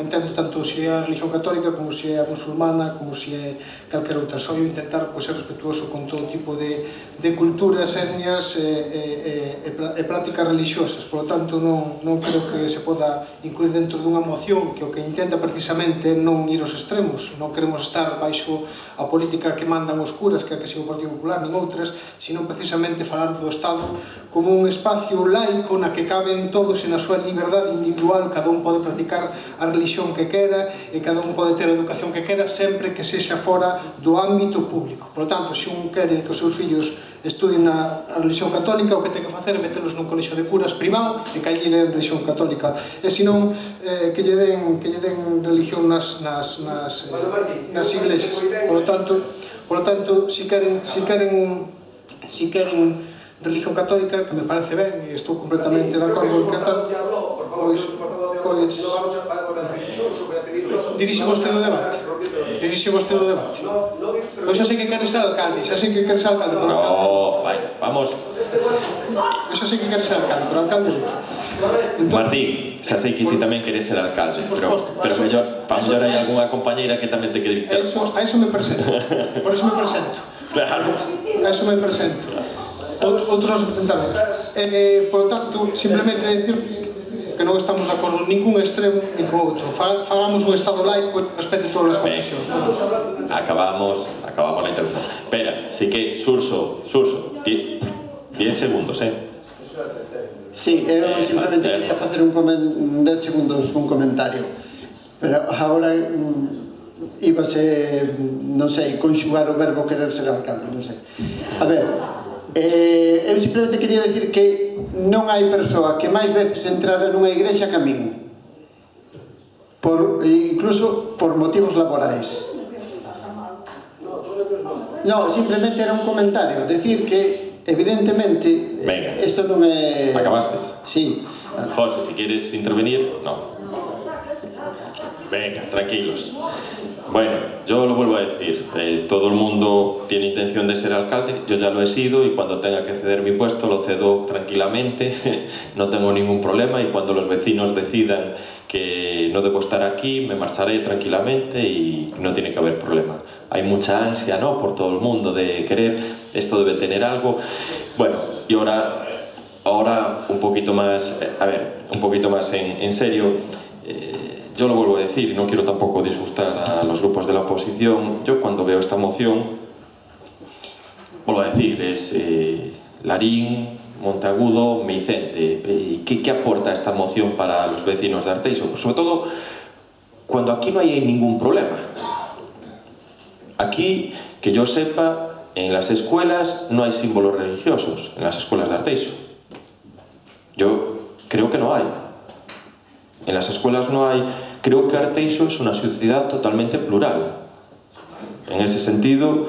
entendo tanto se é a religión católica como se é a musulmana, como se é calquera outra. Soio intentar ser respetuoso con todo tipo de culturas, etnias e prácticas religiosas. Por lo tanto, non creo que se poda incluir dentro dunha moción que o que intenta precisamente non ir aos extremos. Non queremos estar baixo a política que mandan os curas, que é a que siga o Partido Popular, nin outras, sino precisamente falar do Estado como un espacio laico na que caben todos e na súa liberdade individual. Cada un pode practicar a religión que quera e cada un pode ter a educación que quera, sempre que sexa fora do ámbito público. Por lo tanto, se un quere que os seus fillos estudien a religión católica, o que ten que facer é meterlos nun colexio de curas privado e que allí leen religión católica, e senón que lle den religión nas iglesias. Por lo tanto, si queren religión católica, que me parece ben e estou completamente de acordo con que tal, pois dirixe vostede o debate. Pois xa sei que quere ser alcalde, No, vaya, vamos. Xa sei que quere ser alcalde, pero alcalde Martín, xa sei que ti tamén queres ser alcalde, pero mellor hai algunha compañeira que tamén te quere invitar. A eso me presento. Por eso me presento. Claro. A eso me presento. Outros non se presentaron. Por lo tanto, simplemente decir que non estamos de acordo en ningún extremo ni con outro. Fagamos un Estado laico e respete todas as confesións. Acabamos la intervención. Espera, sí que Surso, 10 segundos, Sí, eu simplemente quería facer 10 segundos un comentario. Pero agora íbase, non sei, conxugar o verbo querer ser alcalde, non sei. A ver, eu simplemente quería decir que non hai persoa que máis veces entrara nunha igrexa que a min, incluso por motivos laborais. No, simplemente era un comentario, decir que evidentemente isto non é... Acabastes? Sí. José, si quieres intervenir, no. Venga, tranquilos. Bueno, yo lo vuelvo a decir, todo el mundo tiene intención de ser alcalde, yo ya lo he sido y cuando tenga que ceder mi puesto lo cedo tranquilamente, no tengo ningún problema, y cuando los vecinos decidan que no debo estar aquí, me marcharé tranquilamente y no tiene que haber problema. Hay mucha ansia, ¿no?, por todo el mundo de querer, esto debe tener algo. Bueno, y ahora un poquito más, en serio. Yo lo vuelvo a decir, y no quiero tampoco disgustar a los grupos de la oposición. Yo cuando veo esta moción, vuelvo a decir, es Larín, Monteagudo, Meicente. ¿Qué aporta esta moción para los vecinos de Arteixo? Pues sobre todo, cuando aquí no hay ningún problema. Aquí, que yo sepa, en las escuelas no hay símbolos religiosos, en las escuelas de Arteixo. Yo creo que no hay. En las escuelas no hay. Creo que Arteixo es una sociedad totalmente plural. En ese sentido,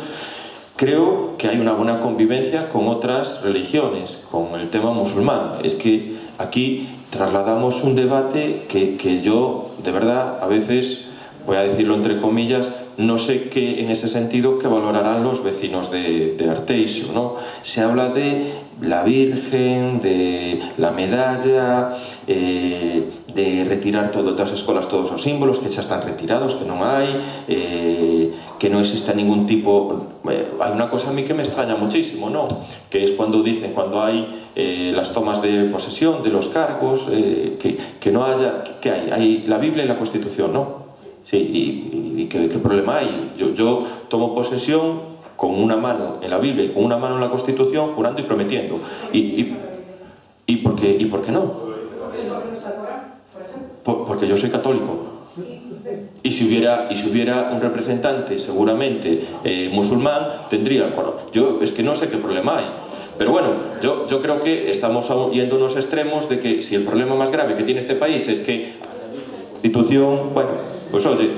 creo que hay una buena convivencia con otras religiones, con el tema musulmán. Es que aquí trasladamos un debate que yo, de verdad, a veces, voy a decirlo entre comillas, no sé qué, en ese sentido, qué valorarán los vecinos de Arteixo, ¿no? Se habla de la Virgen, de la medalla, de retirar de todas as escolas todos os símbolos, que xa están retirados, que non hai, que non existe ningún tipo... Hay una cosa a mí que me extraña muchísimo, ¿no? Que es cuando dicen, cuando hay las tomas de posesión de los cargos, que no haya... ¿Qué hay? Hay la Biblia y la Constitución, ¿no? Sí, y ¿qué problema hay? Yo tomo posesión con una mano en la Biblia y con una mano en la Constitución, jurando y prometiendo. ¿Y por qué no? Porque yo soy católico. Y si hubiera un representante seguramente musulmán, tendría... Bueno, yo es que no sé qué problema hay. Pero bueno, yo creo que estamos yendo a unos extremos de que si el problema más grave que tiene este país es que la institución, bueno, pues oye,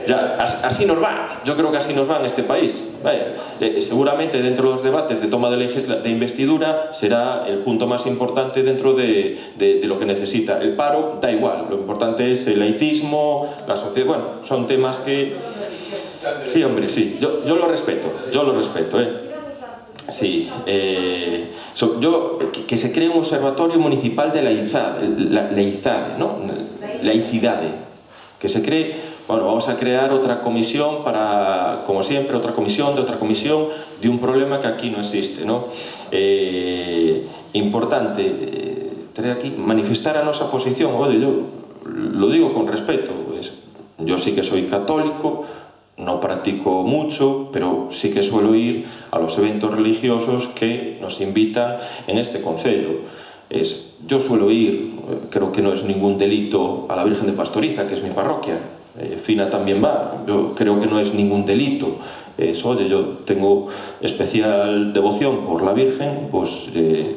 ya, así nos va. Yo creo que así nos va en este país. Vaya, seguramente dentro de los debates de toma de investidura será el punto más importante dentro de lo que necesita. El paro da igual, lo importante es el laicismo, la sociedad, bueno, son temas que... Sí, hombre, sí, yo lo respeto, Sí, que se cree un observatorio municipal de laicidade, ¿no? Laicidade, que se cree, bueno, vamos a crear otra comisión para, como siempre, otra comisión de un problema que aquí no existe, ¿no? Importante, traer aquí, manifestar a nosa posición, oye, yo lo digo con respeto, yo sí que soy católico, no practico mucho, pero sí que suelo ir a los eventos religiosos que nos invitan en este concello. Yo suelo ir, creo que no es ningún delito, a la Virgen de Pastoriza, que es mi parroquia. Fina también va, yo creo que no es ningún delito. Oye, yo tengo especial devoción por la Virgen, pues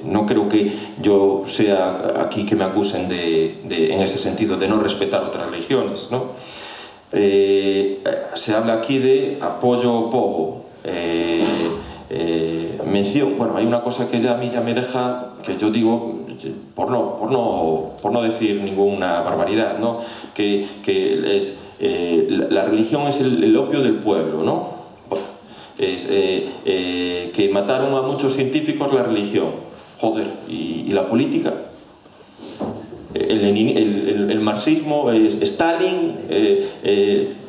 no creo que yo sea aquí que me acusen en ese sentido, de no respetar otras religiones, ¿no? Se habla aquí de apoyo pogo, mención, bueno, hay una cosa que ya a mí ya me deja, que yo digo, por no decir ninguna barbaridad, ¿no? Que es, la religión es el opio del pueblo, ¿no? Que mataron a muchos científicos la religión, joder, y la política. El marxismo, Stalin,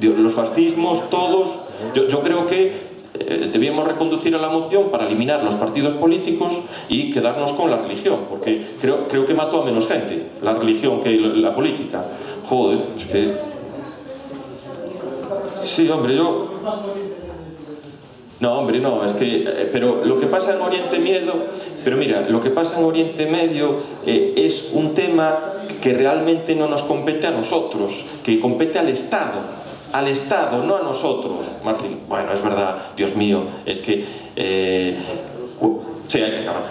los fascismos, todos. Yo creo que debíamos reconducir a la moción para eliminar los partidos políticos y quedarnos con la religión, porque creo que mató a menos gente la religión que la política. Joder, es que... Sí, hombre, yo... No, hombre, no, es que... pero lo que pasa en Oriente Medio... Pero mira, lo que pasa en Oriente Medio es un tema que realmente no nos compete a nosotros, que compete al Estado, no a nosotros, Martín. Bueno, es verdad, Dios mío, es que... sí, hay que acabar.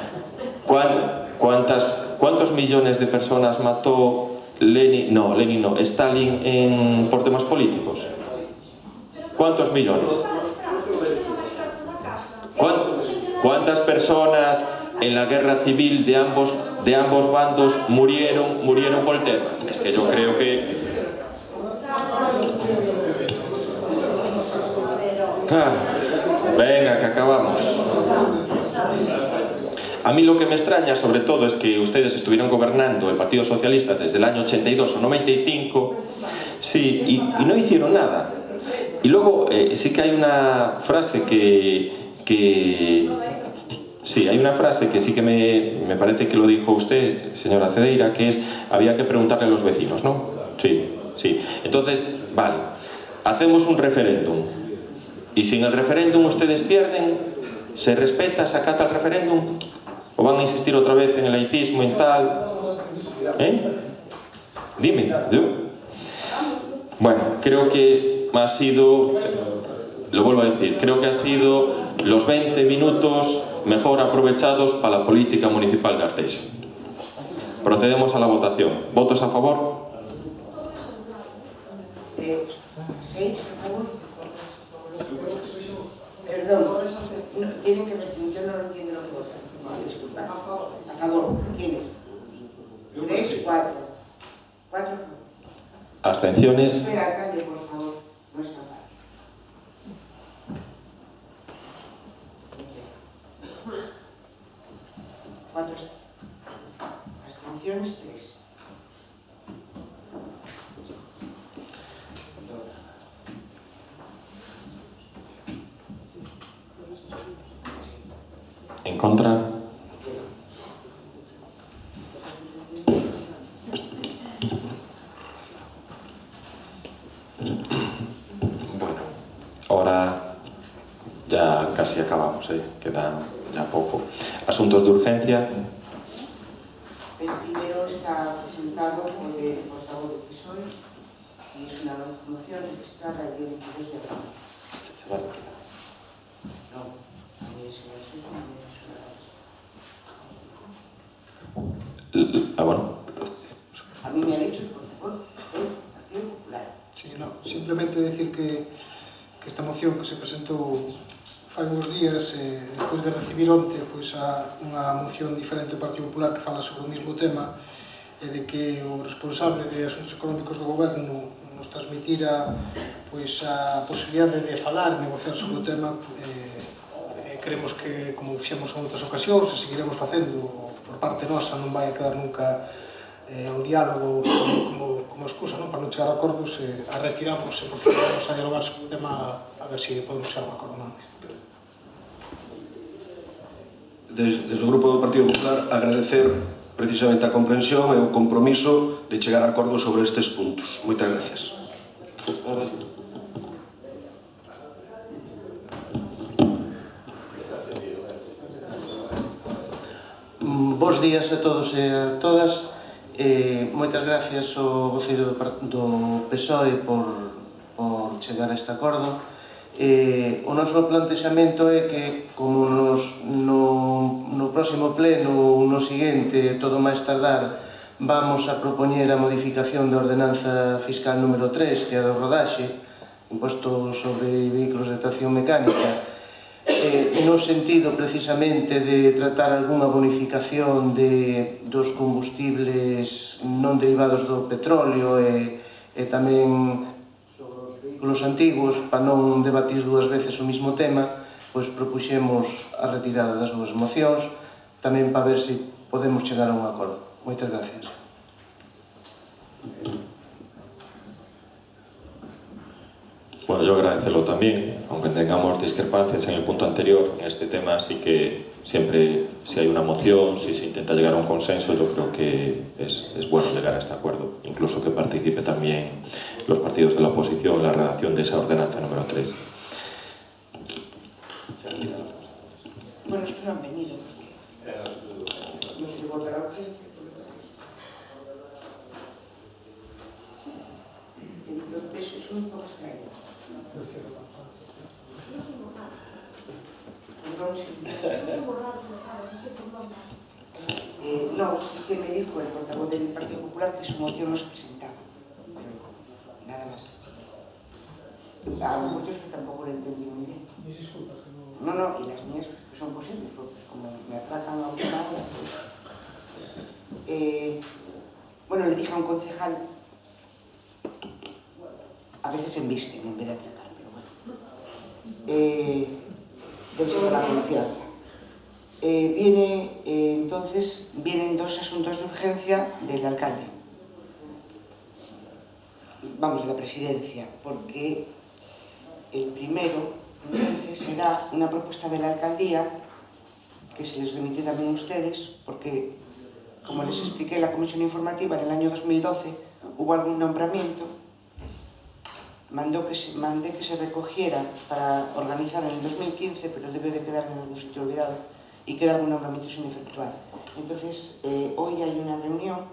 ¿Cuántos millones de personas mató Stalin por temas políticos? ¿Cuántos millones? ¿Cuántas personas en la guerra civil de ambos bandos murieron por el tema? Es que yo creo que... Claro, venga, que acabamos. A mí lo que me extraña sobre todo es que ustedes estuvieron gobernando el Partido Socialista desde el año 82 o 95, sí, y no hicieron nada. Y luego sí que hay una frase sí, hay una frase que sí que me parece que lo dijo usted, señora Cedeira, que es, había que preguntarle a los vecinos, ¿no? Sí. Entonces, vale, hacemos un referéndum. Y si en el referéndum ustedes pierden, ¿se respeta, se acata el referéndum? ¿O van a insistir otra vez en el laicismo, en tal? Dime, yo. Bueno, creo que ha sido, lo vuelvo a decir, creo que ha sido los 20 minutos mejor aprovechados para la política municipal de Arteixo. Procedemos a la votación. ¿Votos a favor? 6 a favor. Perdón, tienen que responder, yo no entiendo lo que votan. Disculpa. A favor. ¿Quiénes? 3, 4. 4 a favor. Abstenciones. Espera, alcalde, por favor. No está mal. 4 abstenciones, 3. ¿En contra? Bueno, ahora ya casi acabamos, queda ya poco. Asuntos de urgencia. registrada el día 22 de abril. No, bueno. a mí me ha dicho por favor el Partido Popular. Sí, no, simplemente decir que esta moción que se presentou fai uns días, despois de recibir onte unha moción diferente do Partido Popular que fala sobre o mesmo tema, e de que o responsable de Asuntos Económicos do Goberno nos transmitira a posibilidade de falar e negociar sobre o tema. Creemos que, como fixemos en outras ocasións, e seguiremos facendo por parte nosa, non vai a quedar nunca o diálogo como excusa, para non chegar a acordos, a retiramos e procedemos a dialogar sobre o tema a ver se podemos chegar a un acordo. Desde o Grupo do Partido Popular agradecer precisamente a comprensión e o compromiso de chegar a acordos sobre estes puntos. Moitas gracias. Bos días a todos e a todas. Moitas gracias ao voceiro do PSOE por chegar a este acordo. O noso plantexamento é que, como no próximo pleno ou no seguinte, todo máis tardar, vamos a propoñer a modificación da ordenanza fiscal número 3, que é do rodaxe, imposto sobre vehículos de tracción mecánica, no sentido precisamente de tratar algunha bonificación dos combustibles non derivados do petróleo e tamén sobre os vehículos antigos, para non debatir dúas veces o mismo tema, pois propuxemos a retirada das dúas mocións, tamén para ver se podemos chegar a un acordo. Moitas gracias. Bueno, yo agradecelo también, aunque tengamos discrepancias en el punto anterior, en este tema sí que siempre, si hay una moción, si se intenta llegar a un consenso, yo creo que es bueno llegar a este acuerdo, incluso que participe también los partidos de la oposición en la redacción de esa ordenanza número 3. Bueno, es que no han venido, porque no se vota la urgencia. Entonces es un poco extraño. No, sí que me dijo el portavoz del Partido Popular que su moción no se presentaba. Nada más. A lo mejor yo es que tampoco lo entendí muy bien. No, y las mías son posibles, porque como me atracan a una hora, bueno, le dije a un concejal, a veces embisten en vez de atracar, pero bueno. Debe ser la confianza. Entonces, vienen dos asuntos de urgencia del alcalde. Vamos, de la presidencia, porque el primero, entonces, será una propuesta de la alcaldía, que se les remitió también a ustedes, porque, como les expliqué en la comisión informativa, en el año 2012 hubo algún nombramiento. Mandé que se recogiera para organizar en el 2015, pero debe de quedar en algún sitio olvidado y queda algún nombramiento sin efectuar. Entonces, hoy hay una reunión,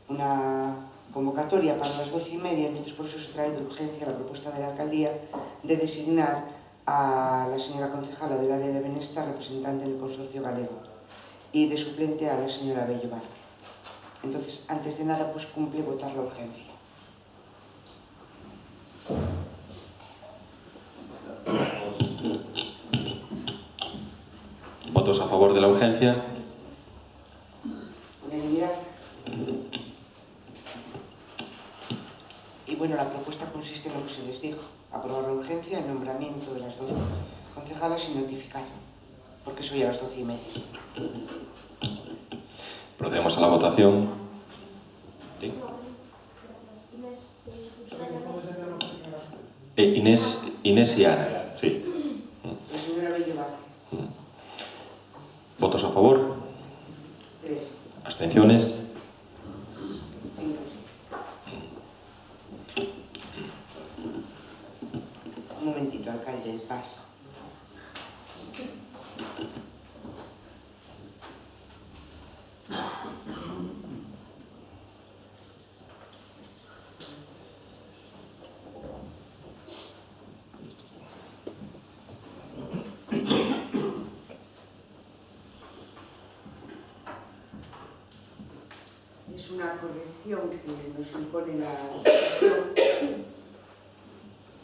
una convocatoria para las 12:30, entonces por eso se trae de urgencia la propuesta de la alcaldía de designar a la señora concejala del área de bienestar, representante en el consorcio galego, y de suplente a la señora Bello Vázquez. Entonces, antes de nada, pues cumple votar la urgencia. ¿Votos a favor de la urgencia? Unanimidad. Y bueno, la propuesta consiste en lo que se les dijo: aprobar la urgencia, el nombramiento de las dos concejalas y notificar, porque eso ya a las 12:30. Procedemos a la votación. ¿Sí? Inés y Ana, sí. La señora Bello Vázquez. ¿Votos a favor? 3. ¿Abstenciones? 5. Un momentito, alcalde, el paso. corrección que nos impone la Constitución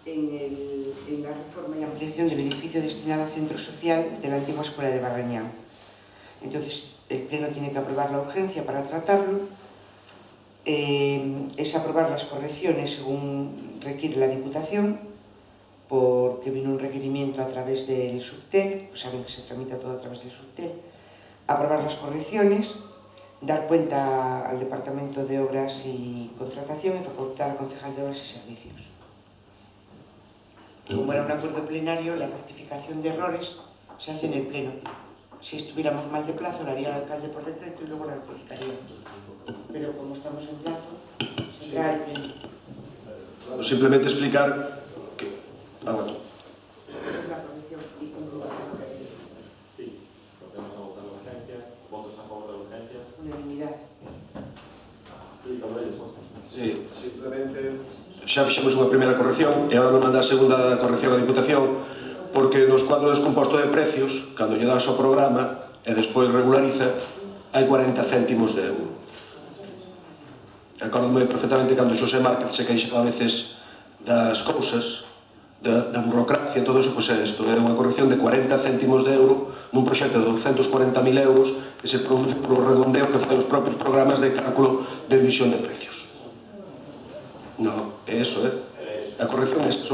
en la reforma y ampliación del edificio destinado al centro social de la antigua escuela de Barrañán. Entonces, el Pleno tiene que aprobar la urgencia para tratarlo. Es aprobar las correcciones según requiere la Diputación, porque vino un requerimiento a través del Subtel, saben que se tramita todo a través del Subtel. Aprobar las correcciones, dar cuenta al Departamento de Obras y Contratación y facultar al Concejal de Obras y Servicios. Como era un acuerdo plenario, la rectificación de errores se hace en el Pleno. Si estuviéramos mal de plazo, lo haría el alcalde por decreto y luego lo rectificaríamos. Pero como estamos en plazo, será el Pleno. Simplemente explicar que... bueno. Es la corrección y comprobación. Sí, procedemos a votar la urgencia. ¿Votos a favor de la urgencia? Unanimidad. Sí, simplemente xa fixemos unha primeira corrección e agora non manda a segunda corrección á Diputación, porque nos cuadros descomposto de precios, cando lle das ao programa e despois regulariza, hai 40 céntimos de euro. Acórdome perfectamente cando Xosé Márquez se queixaba a veces das cousas, da burocracia, todo eso, pois é isto, é unha corrección de 40 céntimos de euro nun proxecto de 240.000 euros que se produce por redondeo que fai os propios programas de cálculo de división de precios. No, é eso, a corrección é eso.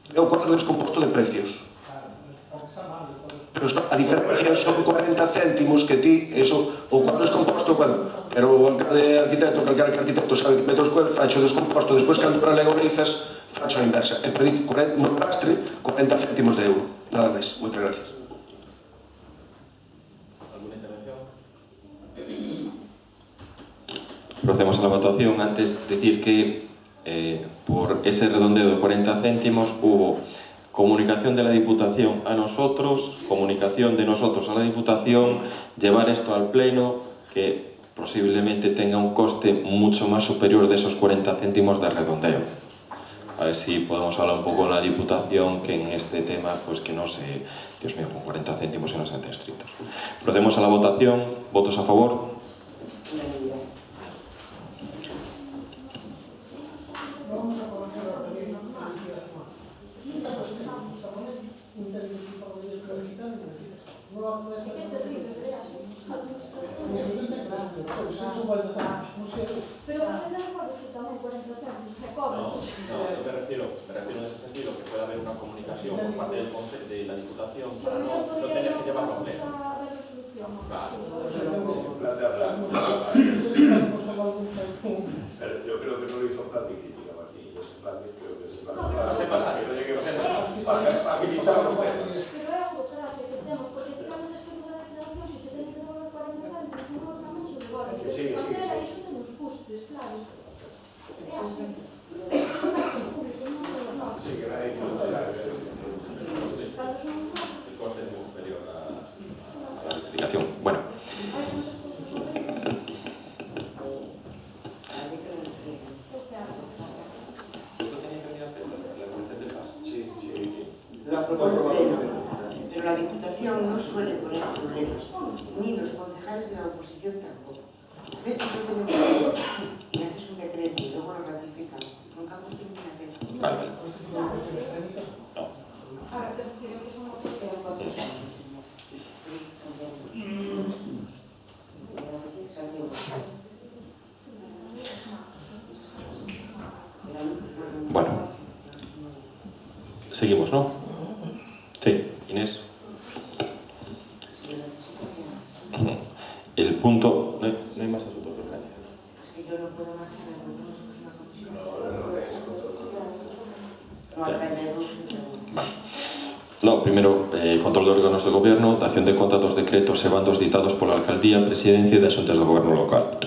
É o cuadro descomposto de precios. Pero a diferencia son 40 céntimos que ti, eso, o cuadro descomposto, bueno, pero o arquitecto, calquera que arquitecto sabe que metros cuadrados, facho descomposto, despois cando para legorizas, facho a inversa. E pedí no rastre 40 céntimos de euro. Nada máis. Moitas gracias. ¿Alguna intervención? Procedemos a la votación. Antes decir que por ese redondeo de 40 céntimos hubo comunicación de la Diputación a nosotros, comunicación de nosotros a la Diputación, llevar esto al Pleno, que posiblemente tenga un coste mucho más superior de esos 40 céntimos de redondeo. A ver si podemos hablar un poco con la Diputación, que en este tema, pues que no sé, Dios mío, con 40 céntimos en los estrictos. Procedemos a la votación. ¿Votos a favor? Vamos a comenzar a pedir liquidación. Pero você non pode ser tamén 40 céntimos, se cobra. No, yo me refiero en ese sentido que puede haber una comunicación por parte del Consejo de la Diputación para no tener que llevarlo a pleno. Claro. Pero yo creo que no lo hizo plan de crítica, Martín. Ese plan creo que es plan para agilizar los temas. Pero é a burocracia que temos, porque tiramos despois da declaración, se te ten que devolver 40 céntimos, non tamén se devolve. Iso ten os custos, claro. É así. Sí, que nadie hizo nada. El coste es muy superior a la explicación. Bueno. Pero la Diputación no suele poner problemas, ni los concejales de la oposición tampoco. A veces no tenemos problema, y haces un decreto y luego lo ratifican. Nunca hemos tenido una queja. Vale. Bueno, seguimos, ¿no? Sí, Inés. El punto... No hay más asuntos de urgencia. Es que yo no puedo marchar, no tenemos una comisión. No, alcalde de Dulce. No, primero, control de órganos de gobierno, dación de contratos, decretos e bandos dictados por la Alcaldía, Presidencia de Asuntos de Gobierno Local.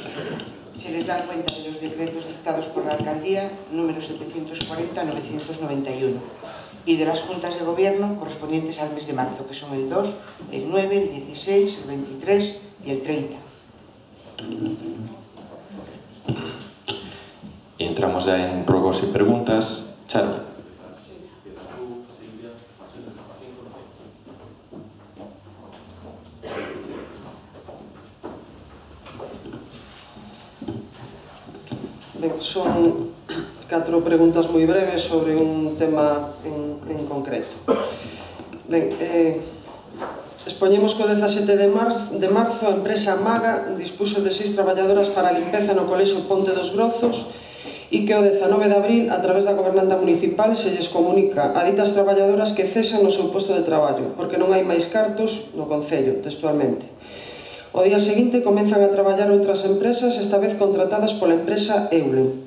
Se les da cuenta de los decretos dictados por la Alcaldía, número 740-991, y de las juntas de gobierno correspondientes al mes de marzo, que son el 2, el 9, el 16, el 23 y el 30. Y entramos ya en ruegos y preguntas. Charo. Ben, son 4 preguntas moi breves sobre un tema en concreto. Ben, expoñemos que o 17 de marzo a empresa Maga dispuxo de 6 traballadoras para a limpeza no colexio Ponte dos Grozos e que o 19 de abril, a través da gobernanta municipal, se lles comunica a ditas traballadoras que cesan no seu posto de traballo, porque non hai máis cartos no concello, textualmente. O día seguinte comenzan a traballar outras empresas, esta vez contratadas pola empresa Eulen.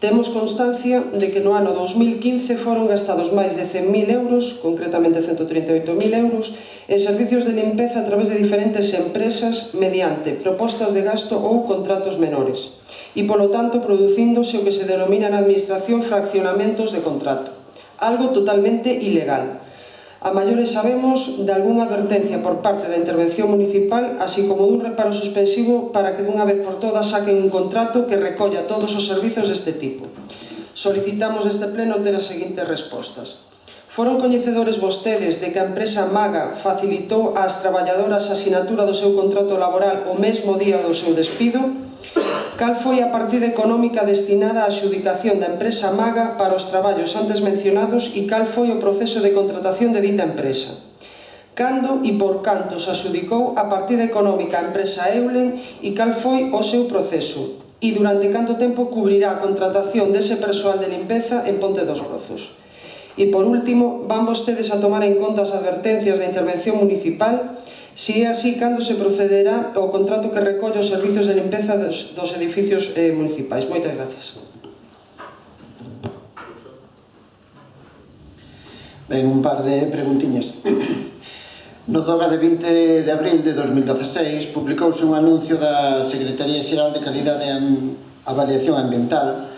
Temos constancia de que no ano 2015 foron gastados máis de 100.000 euros, concretamente 138.000 euros, en servicios de limpeza a través de diferentes empresas mediante propostas de gasto ou contratos menores. E, polo tanto, producíndose o que se denomina na administración fraccionamentos de contrato, algo totalmente ilegal. A maiores sabemos de algunha advertencia por parte da intervención municipal, así como dun reparo suspensivo para que dunha vez por todas saquen un contrato que recolla todos os servizos deste tipo. Solicitamos deste pleno ter as seguintes respostas. Foron coñecedores vostedes de que a empresa Maga facilitou ás traballadoras a asinatura do seu contrato laboral o mesmo día do seu despido? Cal foi a partida económica destinada á adxudicación da empresa Maga para os traballos antes mencionados e cal foi o proceso de contratación de dita empresa? Cando e por canto se adxudicou a partida económica á empresa Eulen e cal foi o seu proceso? E durante canto tempo cubrirá a contratación dese persoal de limpeza en Ponte dos Grozos? E por último, van vostedes a tomar en conta as advertencias da intervención municipal? Si é así, cando se procederá ao contrato que recolle os servizos de limpeza dos edificios municipais? Moitas gracias. Ben, un par de preguntiñas. No DOGA de 20 de abril de 2016 publicouse un anuncio da Secretaría Xeral de Calidade e Avaliación Ambiental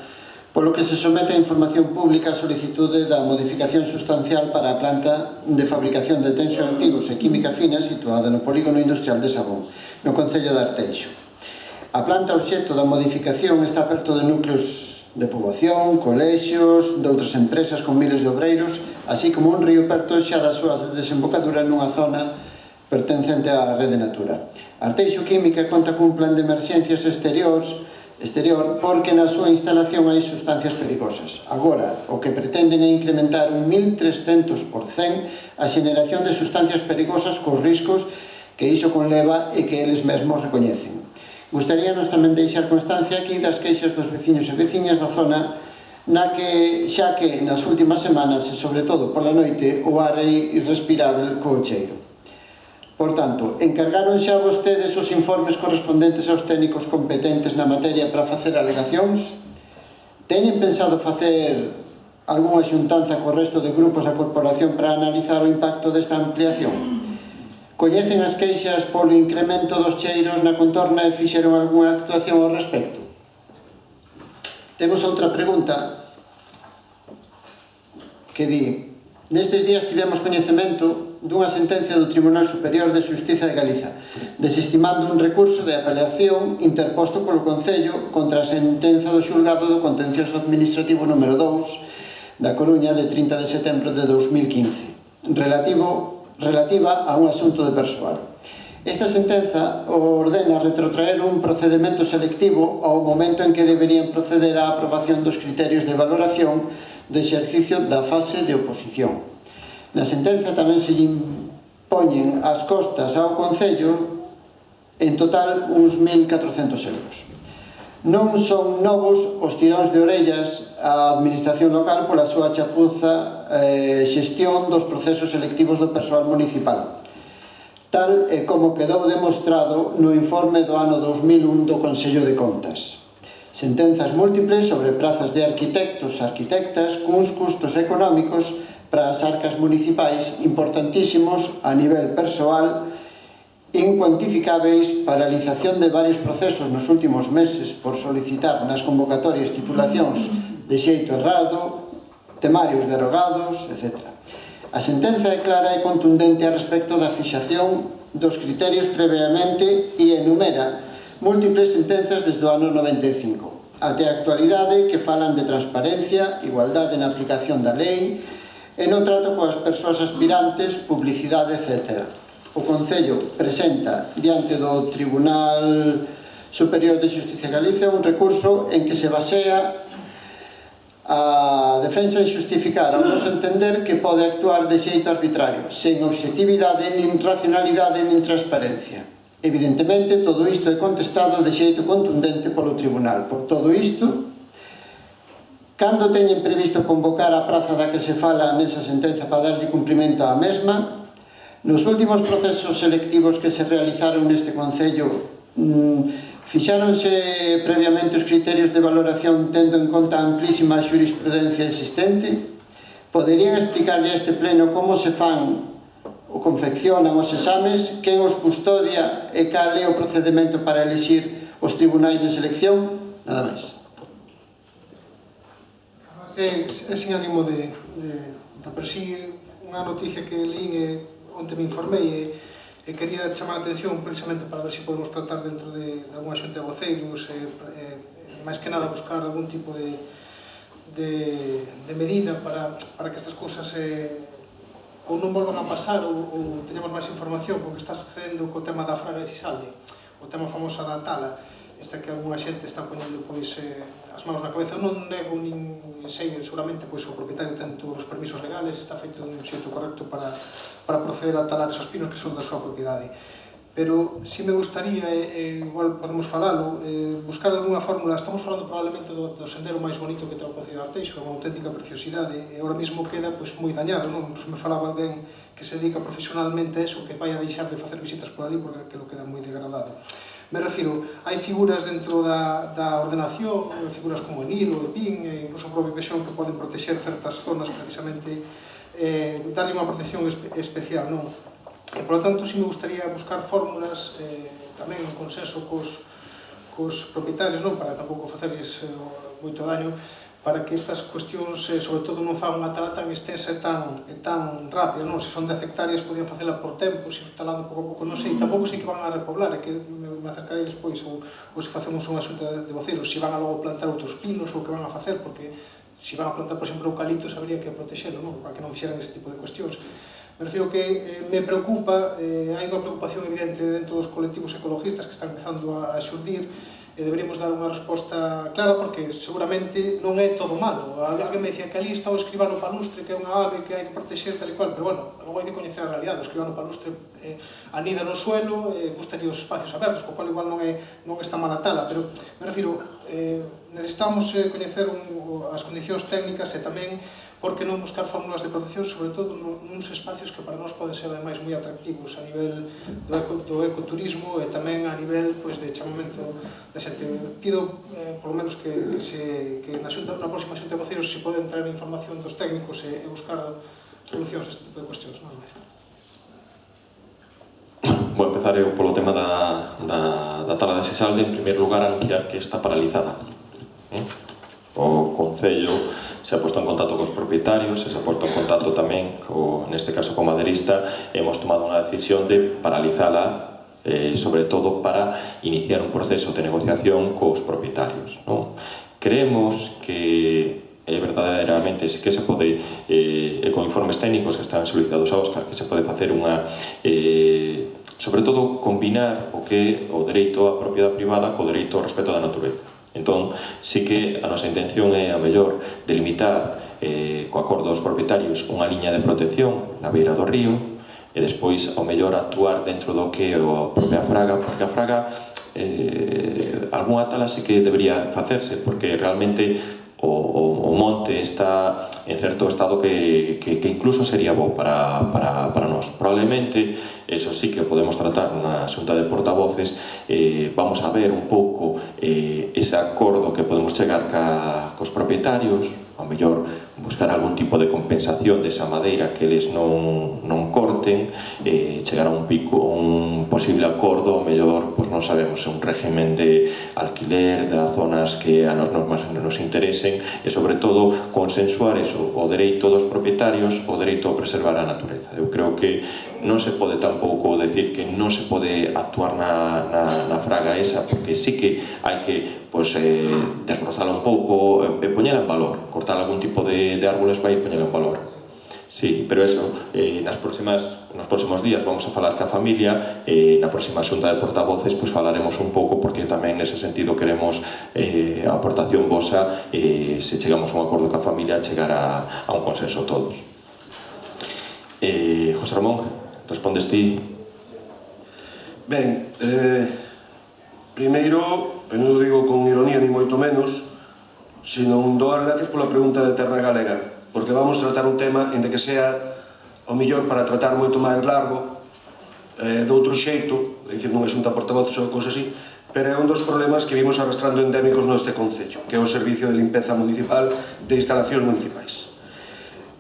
polo que se somete a información pública a solicitude da modificación sustancial para a planta de fabricación de tensioactivos e química fina situada no polígono industrial de Sabón, no concello de Arteixo. A planta obxecto da modificación está perto de núcleos de poboación, colexios, de outras empresas con miles de obreiros, así como un río perto xa da súa desembocadura nunha zona pertencente á rede Natura. Arteixo Química conta cun plan de emerxencias exterior porque na súa instalación hai sustancias perigosas. Agora, o que pretenden é incrementar un 1300% a xeneración de sustancias perigosas cos riscos que iso conleva e que eles mesmos recoñecen. Gustaríanos tamén deixar constancia aquí das queixas dos veciños e veciñas da zona xa que nas últimas semanas e sobre todo pola noite o ar é irrespirable co cheiro. Por tanto, encargaron xa vostedes os informes correspondentes aos técnicos competentes na materia para facer alegacións? Teñen pensado facer algunha xuntanza co resto de grupos da corporación para analizar o impacto desta ampliación? Coñecen as queixas polo incremento dos cheiros na contorna e fixeron algunha actuación ao respecto? Temos outra pregunta que di: nestes días tivemos coñecemento dunha sentencia do Tribunal Superior de Xustiza de Galiza, desestimando un recurso de apelación interposto polo Concello contra a sentenza do xulgado do contencioso administrativo número 2 da Coruña de 30 de setembro de 2015, relativa a un asunto de persoal. Esta sentenza ordena retrotraer un procedimento selectivo ao momento en que deberían proceder á aprobación dos criterios de valoración do exercicio da fase de oposición. Na sentenza tamén se impoñen as costas ao Concello en total uns 1.400 euros. Non son novos os tiróns de orellas á administración local pola súa chapuza xestión dos procesos selectivos do persoal municipal, tal e como quedou demostrado no informe do ano 2001 do Consello de Contas. Sentenzas múltiples sobre prazas de arquitectos e arquitectas cuns custos económicos para as arcas municipais importantísimos a nivel persoal, incuantificáveis, paralización de varios procesos nos últimos meses por solicitar nas convocatorias titulacións de xeito errado, temarios derogados, etc. A sentenza é clara e contundente a respecto da fixación dos criterios previamente e enumera múltiples sentenzas desde o ano 95 até a actualidade que falan de transparencia, igualdade na aplicación da lei e no trato coas persoas aspirantes, publicidade, etc. O Concello presenta diante do Tribunal Superior de Xusticia de Galicia, un recurso en que se basea a defensa de xustificar, ao noso entender, que pode actuar de xeito arbitrario, sen objetividade, nin racionalidade, nin transparencia. Evidentemente, todo isto é contestado de xeito contundente polo Tribunal. Por todo isto, cando teñen previsto convocar a praza da que se fala nesa sentenza para darlle cumprimento á mesma, nos últimos procesos selectivos que se realizaron neste Concello, fixáronse previamente os criterios de valoración tendo en conta a amplísima xurisprudencia existente? Poderían explicarlle a este pleno como se fan ou confeccionan os exames, quen os custodia e cal é o procedimento para elixir os tribunais de selección? Nada máis. É sin ánimo de pero si unha noticia que leín onde me informei e quería chamar a atención precisamente para ver se podemos tratar dentro de algunha xunta de voceiros máis que nada buscar algún tipo de medida para que estas cousas ou non volvan a pasar ou teñamos máis información porque está sucedendo co tema da Fraga de Sisalde, o tema famoso da tala, esta que algunha xente está poñendo as mãos na cabeza. Eu non nego nin sei, seguramente o propietario ten todos os permisos legales, está feito dun xeito correcto para proceder a talar esos pinos que son da súa propiedade. Pero si me gustaría, igual podemos falalo, buscar algunha fórmula. Estamos falando probablemente do sendero máis bonito que ten o Concello de Arteixo, é unha auténtica preciosidade, e agora mesmo queda moi dañado, non? Me falaba alguén que se dedica profesionalmente a eso, que vai a deixar de facer visitas por ali porque aquilo queda moi degradado. Me refiro, hai figuras dentro da ordenación, figuras como Enil ou Epín, e incluso o propio Pexón, que poden protexer certas zonas precisamente, darlle unha protección especial, non? E, por lo tanto, si me gustaría buscar fórmulas tamén en consenso cos propietarios, non? Para tampouco facerles moito daño, para que estas cuestións, sobre todo, non fan unha tala tan extensa e tan rápida, non? Se son 10 hectáreas, podían facela por tempo, se talando pouco a pouco, non sei, tampouco sei que van a repoblar, é que me acercarei despois, ou se facemos unha xunta de voceiros, se van a logo plantar outros pinos, ou que van a facer, porque se van a plantar, por exemplo, eucaliptos, habría que protexelo, non? Para que non fixeran ese tipo de cuestións. Me refiro que me preocupa, hai unha preocupación evidente dentro dos colectivos ecologistas que están empezando a xurdir, e deberíamos dar unha resposta clara porque seguramente non é todo malo. Alguén me dicía que ali está o escribano palustre, que é unha ave que hai que protexer tal e cual, pero bueno, logo hai que coñecer a realidade. O escribano palustre anida no suelo, gustaría os espacios abertos, co cual igual non está mala tala, pero me refiro, necesitamos coñecer as condicións técnicas e tamén por que non buscar fórmulas de protección, sobre todo nuns espacios que para nós poden ser ademais moi atractivos a nivel do ecoturismo e tamén a nivel de chamamento da xente. Pido, polo menos, que na próxima xunta de voceiros se poden traer información dos técnicos e buscar solucións a este tipo de cuestións. Vou empezar eu polo tema da tala de Sisalde. En primeiro lugar, anunciar que está paralizada. O Concello se ha posto en contacto cos propietarios, se ha posto en contacto tamén, neste caso, co maderista, e hemos tomado unha decisión de paralizala, sobre todo para iniciar un proceso de negociación cos propietarios. Creemos que verdadeiramente que se pode, con informes técnicos que están solicitados a Óscar, que se pode facer unha, sobre todo, combinar o que o dereito á propiedade privada co dereito ao respeto da natureza. Entón, sí que a nosa intención é a mellor delimitar co acordo dos propietarios unha liña de protección na beira do río e despois ao mellor actuar dentro do que é a propia fraga, porque a fraga algunha tala sí que debería facerse, porque realmente o monte está en certo estado que incluso sería bo para nós. Probablemente, eso sí que podemos tratar na xunta de portavoces, vamos a ver un pouco ese acordo que podemos chegar cos propietarios, ao mellor buscar algún tipo de compensación desa madeira que eles non corten, chegar a un posible acordo, ao mellor, non sabemos, un régimen de alquiler das zonas que a nos máis nos interesen e, sobre todo, consensuar eso, o dereito dos propietarios, o dereito a preservar a natureza. Eu creo que non se pode tampouco decir que non se pode actuar na fraga esa, porque sí que hai que desbrozala un pouco e poñela en valor, cortar algún tipo de árboles vai poñela en valor. Sí, pero eso, nos próximos días vamos a falar ca familia, na próxima xunta de portavoces pois falaremos un pouco, porque tamén nese sentido queremos a aportación vosa, se chegamos a un acordo ca familia, chegar a un consenso todos. José Ramón, respondes ti? Ben, primeiro, e non o digo con ironía ni moito menos, sino dou as gracias pola pregunta de Terra Galega, porque vamos tratar un tema en que sea o millor para tratar moito máis largo, de outro xeito, é dicir, non é xunta portavoces ou cousa así, pero é un dos problemas que vimos arrastrando endémicos neste concello, que é o Servicio de Limpeza Municipal de Instalacións Municipais.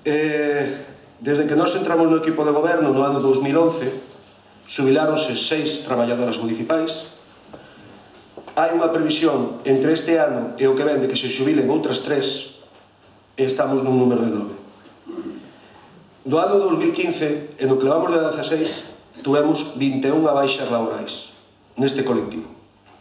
Desde que nós entramos no equipo de goberno no ano 2011, xubiláronse 6 traballadoras municipais. Hai unha previsión entre este ano e o que ven de que se xubilen outras 3, e estamos nun número de 9. Do ano 2015, e no que levamos de 16, tuvemos 21 baixas laborais neste colectivo.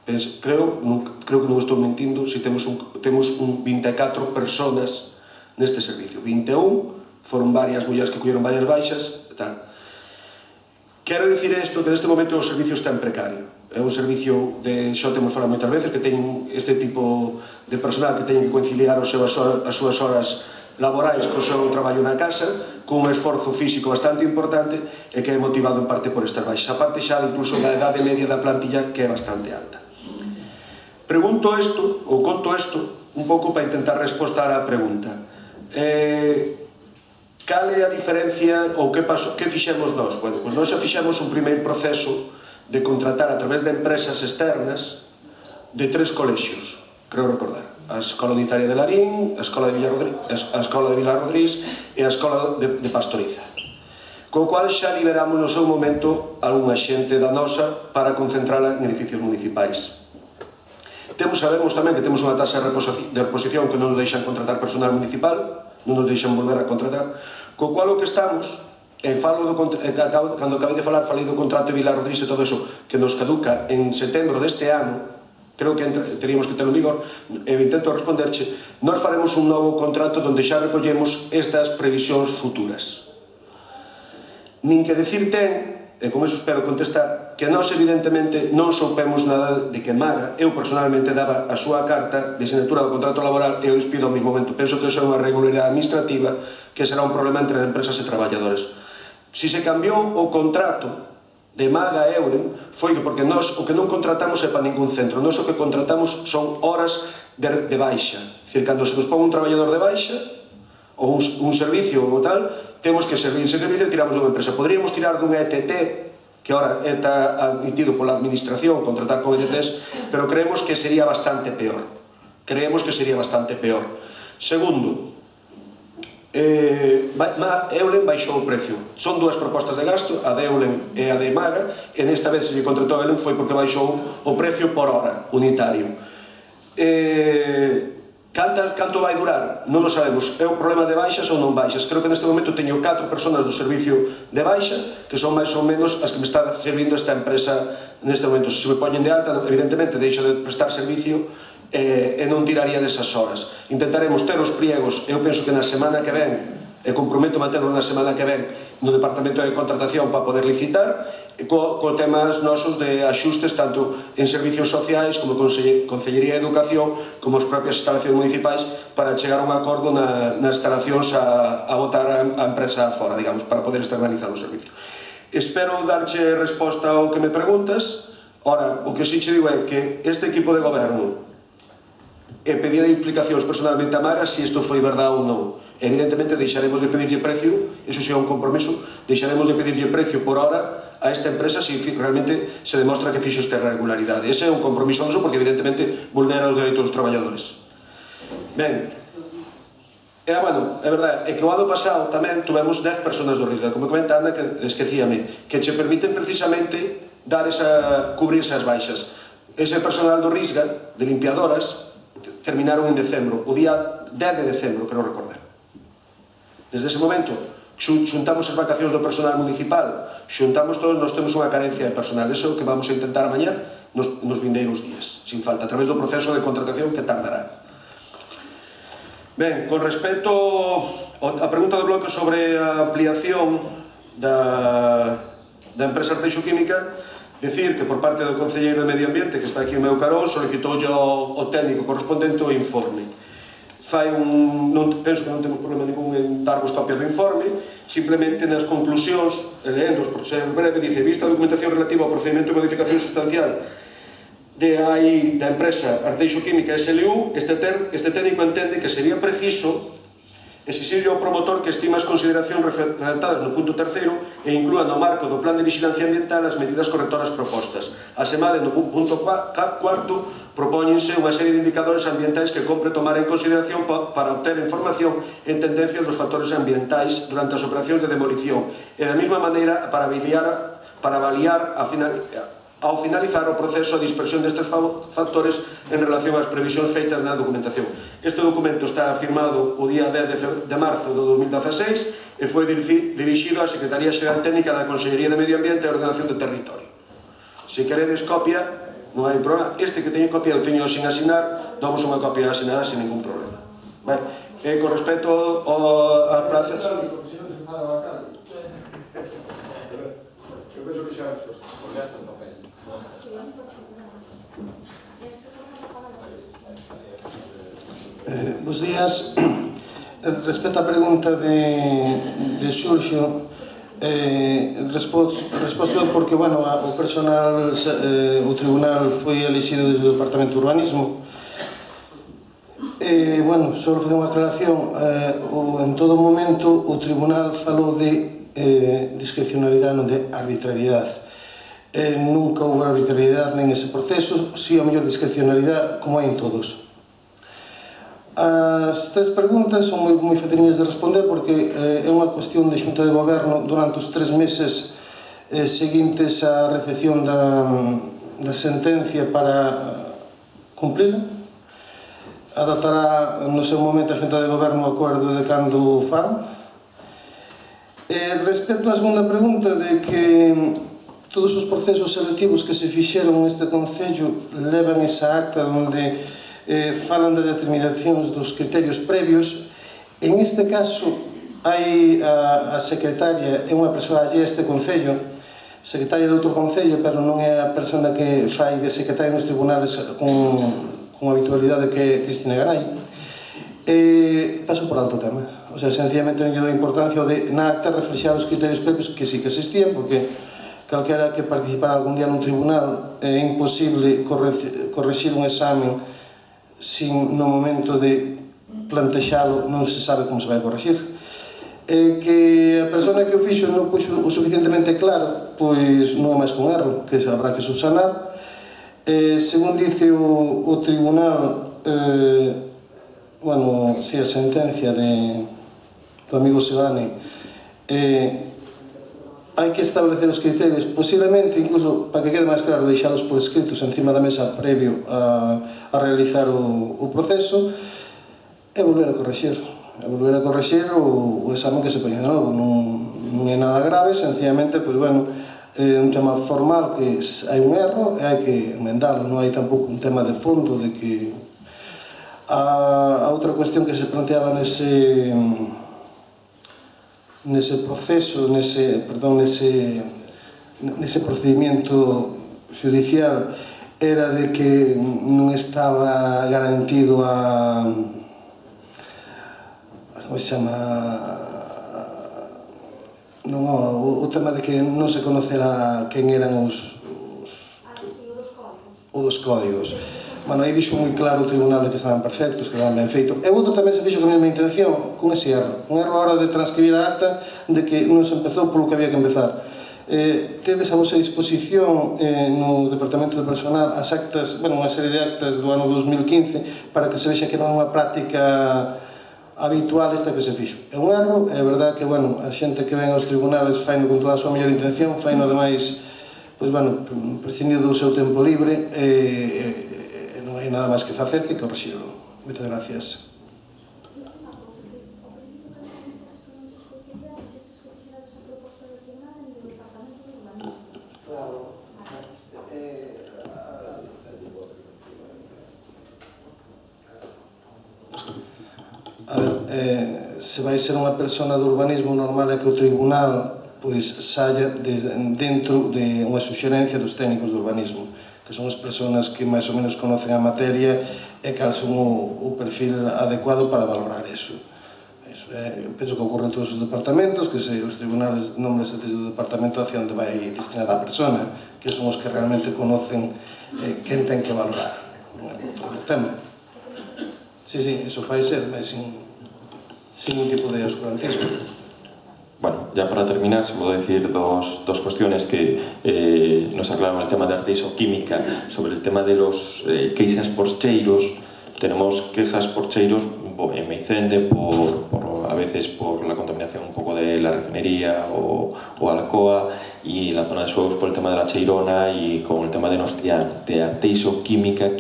Creo que non estou mentindo se temos 24 personas neste servicio. 21 foron varias mulleres que colleron varias baixas e tal. Quero dicir isto, que neste momento o servicio está en precario. É un servicio, xa o temos falado moitas veces, que ten este tipo de personal que teñen que conciliar as súas horas laborais co seu traballo na casa, con un esforzo físico bastante importante e que é motivado en parte por estas baixas. A parte xa incluso da edade media da plantilla, que é bastante alta. Pregunto isto, ou conto isto, un pouco para intentar respostar á pregunta. Cal é a diferencia ou que fixemos nós? Bueno, pois nós xa fixemos un primeiro proceso de contratar a través de empresas externas de 3 colexios, creo recordar: a Escola Unitaria de Larín, a Escola de Vilarrodrís e a Escola de Pastoriza, co cual xa liberamos no seu momento algunha xente da nosa para concentrala en edificios municipais. Sabemos tamén que temos unha taxa de reposición que non nos deixan contratar personal municipal, non nos deixan volver a contratar, co cual o que estamos, cando acabei de falar, falei do contrato de Vilarrodrís e todo eso, que nos caduca en setembro deste ano, creo que teríamos que terlo en vigor, e intento responderche, nós faremos un novo contrato onde xa recollemos estas previsións futuras. Nin que decir ten, e con eso espero contestar, que nós evidentemente non soupemos nada de que Maga, eu personalmente daba a súa carta de sinatura do contrato laboral e o despido ao mesmo momento. Penso que eso é unha regularidade administrativa que será un problema entre empresas e traballadores. Si se cambiou o contrato de Maga e Eulen, foi porque nós o que non contratamos é para ningún centro, nós o que contratamos son horas de baixa. É dicir, cando se nos pon un traballador de baixa ou un servicio ou tal, temos que servir ese servicio e tiramos dunha empresa. Poderíamos tirar dun ETT, que ahora está admitido pola administración, contratar con ETTs, pero creemos que sería bastante peor. Segundo, Eulen baixou o precio. Son 2 propostas de gasto, a de Eulen e a de Maga, e nesta vez se lle contratou a Eulen foi porque baixou o precio por hora unitario. Canto vai durar? Non o sabemos. É un problema de baixas ou non baixas. Creo que neste momento teño 4 personas do servicio de baixa, que son máis ou menos as que me está servindo esta empresa neste momento. Se me poñen de alta, evidentemente deixo de prestar servicio e non tiraría desas horas. Intentaremos ter os pliegos, eu penso que na semana que ven, e comprometo manterlo na semana que ven no Departamento de Contratación para poder licitar, co temas nosos de axustes tanto en servicios sociais como Consellería de Educación como as propias instalacións municipais para chegar a un acordo nas instalacións a botar a empresa fora, digamos, para poder externalizar o servicio. Espero darche resposta ao que me preguntas. Ora, o que sí che digo é que este equipo de goberno e pedir implicacións personalmente a Maga se isto foi verdade ou non. Evidentemente deixaremos de pedirlle precio, iso xa é un compromiso, deixaremos de pedirlle precio por hora a esta empresa se realmente se demostra que fixo esta irregularidade. Ese é un compromiso noso porque evidentemente vulnera os dereitos dos traballadores. Ben, bueno, é verdade, é que o ano pasado tamén tuvemos 10 personas do Risga, como comenta Ana, que esquecíame, que che permiten precisamente cubrir esas baixas. Ese personal do Risga, de limpiadoras, terminaron en decembro, o día 10 de decembro, quero recordar. Desde ese momento, xuntamos as vacacións do personal municipal, xuntamos todos, nós temos unha carencia de personal. Eso é o que vamos a intentar mañá nos vindeiros días, sin falta, a través do proceso de contratación que tardará. Ben, con respecto A pregunta do bloque sobre a ampliación da empresa Arteixo Química, decir que por parte do Concelleiro de Medio Ambiente, que está aquí o meu carón, solicitoulle ao técnico correspondente o informe. Penso que non temos problema ningún en darvos copia do informe, simplemente nas conclusións, leéndoos por ser breve, dice: vista a documentación relativa ao procedimento de modificación sustancial da empresa Arteixo Química SLU, este técnico entende que sería preciso exixirlle ao promotor que estima as consideracións redactadas no punto terceiro e inclúa no marco do plan de vigilancia ambiental as medidas correctoras propostas. Asemade, no punto cuarto, propóñense unha serie de indicadores ambientais que compre tomar en consideración para obter información en tendencias dos factores ambientais durante as operacións de demolición e da mesma maneira para avaliar ao finalizar o proceso a dispersión destes factores en relación ás previsións feitas na documentación. Este documento está firmado o día 10 de marzo do 2016 e foi dirixido á Secretaría Xeral Técnica da Consellería de Medio Ambiente e Ordenación do Territorio. Se queredes copia, non hai problema. Este que teño copia, eu teño sin asinar, damos unha copia asinada sin ningún problema. Con respecto a plazas... Eu penso que xa a resposta. Bos días. Respecto á pregunta de Xurxo, resposto porque, bueno, o personal, o tribunal foi elixido desde o Departamento de Urbanismo. Bueno, só fazer unha aclaración. En todo momento o tribunal falou de discrecionalidade, non de arbitrariedade. Nunca houve arbitrariedade en ese proceso, si a mellor discrecionalidade, como hai en todos. As tres preguntas son moi faciliñas de responder porque é unha cuestión de Xunta de Goberno durante os 3 meses seguintes á recepción da sentencia para cumprila. Adoptará no seu momento a Xunta de Goberno o acordo de cando fan. Respecto á segunda pregunta de que todos os procesos selectivos que se fixeron neste Concello levan esa acta onde falan de determinacións dos criterios previos. En este caso, hai a secretaria, é unha persoa allea a este Concello, secretaria de outro Concello, pero non é a persona que fai de secretaria nos tribunales con habitualidade, que é Cristina Garay. Paso por alto tema. O sea, sencillamente non lle dou importancia de na acta reflexar os criterios previos que sí que existían, porque calquera que participara algún día nun tribunal é imposible correxir un examen sin no momento de plantexalo non se sabe como se vai correxir. Que a persona que o fixo non puxo o suficientemente claro, pois non é máis que un erro que habrá que subsanar. Según dice o tribunal, bueno, si a sentencia do amigo Sedane, hai que establecer os criterios, posiblemente, incluso, para que quede máis claro, deixados por escritos encima da mesa previo a realizar o proceso, e volver a correxir o examen que se poña de novo. Non é nada grave, sencillamente, pois, bueno, é un tema formal que hai un erro e hai que emendalo, non hai tampouco un tema de fondo de que a outra cuestión que se planteaba nese proceso, nese procedimento judicial, era de que non estaba garantido como se chama, o tema de que non se conocera quen eran os dos códigos. Bueno, aí dixo moi claro o tribunal de que estaban perfectos, que estaban ben feitos. E outro tamén se fixo con a mesma intención, con ese erro. Un erro a hora de transcribir a acta de que non se empezou polo que había que empezar. Tedes a vosa disposición no Departamento de Personal as actas, bueno, unha serie de actas do ano 2015 para que se vexa que non é unha práctica habitual esta que se fixo. É un erro, é verdad que, bueno, a xente que ven aos tribunales faino con toda a súa mellor intención, faino ademais, pois, bueno, prescindido do seu tempo libre, non hai nada máis que facer que correxirlo. Moitas gracias. A ver, se vai ser unha persona do urbanismo, normal é que o tribunal pois saia dentro de unha suxerencia dos técnicos do urbanismo, que son as persoas que máis ou menos conocen a materia e cal son o perfil adecuado para valorar eso. Penso que ocorre en todos os departamentos, que os tribunales nombres desde o departamento hacia onde vai destinada a persona, que son os que realmente conocen quen ten que valorar todo o tema. Sí, eso fai ser, mas sin un tipo de oscurantismo. Bueno, ya para terminar, se puedo decir dos cuestiones que nos aclaran el tema de arte isoquímica. Sobre el tema de los queixas por cheiros, tenemos quejas por cheiros en Meicende, a veces por la contaminación un poco de la refinería o Alcoa, y en la zona de Suegos por el tema de la cheirona, y con el tema de arte isoquímica,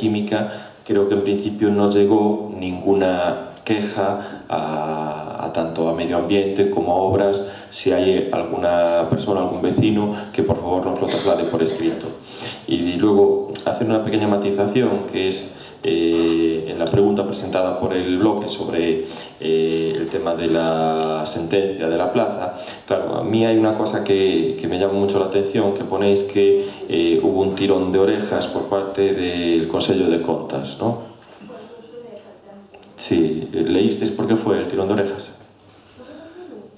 creo que en principio no llegó ninguna queja a tanto a medio ambiente como a obras. Si hay alguna persona, algún vecino, que por favor nos lo traslade por escrito. Y luego hacer una pequeña matización, que es en la pregunta presentada por el bloque sobre el tema de la sentencia de la plaza. Claro, a mí hay una cosa que me llama mucho la atención, que ponéis que hubo un tirón de orejas por parte del Consello de Contas, ¿no? Sí, ¿leísteis por qué fue el tirón de orejas?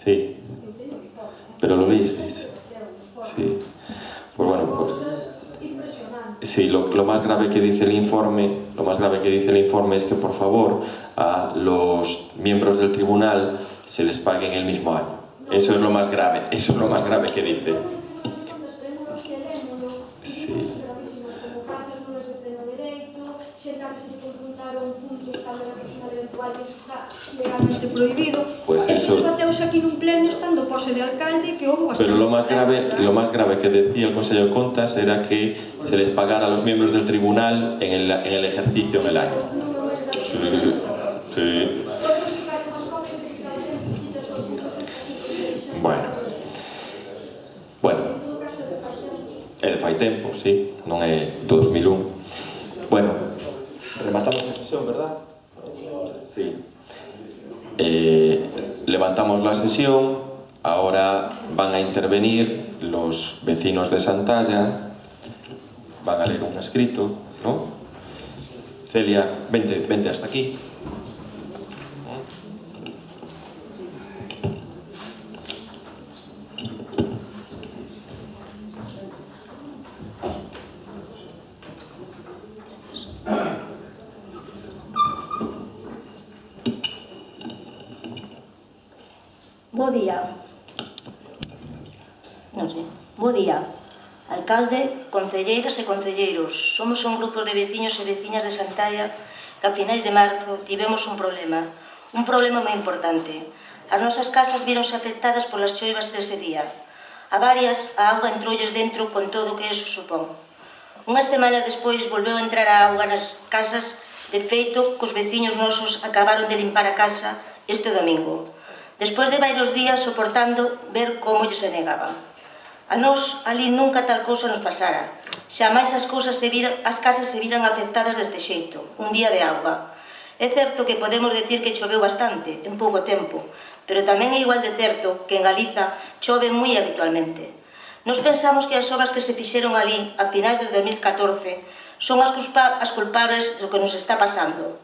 Sí, pero lo leísteis. Sí, pues bueno, sí, lo más grave que dice el informe, es que por favor a los miembros del tribunal se les pague en el mismo año. Eso es lo más grave que dice. Sí. Legalmente prohibido. Pues eso. Bateuse aquí nun pleno estando pose de alcalde que houve bastante. Pero lo más grave que decía el Consejo de Contas era que se les pagara a los miembros del tribunal en el ejercicio del año. Sí. Bueno. É de fai tempo, sí, non é 2001. Bueno, rematamos a sesión, verdad? Sí. Levantamos la sesión. Ahora van a intervenir los vecinos de Santalla, van a leer un escrito, ¿no? Celia, vente hasta aquí. Bo día, alcalde, concelleiras e concelleiros. Somos un grupo de veciños e veciñas de Santalla que a finais de marzo tivemos un problema moi importante. As nosas casas víronse afectadas polas choivas dese día. A varias, a auga entroulles dentro con todo o que eso supón. Unhas semanas despois volveu a entrar a auga nas casas, de feito, cos veciños nosos acabaron de limpar a casa este domingo, despois de varios días soportando ver como lles se negaban. A nós, ali nunca tal cousa nos pasara. Xamais as casas se viran afectadas deste xeito, un día de auga. É certo que podemos decir que choveu bastante, en pouco tempo, pero tamén é igual de certo que en Galiza chove moi habitualmente. Nos pensamos que as obras que se fixeron ali a finais de 2014 son as culpables do que nos está pasando.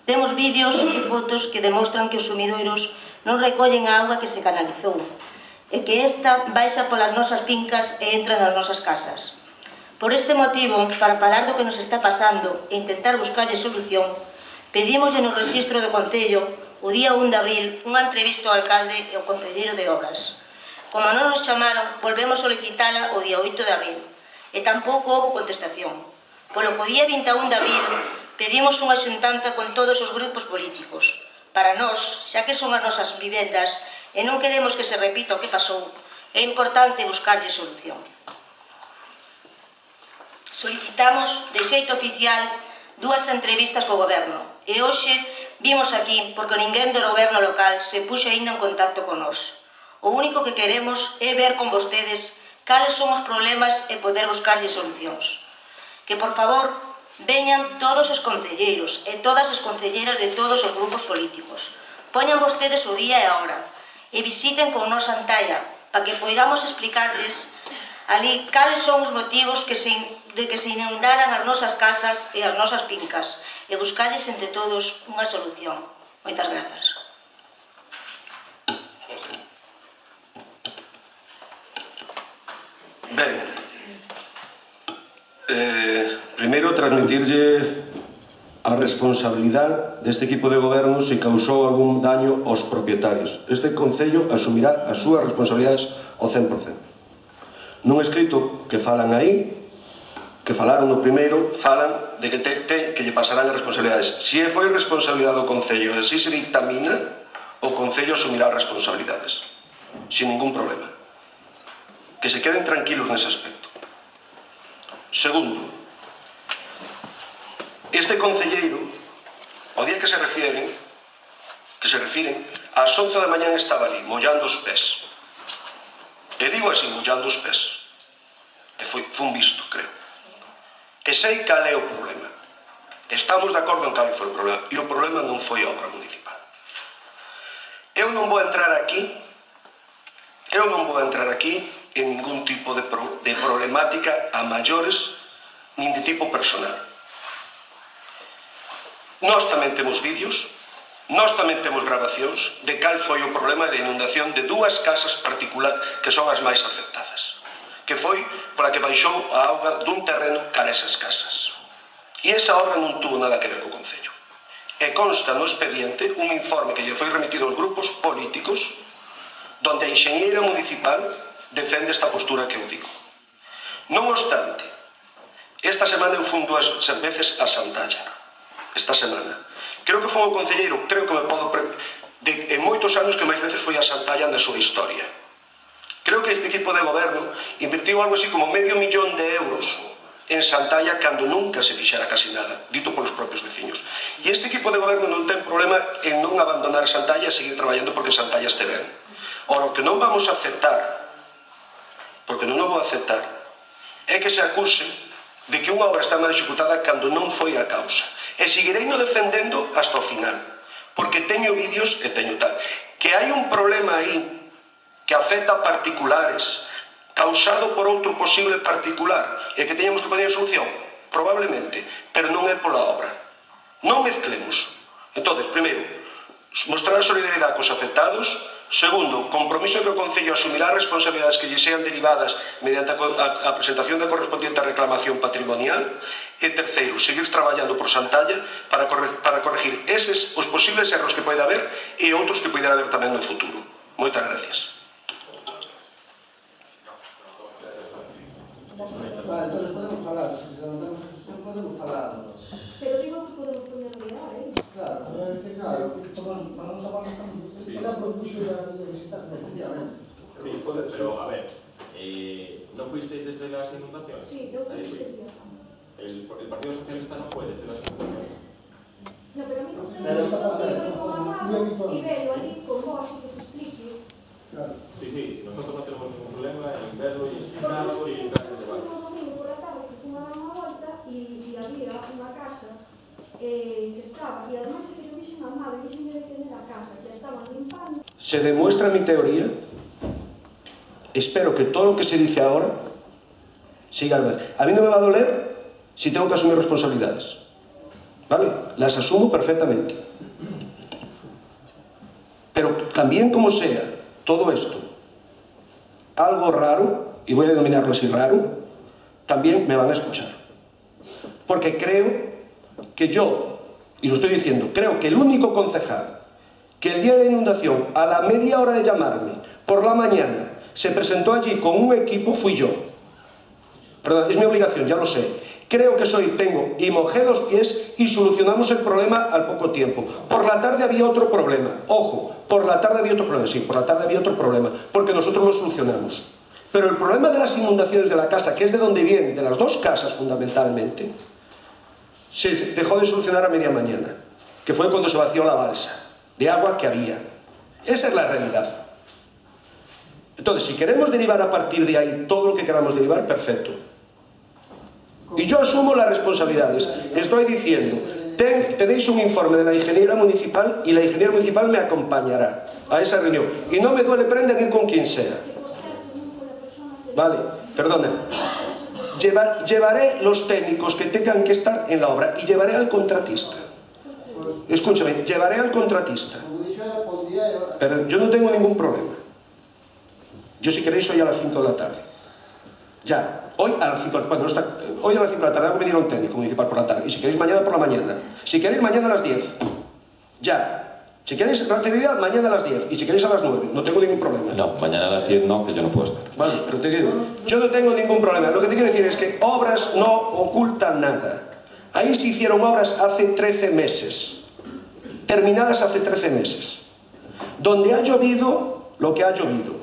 Temos vídeos e fotos que demostran que os sumidoiros non recollen a auga que se canalizou, e que esta baixa polas nosas fincas e entra nas nosas casas. Por este motivo, para falar do que nos está pasando e intentar buscarlle solución, pedímoslle no rexistro do Concello, o día 1 de abril, unha entrevista ao alcalde e ao concelleiro de Obras. Como non nos chamaron, volvemos solicitala o día 8 de abril, e tampouco houve contestación. Polo que o día 21 de abril pedimos unha xuntanza con todos os grupos políticos. Para nós, xa que son as nosas vivendas, e non queremos que se repita o que pasou, é importante buscarlle solución. Solicitamos, de xeito oficial, 2 entrevistas co Goberno, e hoxe vimos aquí porque ninguén do Goberno local se puxo aínda en contacto con nós. O único que queremos é ver con vostedes cales son os problemas e poder buscarlle solucións. Que, por favor, veñan todos os concelleiros e todas as concelleiras de todos os grupos políticos, Poñan vostedes o día e a hora e visiten con nos Antaia para que poidamos explicarles ali cales son os motivos de que se inundaran as nosas casas e as nosas fincas e buscarles entre todos unha solución. Moitas grazas. Ben, primeiro transmitirlle a responsabilidade deste equipo de goberno se causou algún daño aos propietarios. Este Concello asumirá as súas responsabilidades ao 100%. Nun escrito que falan aí, que falaron no primeiro, falan de que lle pasarán as responsabilidades. Se foi responsabilidade do Concello e así se dictamina, o Concello asumirá as responsabilidades, sin ningún problema. Que se queden tranquilos nese aspecto. Segundo, este concelleiro, o día que se refiren, ás 11 da mañán estaba ali, mollando os pés. E digo así, mollando os pés. E foi un visto, creo. E sei cal é o problema. Estamos de acordo en cal foi o problema. E o problema non foi a obra municipal. Eu non vou entrar aquí en ningún tipo de problemática a maiores nin de tipo personal. Nós tamén temos vídeos, nós tamén temos grabacións de cal foi o problema de inundación de dúas casas particulares que son as máis afectadas, que foi pola que baixou a auga dun terreno cara a esas casas. E esa obra non tuvo nada que ver co Concello. E consta no expediente un informe que lle foi remitido aos grupos políticos donde a enxeñeira municipal defende esta postura que eu digo. Non obstante, esta semana eu fun 2 veces a Santalla. Esta semana. Creo que foi o concelleiro, en moitos anos que máis veces foi a Santalla na súa historia. Creo que este equipo de goberno invertiu algo así como €500.000 en Santalla cando nunca se fixera casi nada, dito polos propios veciños. E este equipo de goberno non ten problema en non abandonar Santalla e seguir traballando porque Santalla este ben. Ora, o que non vamos a aceptar, porque non o vou aceptar, é que se acuse de que unha obra está mal executada cando non foi a causa. E seguirei no defendendo hasta o final, porque teño vídeos e teño tal. Que hai un problema aí que afecta a particulares, causado por outro posible particular, e que teñamos que poner solución, probablemente, pero non é pola obra. Non mezclemos. Entón, primeiro, mostrar a solidaridade cos afectados. Segundo, compromiso que o Concello asumirá as responsabilidades que lle sean derivadas mediante a presentación da correspondiente reclamación patrimonial. E terceiro, seguir traballando por Santalla para corregir os posibles erros que pode haber e outros que poderá haber tamén no futuro. Moitas gracias. Entonces podemos falar, se levantamos a sesión podemos falar. Pero digo que podemos poner real, Claro, para nos avanzar estamos... Ela propuxo ir a visitar, efectivamente. Sí, pero a ver, ¿no fuisteis desde las inundaciones? Sí, yo fui este día. El Partido Socialista no fue desde las inundaciones. No, pero a mí no me con Amado y veo allí con vos y que se explique. Claro. Sí, nosotros no tenemos ningún problema en verlo y explicarlo y dar el debate. Fuimos domingo por la tarde que fuimos a dar unha volta e había unha casa que estaba, e además que yo dixen a Amado e dixen de tener a casa, que estaban limpando. Se demuestra mi teoría, espero que todo lo que se dice ahora siga al ver. A mí no me va a doler si tengo que asumir responsabilidades. ¿Vale? Las asumo perfectamente. Pero también como sea todo esto algo raro, y voy a denominarlo así raro, también me van a escuchar. Porque creo que yo, y lo estoy diciendo, creo que el único concejal que el día de la inundación, a la media hora de llamarme, por la mañana, se presentó allí con un equipo, fui yo. Perdón, es mi obligación, ya lo sé. Creo que tengo y mojé los pies y solucionamos el problema al poco tiempo. Por la tarde había otro problema. Ojo, por la tarde había otro problema. Sí, por la tarde había otro problema, porque nosotros lo solucionamos. Pero el problema de las inundaciones de la casa, que es de donde viene, de las dos casas fundamentalmente, se dejó de solucionar a media mañana, que fue cuando se vació la balsa de agua que había. Esa es la realidad. Entonces, si queremos derivar a partir de ahí todo lo que queramos derivar, perfecto. Y yo asumo las responsabilidades. Estoy diciendo Tenéis un informe de la ingeniera municipal y la ingeniera municipal me acompañará a esa reunión. Y no me duele prenda en ir con quien sea. Vale, perdonen. Llevaré los técnicos que tengan que estar en la obra y llevaré al contratista. Escúchame, llevaré al contratista. Pero yo no tengo ningún problema. Yo, si queréis, hoy a las 5 de la tarde. Ya, hoy a las 5 de la tarde. Bueno, hoy a las 5 de la tarde. Hago venir a un técnico municipal por la tarde. Y si queréis, mañana por la mañana. Si queréis, mañana a las 10. Ya. Si queréis actividad, mañana a las 10. Y si queréis, a las 9. No tengo ningún problema. No, mañana a las 10 no, que yo no puedo estar. Vale, pero te digo, yo no tengo ningún problema. Lo que te quiero decir es que obras no ocultan nada. Ahí se hicieron obras hace 13 meses. Terminadas hace 13 meses. Donde ha llovido lo que ha llovido.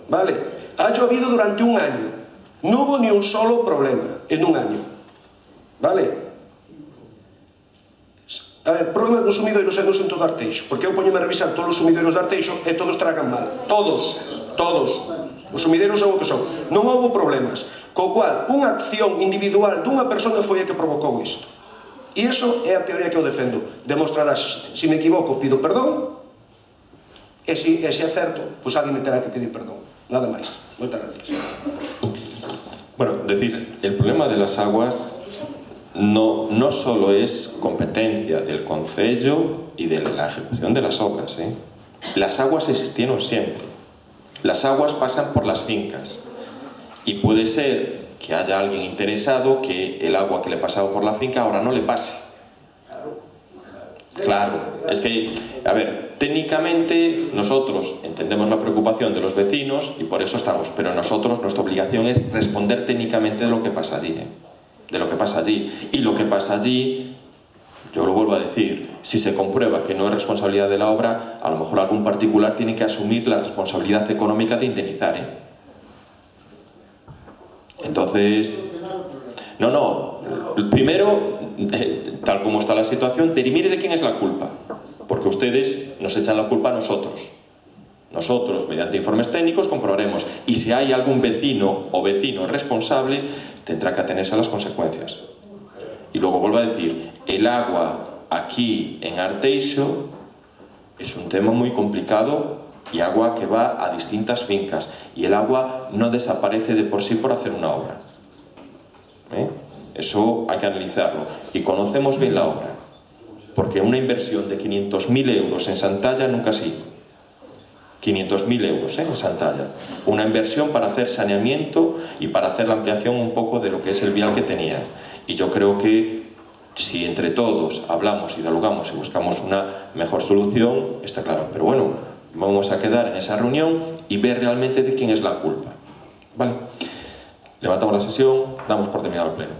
¿Vale? Ha llovido durante un año. No hubo ni un solo problema en un año. ¿Vale? A ver, problema dos sumidoiros non en todo Arteixo. Porque eu poñome a revisar todos os sumidoiros de Arteixo e todos tragan mal. Todos. Os sumideiros son o que son. Non houve problemas. Co cual, unha acción individual dunha persona foi a que provocou isto. E iso é a teoría que eu defendo. Demostrarás, se me equivoco, pido perdón. E se acerto, pois alguén me terá que pedir perdón. Nada máis. Moitas gracias. Bueno, decir, el problema de las aguas no solo es competencia del concello y de la ejecución de las obras, ¿eh? Las aguas existieron siempre. Las aguas pasan por las fincas. Y puede ser que haya alguien interesado que el agua que le pasaba por la finca ahora no le pase. Claro, es que, a ver, técnicamente nosotros entendemos la preocupación de los vecinos y por eso estamos, pero nosotros, nuestra obligación es responder técnicamente de lo que pasa allí, ¿eh? De lo que pasa allí. Y lo que pasa allí, yo lo vuelvo a decir, si se comprueba que no es responsabilidad de la obra, a lo mejor algún particular tiene que asumir la responsabilidad económica de indemnizar, ¿eh? Entonces, primero, tal como está la situación, mire de quién es la culpa, porque ustedes nos echan la culpa a nosotros. Nosotros, mediante informes técnicos, comprobaremos, y si hay algún vecino o vecino responsable, tendrá que atenerse a las consecuencias. Y luego vuelvo a decir, el agua aquí en Arteixo es un tema muy complicado y agua que va a distintas fincas, y el agua no desaparece de por sí por hacer una obra, ¿eh? Eso hay que analizarlo, y conocemos bien la obra, porque una inversión de 500.000 euros en Santalla nunca se hizo. 500.000 euros, en Santalla. Una inversión para hacer saneamiento y para hacer la ampliación un poco de lo que es el vial que tenían. Y yo creo que si entre todos hablamos y dialogamos y buscamos una mejor solución, está claro. Pero bueno, vamos a quedar en esa reunión y ver realmente de quién es la culpa. ¿Vale? Levantamos la sesión, damos por terminado el pleno.